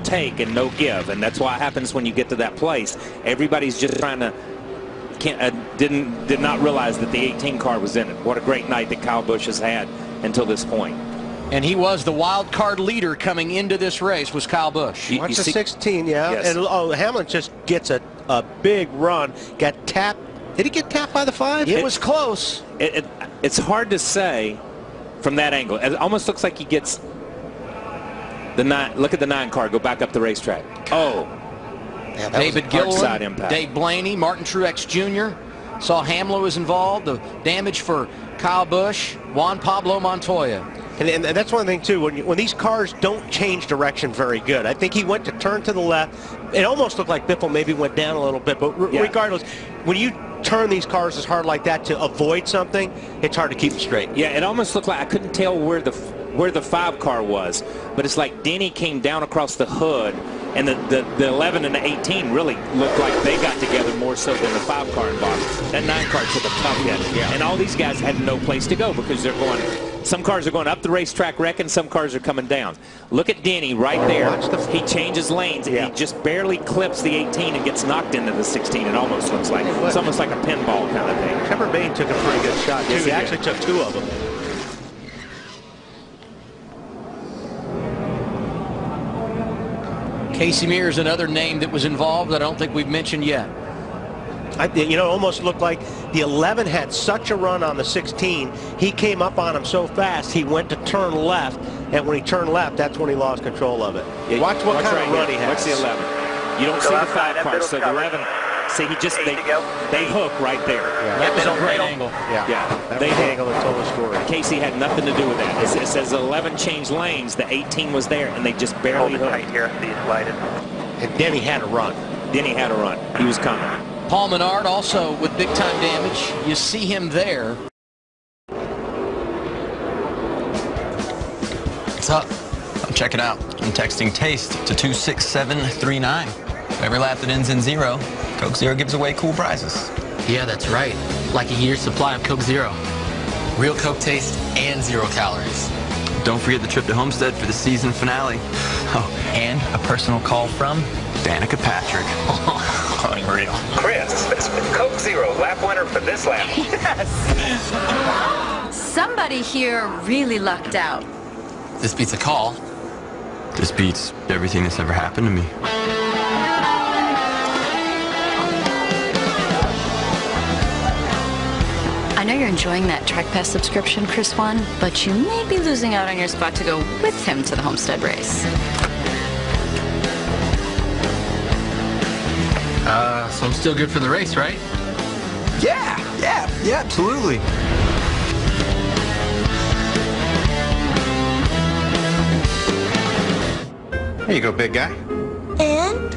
take and no give, and that's what happens when you get to that place. Everybody's just trying to did not realize that the 18 car was in it. What a great night that Kyle Busch has had until this point. And he was the wild card leader coming into this race, was Kyle Busch. Watch the 16, yeah. Yes. And Hamlin just gets a big run. Got tapped. Did he get tapped by the 5? It was close. It's hard to say from that angle. It almost looks like he gets the 9. Look at the 9 car. Go back up the racetrack. Oh. Yeah, David Gilliland, impact. Dave Blaney, Martin Truex Jr. Saw Hamlin was involved. The damage for Kyle Busch, Juan Pablo Montoya. And that's one thing, too, when these cars don't change direction very good. I think he went to turn to the left. It almost looked like Biffle maybe went down a little bit, but regardless, when you turn these cars as hard like that to avoid something, it's hard to keep them straight. Yeah, it almost looked like I couldn't tell where the 5 car was, but it's like Denny came down across the hood, and the 11 and the 18 really looked like they got together more so than the 5 car involved. That 9 car took a tough hit, and all these guys had no place to go because they're going. Some cars are going up the racetrack wrecking, some cars are coming down. Look at Denny right there. He changes lanes, and he just barely clips the 18 and gets knocked into the 16. It almost looks like it's almost like a pinball kind of thing. Trevor Bayne took a pretty good shot, too. He actually took 2 of them. Casey Mears is another name that was involved that I don't think we've mentioned yet. You know, it almost looked like the 11 had such a run on the 16. He came up on him so fast, he went to turn left, and when he turned left, that's when he lost control of it. Watch what kind of run he has. What's the 11? You don't see the foul card, so 11. See, they hook right there. Yeah, that was a great angle. Yeah. That was the angle that told the story. Casey had nothing to do with that. It says 11 changed lanes. The 18 was there, and they just barely hooked. Tight here, see it sliding. And Denny had a run. He was coming. Paul Menard also with big-time damage. You see him there. What's up? Come check it out. I'm texting TASTE to 26739. Every lap that ends in 0, Coke Zero gives away cool prizes. Yeah, that's right. Like a year's supply of Coke Zero. Real Coke taste and 0 calories. Don't forget the trip to Homestead for the season finale. Oh, and a personal call from Danica Patrick. Unreal. Chris, Coke Zero, lap winner for this lap. Yes! Somebody here really lucked out. This beats a call. This beats everything that's ever happened to me. I know you're enjoying that Track Pass subscription Chris won, but you may be losing out on your spot to go with him to the Homestead race. So I'm still good for the race, right? Yeah, absolutely. There you go, big guy. And?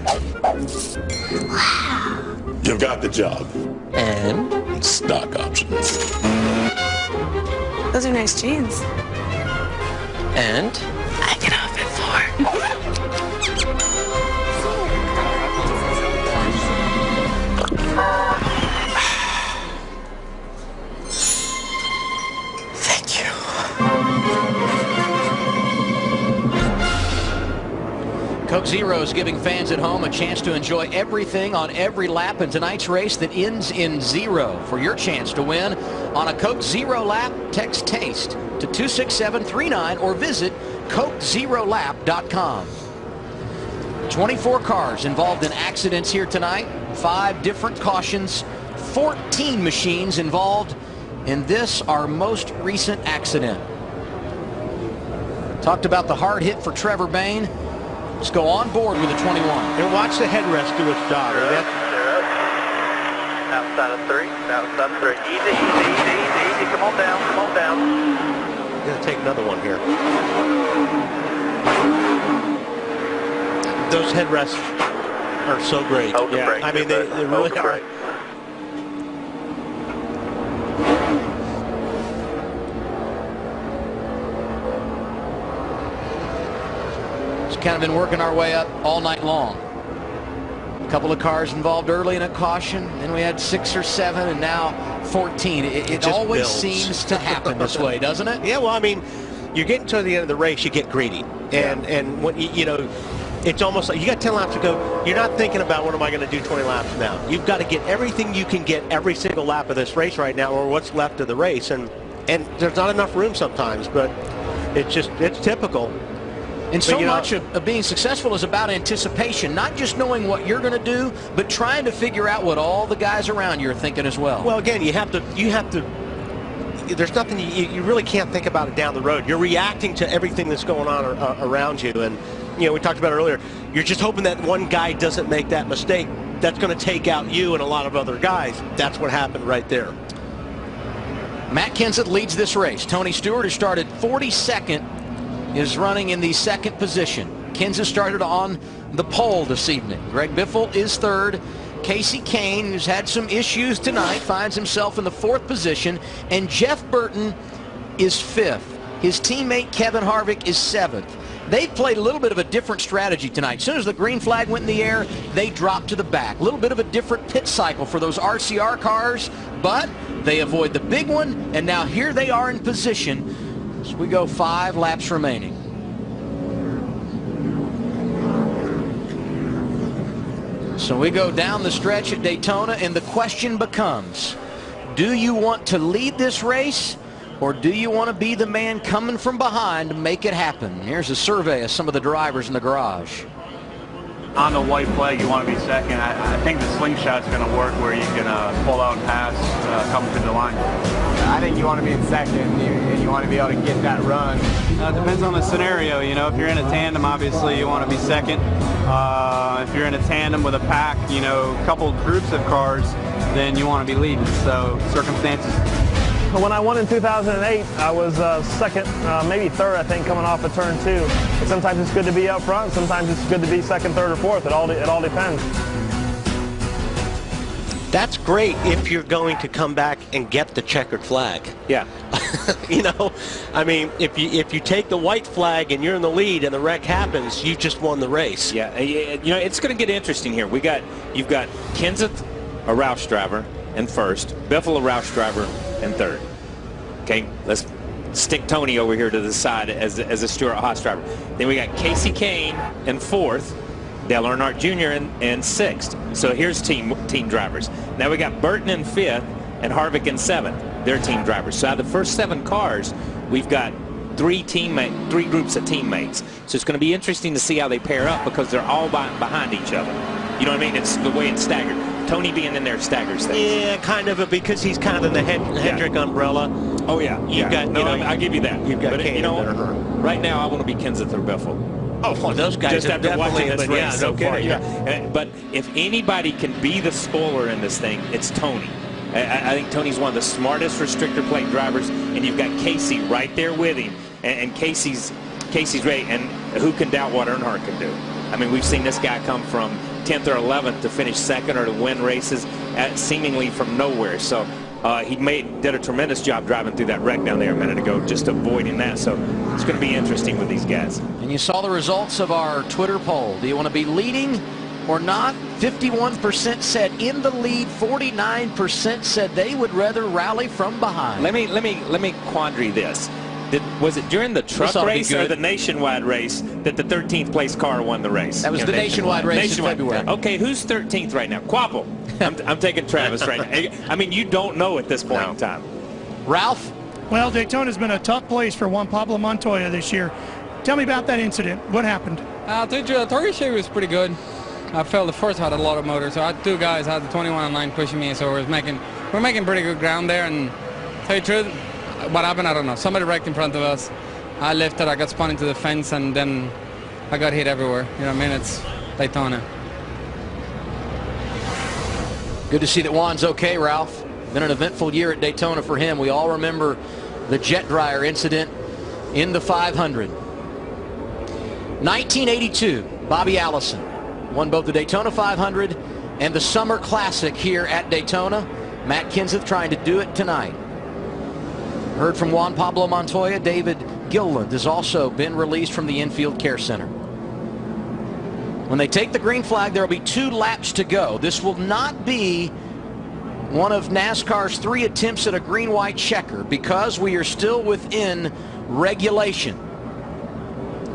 Wow. You've got the job. And? Stock options. Those are nice jeans. And? I can open 4. Thank you. Coke Zero is giving fans at home a chance to enjoy everything on every lap in tonight's race that ends in 0. For your chance to win on a Coke Zero lap, text TASTE to 26739 or visit CokeZeroLap.com. 24 cars involved in accidents here tonight, 5 different cautions, 14 machines involved in this, our most recent accident. Talked about the hard hit for Trevor Bayne. Let's go on board with the 21. And watch the headrest do its job. Outside of 3, outside of 3. Easy. Come on down. I'm going to take another one here. Those headrests are so great. Hold the brake. I mean, they really are. Kind of been working our way up all night long. A couple of cars involved early in a caution, then we had 6 or 7, and now 14. It always builds. seems to happen this way, doesn't it? Yeah, well, I mean, you're getting to the end of the race, you get greedy. And when you know, it's almost like you got 10 laps to go. You're not thinking about what am I going to do 20 laps now. You've got to get everything you can get every single lap of this race right now, or what's left of the race. And there's not enough room sometimes, but it's typical. And so much of being successful is about anticipation, not just knowing what you're going to do, but trying to figure out what all the guys around you are thinking as well. Well, again, you have to. There's nothing you really can't think about it down the road. You're reacting to everything that's going on around you, and we talked about it earlier. You're just hoping that one guy doesn't make that mistake. That's going to take out you and a lot of other guys. That's what happened right there. Matt Kenseth leads this race. Tony Stewart, who started 42nd, is running in the 2nd position. Kenseth started on the pole this evening. Greg Biffle is 3rd. Casey Kane, who's had some issues tonight, finds himself in the 4th position. And Jeff Burton is 5th. His teammate Kevin Harvick is 7th. They played a little bit of a different strategy tonight. As soon as the green flag went in the air, they dropped to the back. A little bit of a different pit cycle for those RCR cars, but they avoid the big one, and now here they are in position. So we go 5 laps remaining. So we go down the stretch at Daytona, and the question becomes, do you want to lead this race, or do you want to be the man coming from behind to make it happen? Here's a survey of some of the drivers in the garage. On the white flag, you want to be second. I think the slingshot's going to work where you can pull out and pass coming through the line. I think you want to be in second, and you want to be able to get that run. It depends on the scenario. You know, if you're in a tandem, obviously you want to be second. If you're in a tandem with a pack, you know, a couple groups of cars, then you want to be leading. So circumstances. When I won in 2008, I was second, maybe third, I think, coming off of turn 2. And sometimes it's good to be up front. Sometimes it's good to be second, third, or fourth. It all depends. That's great if you're going to come back and get the checkered flag. Yeah. You know, I mean, if you take the white flag and you're in the lead and the wreck happens, you've just won the race. Yeah, you know, it's going to get interesting here. You've got Kenseth, a Roush driver, in first, Biffle, a Roush driver, in third. Okay, let's stick Tony over here to the side as a Stewart-Haas driver. Then we got Casey Kane in fourth, Dale Earnhardt Jr. in sixth. So here's team drivers. Now we got Burton in fifth and Harvick in seventh. They're team drivers. So out of the first 7 cars, we've got 3 groups of teammates. So it's going to be interesting to see how they pair up because they're all behind each other. You know what I mean? It's the way it's staggered. Tony being in there staggers things. Yeah, kind of, because he's kind of in the Hendrick umbrella. Oh yeah, You've got, no, I give you that. You've got but Kane, you know, right now I want to be Kenseth or Biffle. Oh, well, those guys just after watching this race yeah, so no far. kidding. Yeah. But if anybody can be the spoiler in this thing, it's Tony. I think Tony's one of the smartest restrictor plate drivers, and you've got Casey right there with him, and Casey's ready. And who can doubt what Earnhardt can do? I mean, we've seen this guy come from 10th or 11th to finish second or to win races seemingly from nowhere. So he did a tremendous job driving through that wreck down there a minute ago, just avoiding that. So it's going to be interesting with these guys. And you saw the results of our Twitter poll. Do you want to be leading or not? 51% said in the lead. 49% said they would rather rally from behind. Let me quandary this. Was it during the truck race or the nationwide race that the 13th place car won the race? That was the nationwide race in February. Okay, who's 13th right now? Quapple. I'm taking Travis right now. I mean, you don't know at this point in time. Ralph? Well, Daytona's been a tough place for Juan Pablo Montoya this year. Tell me about that incident. What happened? The target shape was pretty good. I felt the first had a lot of motor, so I had 2 guys had the 21 and 9 pushing me, so we're making pretty good ground there. And to tell you the truth, what happened, I don't know. Somebody wrecked in front of us. I lifted, I got spun into the fence, and then I got hit everywhere. You know what I mean? It's Daytona. Good to see that Juan's okay, Ralph. Been an eventful year at Daytona for him. We all remember the jet dryer incident in the 500. 1982, Bobby Allison won both the Daytona 500 and the Summer Classic here at Daytona. Matt Kenseth trying to do it tonight. Heard from Juan Pablo Montoya. David Gilliland has also been released from the infield care center. When they take the green flag, there will be 2 laps to go. This will not be one of NASCAR's 3 attempts at a green-white checker because we are still within regulation.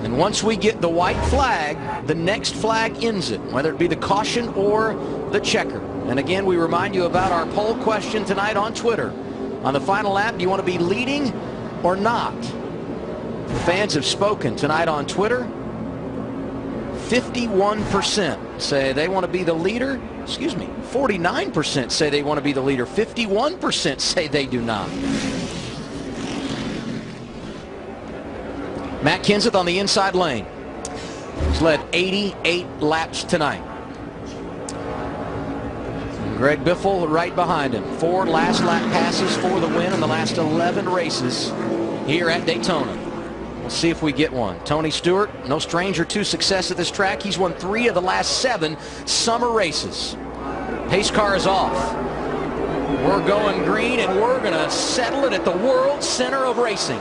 And once we get the white flag, the next flag ends it, whether it be the caution or the checker. And again, we remind you about our poll question tonight on Twitter. On the final lap, do you want to be leading or not? The fans have spoken tonight on Twitter. 51% say they want to be the leader. 49% say they want to be the leader. 51% say they do not. Matt Kenseth on the inside lane. He's led 88 laps tonight. Greg Biffle right behind him. 4 last lap passes for the win in the last 11 races here at Daytona. We'll see if we get one. Tony Stewart, no stranger to success at this track. He's won 3 of the last 7 summer races. Pace car is off. We're going green, and we're going to settle it at the World Center of Racing.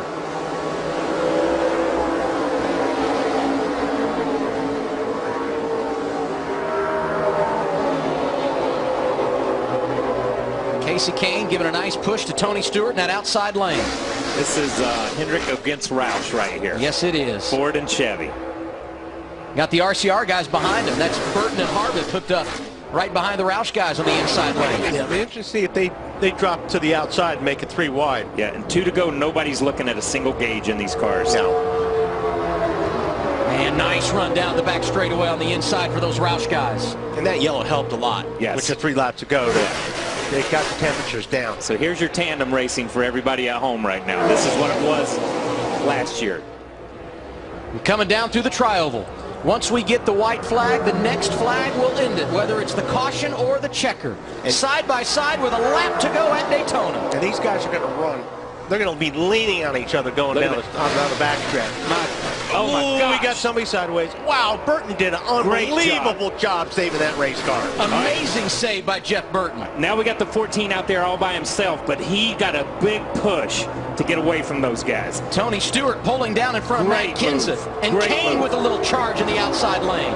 Casey Kane giving a nice push to Tony Stewart in that outside lane. This is Hendrick against Roush right here. Yes, it is. Ford and Chevy. Got the RCR guys behind him. That's Burton and Harvick hooked up right behind the Roush guys on the inside lane. Yeah, it'll be interesting to see if they drop to the outside and make it 3 wide. Yeah, and 2 to go. Nobody's looking at a single gauge in these cars. No. And nice run down the back straightaway on the inside for those Roush guys. And that yellow helped a lot. Yes. With the 3 laps to go. they got the temperatures down. So here's your tandem racing for everybody at home right now. This is what it was last year. Coming down through the tri-oval. Once we get the white flag, the next flag will end it, whether it's the caution or the checker. And side by side with a lap to go at Daytona. And these guys are going to run. They're going to be leaning on each other going down the backstretch. Oh my God! We got somebody sideways. Wow, Burton did an unbelievable job saving that race car. Amazing save by Jeff Burton. Now we got the 14 out there all by himself, but he got a big push to get away from those guys. Tony Stewart pulling down in front of Matt Kenseth. And Kane with a little charge in the outside lane.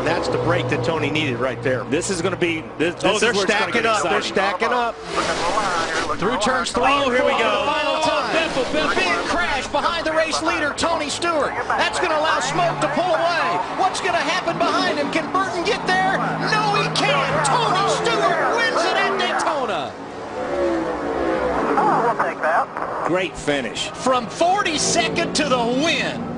That's the break that Tony needed right there. This is going to be... They're stacking up. They're stacking up. Through turns 3 and 4 here we go. The final time. Big crash behind the race leader, Tony Stewart. That's going to allow Smoke to pull away. What's going to happen behind him? Can Burton get there? No, he can't. Tony Stewart wins it at Daytona. Oh, we'll take that. Great finish. From 42nd to the win.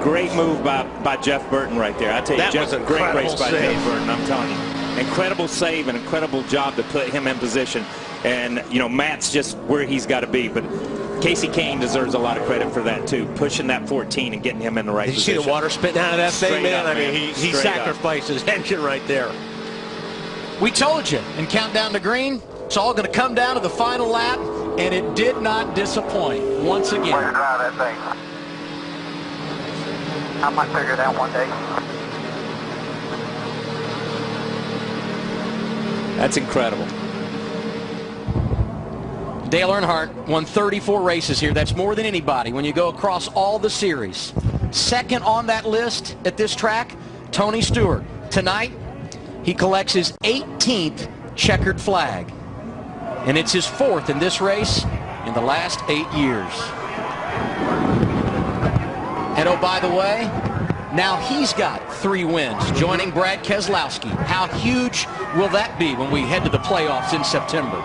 Great move by Jeff Burton right there. I tell you, Jeff, great race by Jeff Burton, I'm telling you. Incredible save and incredible job to put him in position. And, you know, Matt's just where he's got to be. But Casey Kane deserves a lot of credit for that, too. Pushing that 14 and getting him in the right position. Did you see the water spitting out of that thing, man? I mean, he sacrificed his engine right there. We told you in Countdown to Green, it's all going to come down to the final lap. And it did not disappoint once again. Way to drive that thing. I might figure it out one day. That's incredible. Dale Earnhardt won 34 races here. That's more than anybody when you go across all the series. Second on that list at this track, Tony Stewart. Tonight, he collects his 18th checkered flag. And it's his 4th in this race in the last 8 years. And oh, by the way, now he's got 3 wins, joining Brad Keselowski. How huge will that be when we head to the playoffs in September?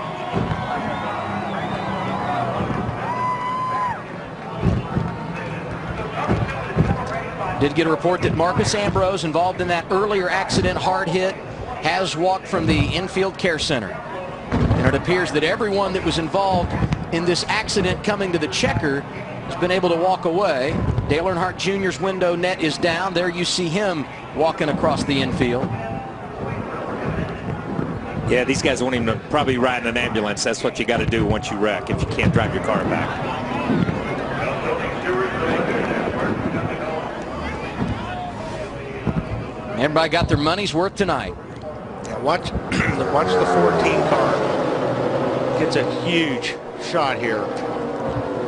Did get a report that Marcus Ambrose, involved in that earlier accident, hard hit, has walked from the infield care center. And it appears that everyone that was involved in this accident coming to the checker has been able to walk away. Dale Earnhardt Jr.'s window net is down. There you see him walking across the infield. Yeah, these guys won't even probably ride in an ambulance. That's what you got to do once you wreck if you can't drive your car back. Everybody got their money's worth tonight. Now watch the 14 car. Gets a huge shot here.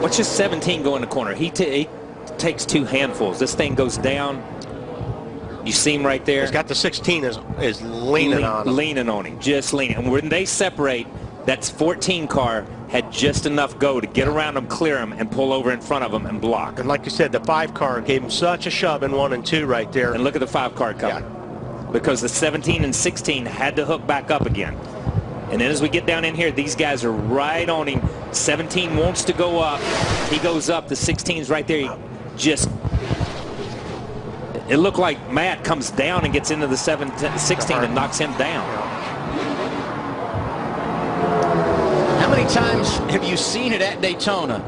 Watch this 17 go in the corner. He takes 2 handfuls. This thing goes down. You see him right there. He's got the 16 is leaning on him. Leaning on him, just leaning. And when they separate, that 14 car had just enough go to get around him, clear him, and pull over in front of him and block. And like you said, the 5 car gave him such a shove in 1 and 2 right there. And look at the 5 car coming. Yeah. Because the 17 and 16 had to hook back up again. And then as we get down in here, these guys are right on him. 17 wants to go up. He goes up. The 16's right there. He just... It looked like Matt comes down and gets into the 16 and knocks him down. How many times have you seen it at Daytona?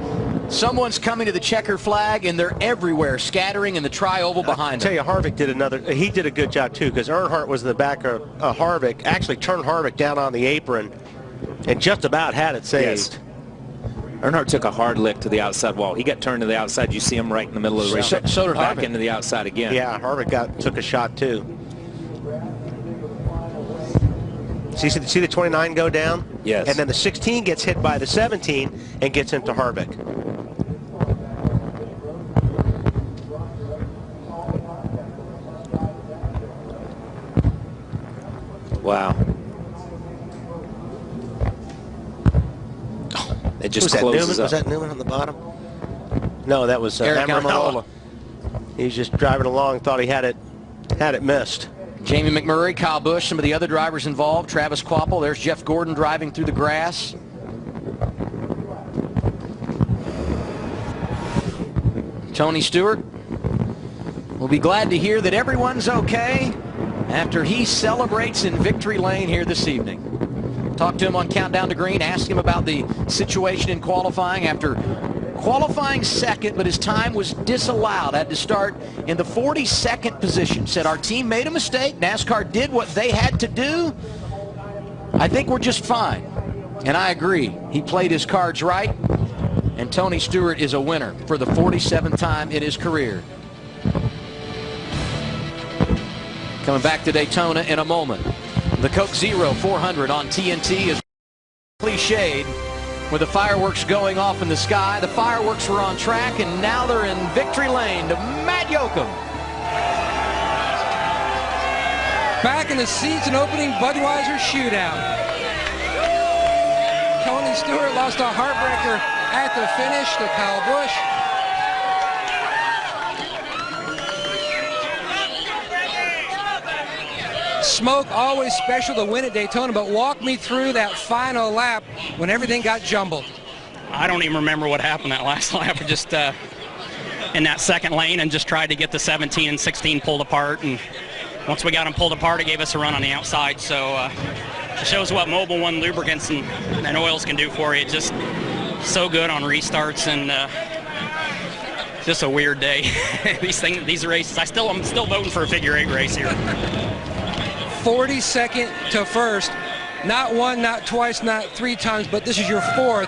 Someone's coming to the checker flag and they're everywhere, scattering in the tri-oval behind them. I tell you, Harvick did a good job too, because Earnhardt was in the back of Harvick, actually turned Harvick down on the apron and just about had it saved. Yes. Earnhardt took a hard lick to the outside wall. He got turned to the outside. You see him right in the middle of the race. So did back Harvick. Into the outside again. Yeah, Harvick took a shot too. See the 29 go down? Yes. And then the 16 gets hit by the 17 and gets into Harvick. Wow. It just closes up. Was that Newman on the bottom? No, that was Eric Almirola. He was just driving along, thought he had it missed. Jamie McMurray, Kyle Busch, some of the other drivers involved. Travis Kvapil, there's Jeff Gordon driving through the grass. Tony Stewart will be glad to hear that everyone's okay after he celebrates in victory lane here this evening. Talked to him on Countdown to Green, asked him about the situation in qualifying after qualifying second, but his time was disallowed. Had to start in the 42nd position. Said, our team made a mistake. NASCAR did what they had to do. I think we're just fine. And I agree. He played his cards right. And Tony Stewart is a winner for the 47th time in his career. Coming back to Daytona in a moment. The Coke Zero 400 on TNT is cliched with the fireworks going off in the sky. The fireworks were on track, and now they're in victory lane to Matt Yoakum. Back in the season opening Budweiser shootout. Tony Stewart lost a heartbreaker at the finish to Kyle Busch. Smoke, always special to win at Daytona, but walk me through that final lap when everything got jumbled. I don't even remember what happened that last lap. We just in that second lane and just tried to get the 17 and 16 pulled apart. And once we got them pulled apart, it gave us a run on the outside. So it shows what Mobil 1 lubricants and oils can do for you. Just so good on restarts, and just a weird day. These races, I'm still voting for a figure 8 race here. 42nd to first, not one, not twice, not 3 times, but this is your 4th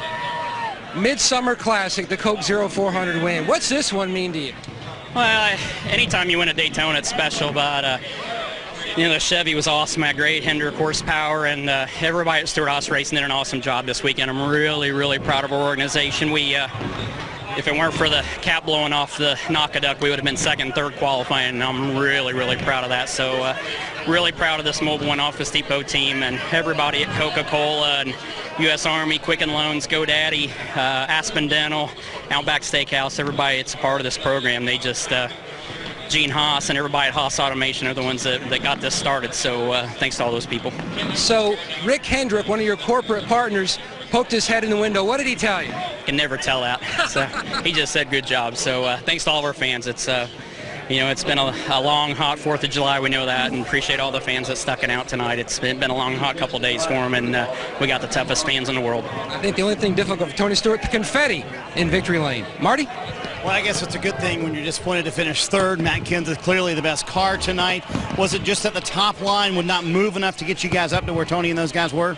Midsummer Classic, the Coke Zero 400 win. What's this one mean to you? Well, anytime you win at Daytona, it's special, but you know, the Chevy was awesome, had great Hendrick horsepower, and everybody at Stewart Haas Racing did an awesome job this weekend. I'm really, really proud of our organization. We, if it weren't for the cap blowing off the Nakaduck, we would have been second and third qualifying, and I'm really, really proud of that. So really proud of this Mobil 1 Office Depot team and everybody at Coca-Cola and U.S. Army, Quicken Loans, GoDaddy, Aspen Dental, Outback Steakhouse, everybody that's a part of this program. They just, Gene Haas and everybody at Haas Automation are the ones that got this started. So thanks to all those people. So Rick Hendrick, one of your corporate partners, poked his head in the window. What did he tell you? I can never tell that. So he just said good job. So thanks to all of our fans. It's you know, it's been a long, hot 4th of July. We know that, and appreciate all the fans that stuck it out tonight. It's been a long, hot couple of days for them, and we got the toughest fans in the world. I think the only thing difficult for Tony Stewart, the confetti in victory lane. Marty? Well, I guess it's a good thing when you're disappointed to finish 3rd. Matt Kenseth clearly the best car tonight. Was it just that the top line would not move enough to get you guys up to where Tony and those guys were?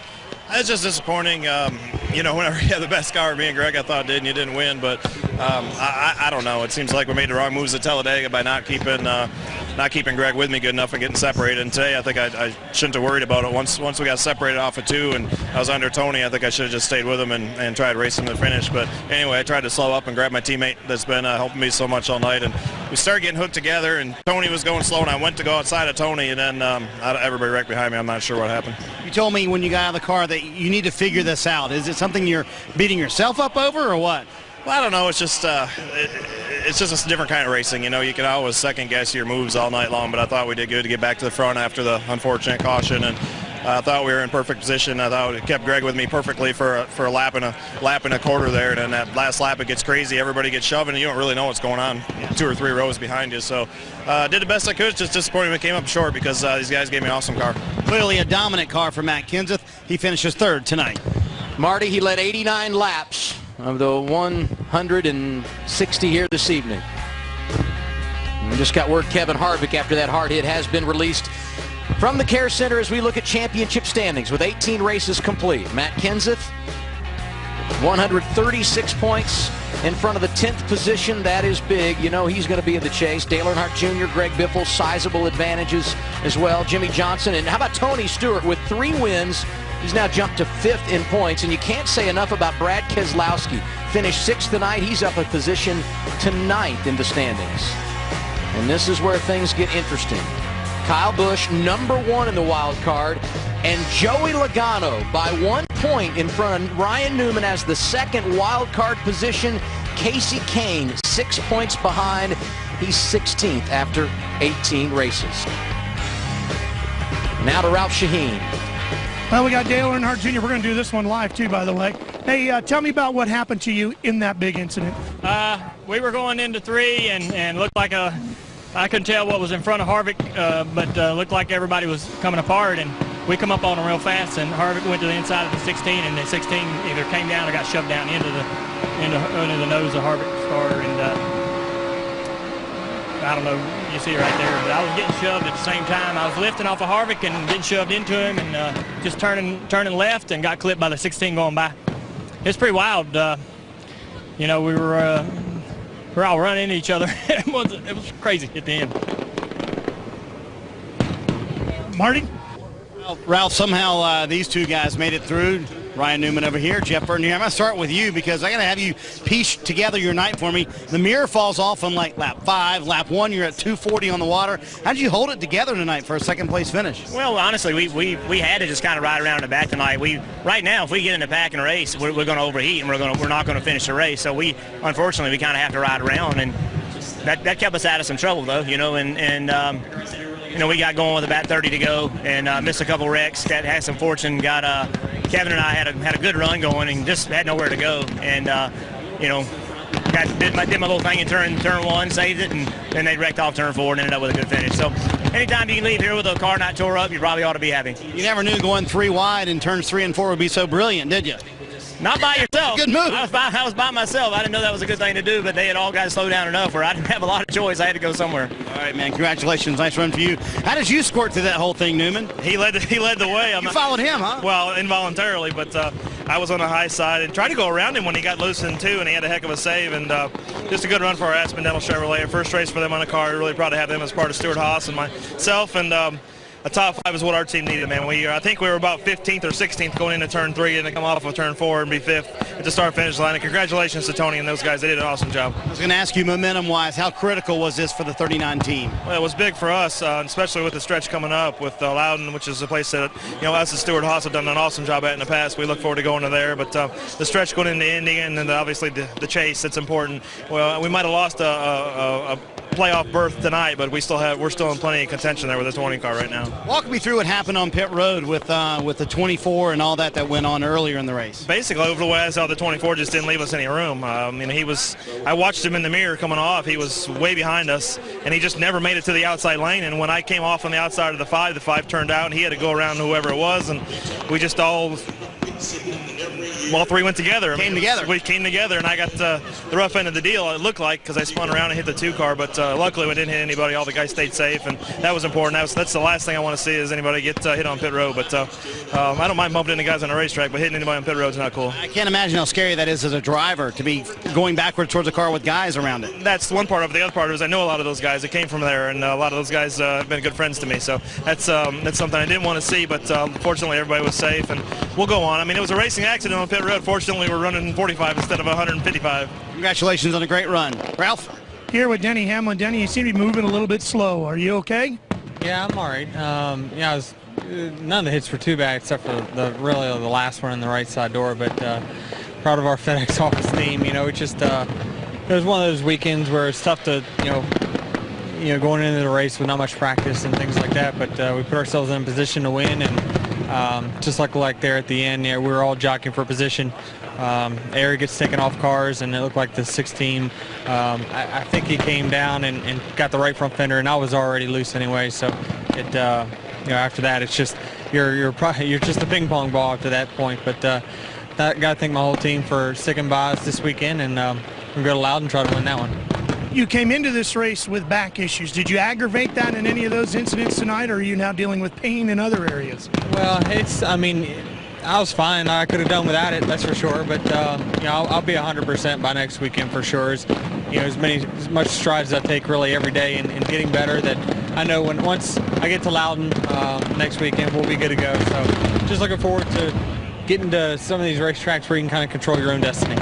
It's just disappointing. You know, whenever you have the best car, me and Greg, I thought did, and you didn't win. But I don't know. It seems like we made the wrong moves at Talladega by not keeping Greg with me good enough and getting separated. And today, I think I shouldn't have worried about it. Once we got separated off of 2 and I was under Tony, I think I should have just stayed with him and tried to race him to the finish. But anyway, I tried to slow up and grab my teammate that's been helping me so much all night. And we started getting hooked together, and Tony was going slow, and I went to go outside of Tony, and then everybody wrecked behind me. I'm not sure what happened. You told me when you got out of the car that you need to figure this out. Is it something you're beating yourself up over, or what? Well, I don't know. It's just it's just a different kind of racing. You know, you can always second guess your moves all night long, but I thought we did good to get back to the front after the unfortunate caution, and I thought we were in perfect position. I thought it kept Greg with me perfectly for a lap and a quarter there, and then that last lap it gets crazy. Everybody gets shoving, and you don't really know what's going on 2 or 3 rows behind you. So did the best I could. Just disappointed we came up short because these guys gave me an awesome car. Clearly a dominant car for Matt Kenseth. He finishes 3rd tonight. Marty, he led 89 laps of the 160 here this evening. We just got word Kevin Harvick, after that hard hit, has been released from the Care Center as we look at championship standings with 18 races complete. Matt Kenseth, 136 points in front of the 10th position. That is big. You know he's going to be in the chase. Dale Earnhardt Jr., Greg Biffle, sizable advantages as well. Jimmy Johnson, and how about Tony Stewart with 3 wins? He's now jumped to 5th in points, and you can't say enough about Brad Keselowski. Finished 6th tonight. He's up a position to 9th in the standings. And this is where things get interesting. Kyle Busch, number 1 in the wild card, and Joey Logano by 1 point in front of Ryan Newman as the 2nd wild card position. Casey Kane, 6 points behind. He's 16th after 18 races. Now to Ralph Shaheen. Well, we got Dale Earnhardt Jr. We're going to do this one live, too, by the way. Hey, tell me about what happened to you in that big incident. We were going into 3 and looked like I couldn't tell what was in front of Harvick, but looked like everybody was coming apart. And we come up on them real fast, and Harvick went to the inside of the 16, and the 16 either came down or got shoved down into the nose of Harvick's car, and I don't know, you see it right there, but I was getting shoved at the same time. I was lifting off of Harvick and getting shoved into him, and just turning left and got clipped by the 16 going by. It's pretty wild. You know, we're all running into each other. It was crazy at the end. Marty? Well, Ralph, somehow these two guys made it through. Ryan Newman over here, Jeff Burton here. I'm going to start with you because I got to have you piece together your night for me. The mirror falls off on like lap 5. Lap 1, you're at 240 on the water. How did you hold it together tonight for a second place finish? Well, honestly, we had to just kind of ride around in the back tonight. Right now, if we get in the pack in a race, we're going to overheat and we're not going to finish the race. So unfortunately, we kind of have to ride around, and that kept us out of some trouble though, you know, and you know, we got going with about 30 to go and missed a couple wrecks. Had some fortune. Kevin and I had a good run going and just had nowhere to go. And you know, did my little thing in turn 1, saved it, and then they wrecked off turn 4 and ended up with a good finish. So anytime you can leave here with a car not tore up, you probably ought to be happy. You never knew going 3 wide in turns 3 and 4 would be so brilliant, did you? Not by yourself. Good move. I was by myself. I didn't know that was a good thing to do, but they had all got to slow down enough where I didn't have a lot of choice. I had to go somewhere. All right, man. Congratulations. Nice run for you. How did you squirt through that whole thing, Newman? He led the way. You followed him, huh? Well, involuntarily, but I was on the high side and tried to go around him when he got loose in 2, and he had a heck of a save. And just a good run for our Aspendale Chevrolet. First race for them on a car. Really proud to have them as part of Stuart Haas and myself. And a top 5 is what our team needed, man. I think we were about 15th or 16th going into turn 3 and to come off of turn 4 and be 5th at the start-finish line. And congratulations to Tony and those guys. They did an awesome job. I was going to ask you, momentum-wise, how critical was this for the 39 team? Well, it was big for us, especially with the stretch coming up with Loudon, which is a place that, you know, us as Stuart Haas have done an awesome job at in the past. We look forward to going to there. But the stretch going into Indy and then obviously the chase, it's important. Well, we might have lost a playoff berth tonight, but we're still in plenty of contention there with the 20 car right now. Walk me through what happened on pit road with the 24 and all that went on earlier in the race. Basically, over the way I saw the 24 just didn't leave us any room. I mean, I watched him in the mirror coming off. He was way behind us, and he just never made it to the outside lane. And when I came off on the outside of the 5 turned out, and he had to go around whoever it was, and we just all 3 went together. We came together, and I got the rough end of the deal, it looked like, because I spun around and hit the 2 car. But luckily, we didn't hit anybody. All the guys stayed safe, and that was important. That's the last thing I want to see is anybody get hit on pit road. But I don't mind bumping into guys on a racetrack, but hitting anybody on pit road is not cool. I can't imagine how scary that is as a driver to be going backwards towards a car with guys around it. That's one part of it. The other part is I know a lot of those guys that came from there, and a lot of those guys have been good friends to me. So that's something I didn't want to see, but fortunately everybody was safe, and we'll go on. I mean, it was a racing accident on pit road. Fortunately, we're running 45 instead of 155. Congratulations on a great run. Ralph? Here with Denny Hamlin. Denny, you seem to be moving a little bit slow. Are you okay? Yeah, I'm all right. Yeah, none of the hits were too bad except for the last one in the right side door, but proud of our FedEx office team. You know, it just it was one of those weekends where it's tough to, you know, going into the race with not much practice and things like that, but we put ourselves in a position to win, and just like there at the end, we were all jockeying for position. Air gets taken off cars, and it looked like the 16. I think he came down and got the right front fender, and I was already loose anyway. So it, you know, after that, it's just you're just a ping pong ball after that point. But got to thank my whole team for sticking by us this weekend, and we're going to Loudon and try to win that one. You came into this race with back issues. Did you aggravate that in any of those incidents tonight, or are you now dealing with pain in other areas? Well, I mean, I was fine. I could have done without it, that's for sure. But you know, I'll be 100% by next weekend for sure. You know, as much strides as I take really every day in getting better. That I know once I get to Loudon next weekend, we'll be good to go. So just looking forward to getting to some of these racetracks where you can kind of control your own destiny.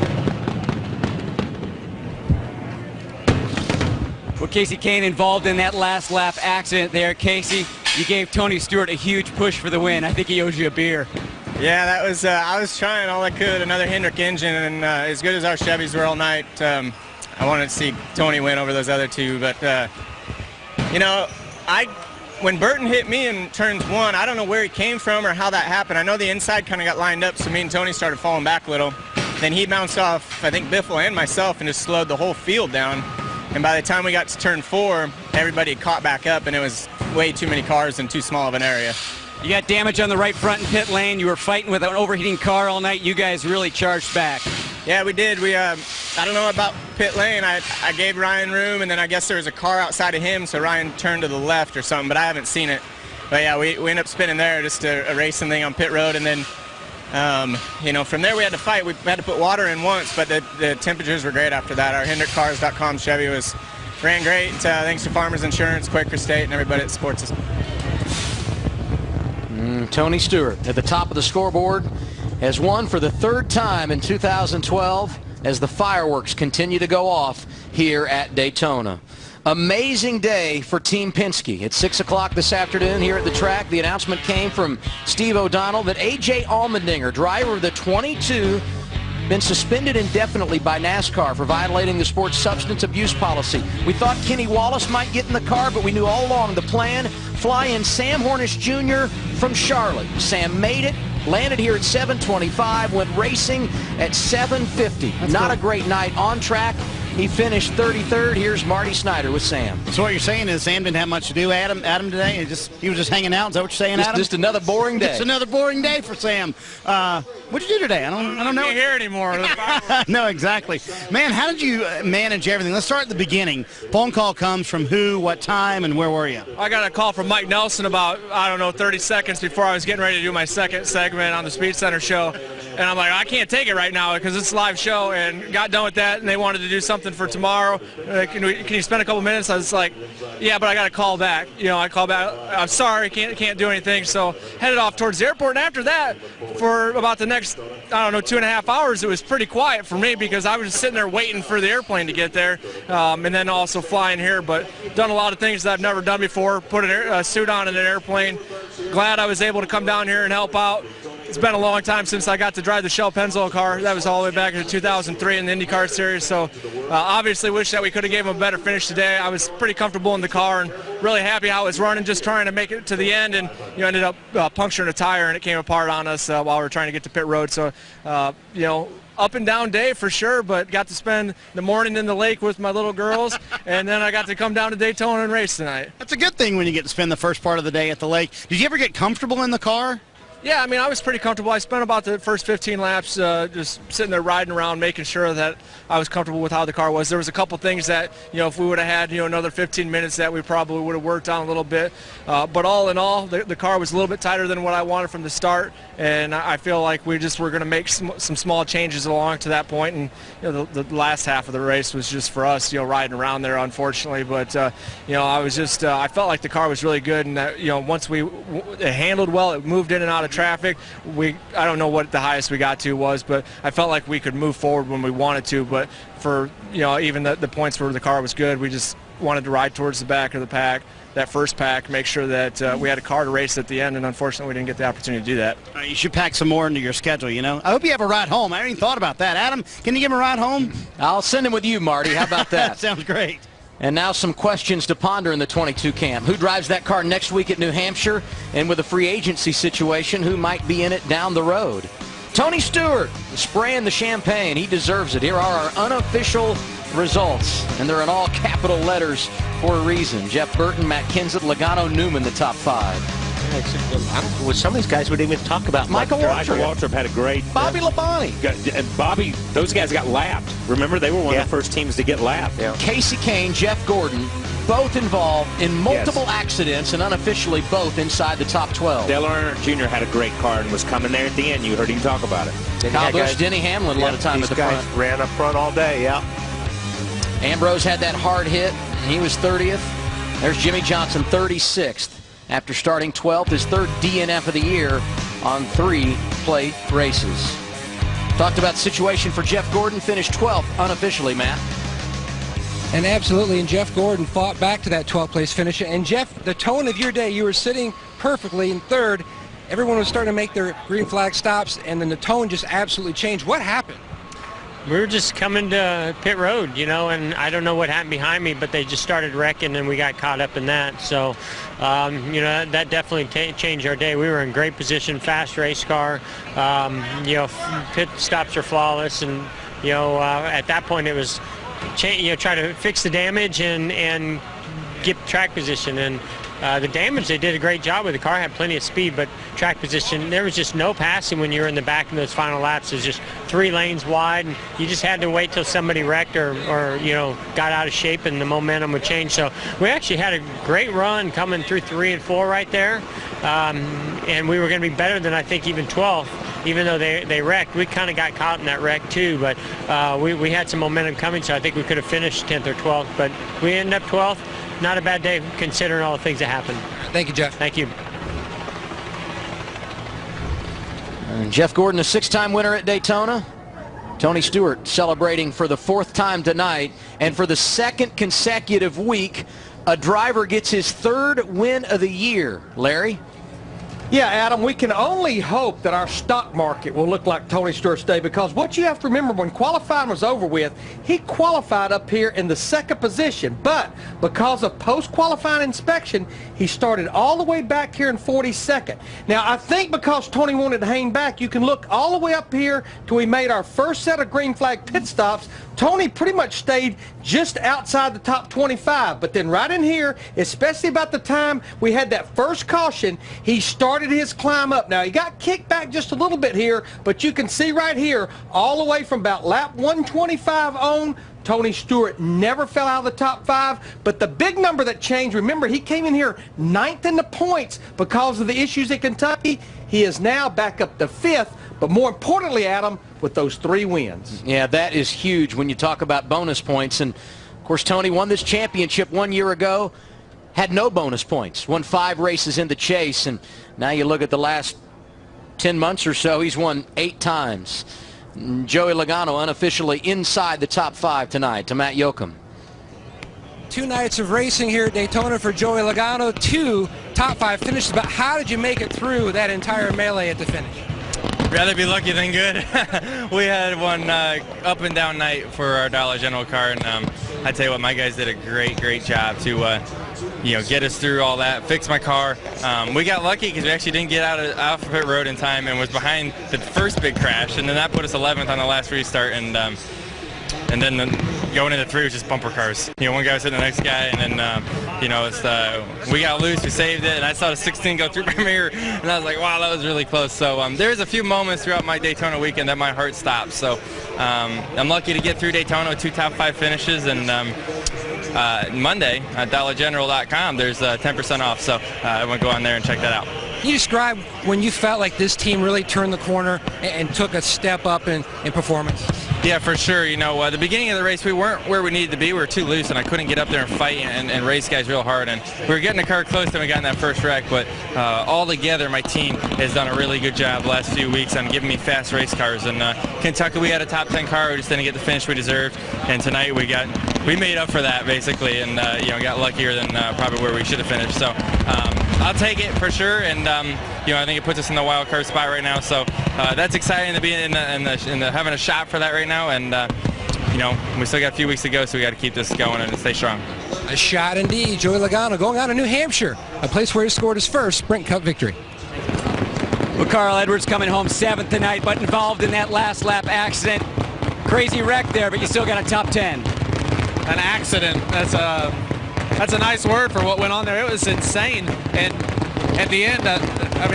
Well, Casey Kane involved in that last lap accident there. Casey, you gave Tony Stewart a huge push for the win. I think he owes you a beer. Yeah, that was. I was trying all I could. Another Hendrick engine, and as good as our Chevys were all night, I wanted to see Tony win over those other two. But you know, when Burton hit me in turns 1, I don't know where he came from or how that happened. I know the inside kind of got lined up, so me and Tony started falling back a little. Then he bounced off, I think, Biffle and myself, and just slowed the whole field down. And by the time we got to turn 4, everybody had caught back up, and it was way too many cars in too small of an area. You got damage on the right front in pit lane. You were fighting with an overheating car all night. You guys really charged back. Yeah, we did. I don't know about pit lane. I gave Ryan room, and then I guess there was a car outside of him, so Ryan turned to the left or something, but I haven't seen it. But yeah, we ended up spinning there, just a racing thing on pit road, and then from there we had to fight. We had to put water in once, but the temperatures were great after that. Our HendrickCars.com Chevy ran great, thanks to Farmers Insurance, Quaker State, and everybody that supports us. Tony Stewart at the top of the scoreboard has won for the 3rd time in 2012 as the fireworks continue to go off here at Daytona. Amazing day for Team Penske. At 6 o'clock this afternoon here at the track, the announcement came from Steve O'Donnell that A.J. Allmendinger, driver of the 22, been suspended indefinitely by NASCAR for violating the sport's substance abuse policy. We thought Kenny Wallace might get in the car, but we knew all along the plan, fly in Sam Hornish Jr. from Charlotte. Sam made it, landed here at 7:25, went racing at 7:50. Not a great night on track. He finished 33rd. Here's Marty Snyder with Sam. So what you're saying is Sam didn't have much to do, Adam today? He was just hanging out? Is that what you're saying, Adam? Just another boring day. Just another boring day for Sam. What'd you do today? I don't know. Can't hear anymore. No, exactly. Man, how did you manage everything? Let's start at the beginning. Phone call comes from who, what time, and where were you? I got a call from Mike Nelson about, 30 seconds before I was getting ready to do my second segment on the Speed Center show. And I'm like, I can't take it right now because it's a live show, and got done with that, and they wanted to do something for tomorrow. Can you spend a couple minutes? I was like, yeah, but I got to call back. I call back. I'm sorry, can't do anything. So headed off towards the airport, and after that, for about the next, 2.5 hours, it was pretty quiet for me because I was just sitting there waiting for the airplane to get there, and then also flying here. But done a lot of things that I've never done before. Put a suit on in an airplane. Glad I was able to come down here and help out. It's been a long time since I got to drive the Shell Pennzoil car. That was all the way back in 2003 in the IndyCar Series. So obviously wish that we could have gave him a better finish today. I was pretty comfortable in the car and really happy how it was running, just trying to make it to the end, and ended up puncturing a tire, and it came apart on us while we were trying to get to pit road. So up and down day for sure, but got to spend the morning in the lake with my little girls, and then I got to come down to Daytona and race tonight. That's a good thing when you get to spend the first part of the day at the lake. Did you ever get comfortable in the car? Yeah, I was pretty comfortable. I spent about the first 15 laps just sitting there riding around, making sure that I was comfortable with how the car was. There was a couple things that, if we would have had, another 15 minutes that we probably would have worked on a little bit. But all in all, the car was a little bit tighter than what I wanted from the start, and I feel like we just were going to make some small changes along to that point. And the last half of the race was just for us, riding around there, unfortunately. But I was just I felt like the car was really good, and that once it handled well, it moved in and out of traffic. I don't know what the highest we got to was, but I felt like we could move forward when we wanted to. But for even the points where the car was good, we just wanted to ride towards the back of the pack, that first pack, make sure that we had a car to race at the end, and unfortunately we didn't get the opportunity to do that. You should pack some more into your schedule, I hope you have a ride home. I haven't even thought about that. Adam, can you give him a ride home? I'll send him with you, Marty. How about that? Sounds great. And now some questions to ponder in the 22 camp. Who drives that car next week at New Hampshire? And with a free agency situation, who might be in it down the road? Tony Stewart spraying the champagne. He deserves it. Here are our unofficial results, and they're in all capital letters for a reason. Jeff Burton, Matt Kenseth, Logano, Newman, the top 5. With some of these guys, we didn't even talk about Michael Waltrip had a great. Bobby Labonte. And Bobby, those guys got lapped. Remember, they were one of the first teams to get lapped. Yeah. Casey Kane, Jeff Gordon, both involved in multiple accidents, and unofficially both inside the top 12. Dale Earnhardt Jr. had a great car and was coming there at the end. You heard him talk about it. Kyle Busch, Denny Hamlin, a lot of time at the front. Ran up front all day, yeah. Ambrose had that hard hit, and he was 30th. There's Jimmy Johnson, 36th. After starting 12th, his third DNF of the year on 3 plate races. Talked about the situation for Jeff Gordon, finished 12th unofficially, Matt. And absolutely, and Jeff Gordon fought back to that 12th place finish. And Jeff, the tone of your day, you were sitting perfectly in third. Everyone was starting to make their green flag stops, and then the tone just absolutely changed. What happened? We were just coming to pit road, and I don't know what happened behind me, but they just started wrecking, and we got caught up in that. So, that definitely changed our day. We were in great position, fast race car. Pit stops are flawless, and at that point it was, try to fix the damage and get track position. And the damage, they did a great job with. The car had plenty of speed, but track position, there was just no passing when you were in the back in those final laps. It was just 3 lanes wide, and you just had to wait till somebody wrecked or got out of shape, and the momentum would change. So we actually had a great run coming through 3 and 4 right there, and we were going to be better than I think even 12th. Even though they wrecked, we kind of got caught in that wreck too, but we had some momentum coming, so I think we could have finished 10th or 12th, but we ended up 12th. Not a bad day considering all the things that happened. Thank you, Jeff. Thank you. And Jeff Gordon, a 6-time winner at Daytona. Tony Stewart celebrating for the 4th time tonight, and for the 2nd consecutive week, a driver gets his 3rd win of the year. Larry? Yeah, Adam, we can only hope that our stock market will look like Tony Stewart's day, because what you have to remember, when qualifying was over with, he qualified up here in the 2nd position, but because of post-qualifying inspection, he started all the way back here in 42nd. Now, I think because Tony wanted to hang back, you can look all the way up here till we made our first set of green flag pit stops. Tony pretty much stayed just outside the top 25, but then right in here, especially about the time we had that first caution, he started his climb up. Now, he got kicked back just a little bit here, but you can see right here, all the way from about lap 125 on, Tony Stewart never fell out of the top 5, but the big number that changed, remember, he came in here 9th in the points because of the issues at Kentucky. He is now back up to 5th, but more importantly, Adam, with those 3 wins. Yeah, that is huge when you talk about bonus points. And, of course, Tony won this championship 1 year ago, had no bonus points, won 5 races in the chase, and now you look at the last 10 months or so, he's won 8 times. Joey Logano unofficially inside the top 5 tonight to Matt Yoakum. 2 nights of racing here at Daytona for Joey Logano, 2 top 5 finishes, but how did you make it through that entire melee at the finish? Rather be lucky than good. We had one up and down night for our Dollar General car, and I tell you what, my guys did a great job to get us through all that, fix my car. We got lucky because we actually didn't get out of pit road in time and was behind the first big crash, and then that put us 11th on the last restart, and then going into 3 was just bumper cars. One guy was hitting the next guy, and then we got loose, we saved it, and I saw the 16 go through my mirror, and I was like, wow, that was really close. So there's a few moments throughout my Daytona weekend that my heart stopped. So I'm lucky to get through Daytona with 2 top 5 finishes, and Monday at DollarGeneral.com there's 10% off, so everyone go on there and check that out. Can you describe when you felt like this team really turned the corner and took a step up in performance? Yeah, for sure. The beginning of the race, we weren't where we needed to be. We were too loose, and I couldn't get up there and fight and race guys real hard. And we were getting the car close, and we got in that first wreck. But all together, my team has done a really good job the last few weeks on giving me fast race cars. And Kentucky, we had a top 10 car. We just didn't get the finish we deserved. And tonight, we made up for that, basically, and got luckier than probably where we should have finished. So I'll take it for sure. And I think it puts us in the wild card spot right now. So that's exciting to be in the having a shot for that right now. And we still got a few weeks to go, so we got to keep this going and stay strong. A shot indeed. Joey Logano going on to New Hampshire, a place where he scored his first Sprint Cup victory. Well, Carl Edwards coming home 7th tonight, but involved in that last lap accident. Crazy wreck there, but you still got a top 10. An accident. That's a nice word for what went on there. It was insane. And at the end,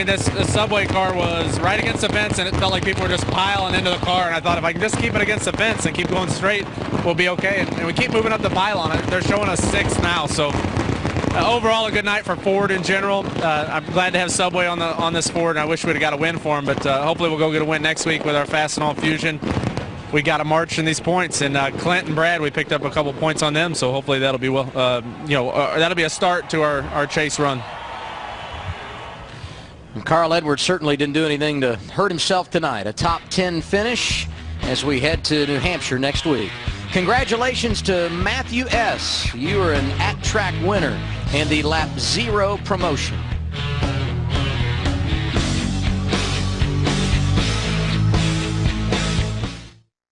this subway car was right against the fence, and it felt like people were just piling into the car. And I thought, if I can just keep it against the fence and keep going straight, we'll be okay. And we keep moving up the pylon. They're showing us 6th now. So overall, a good night for Ford in general. I'm glad to have Subway on this Ford, and I wish we'd have got a win for him. But hopefully, we'll go get a win next week with our Fastenal Fusion. We got to march in these points, and Clint and Brad, we picked up a couple points on them. So hopefully, that'll be that'll be a start to our chase run. And Carl Edwards certainly didn't do anything to hurt himself tonight. A top 10 finish as we head to New Hampshire next week. Congratulations to Matthew S. You are an at-track winner and the Lap 0 promotion.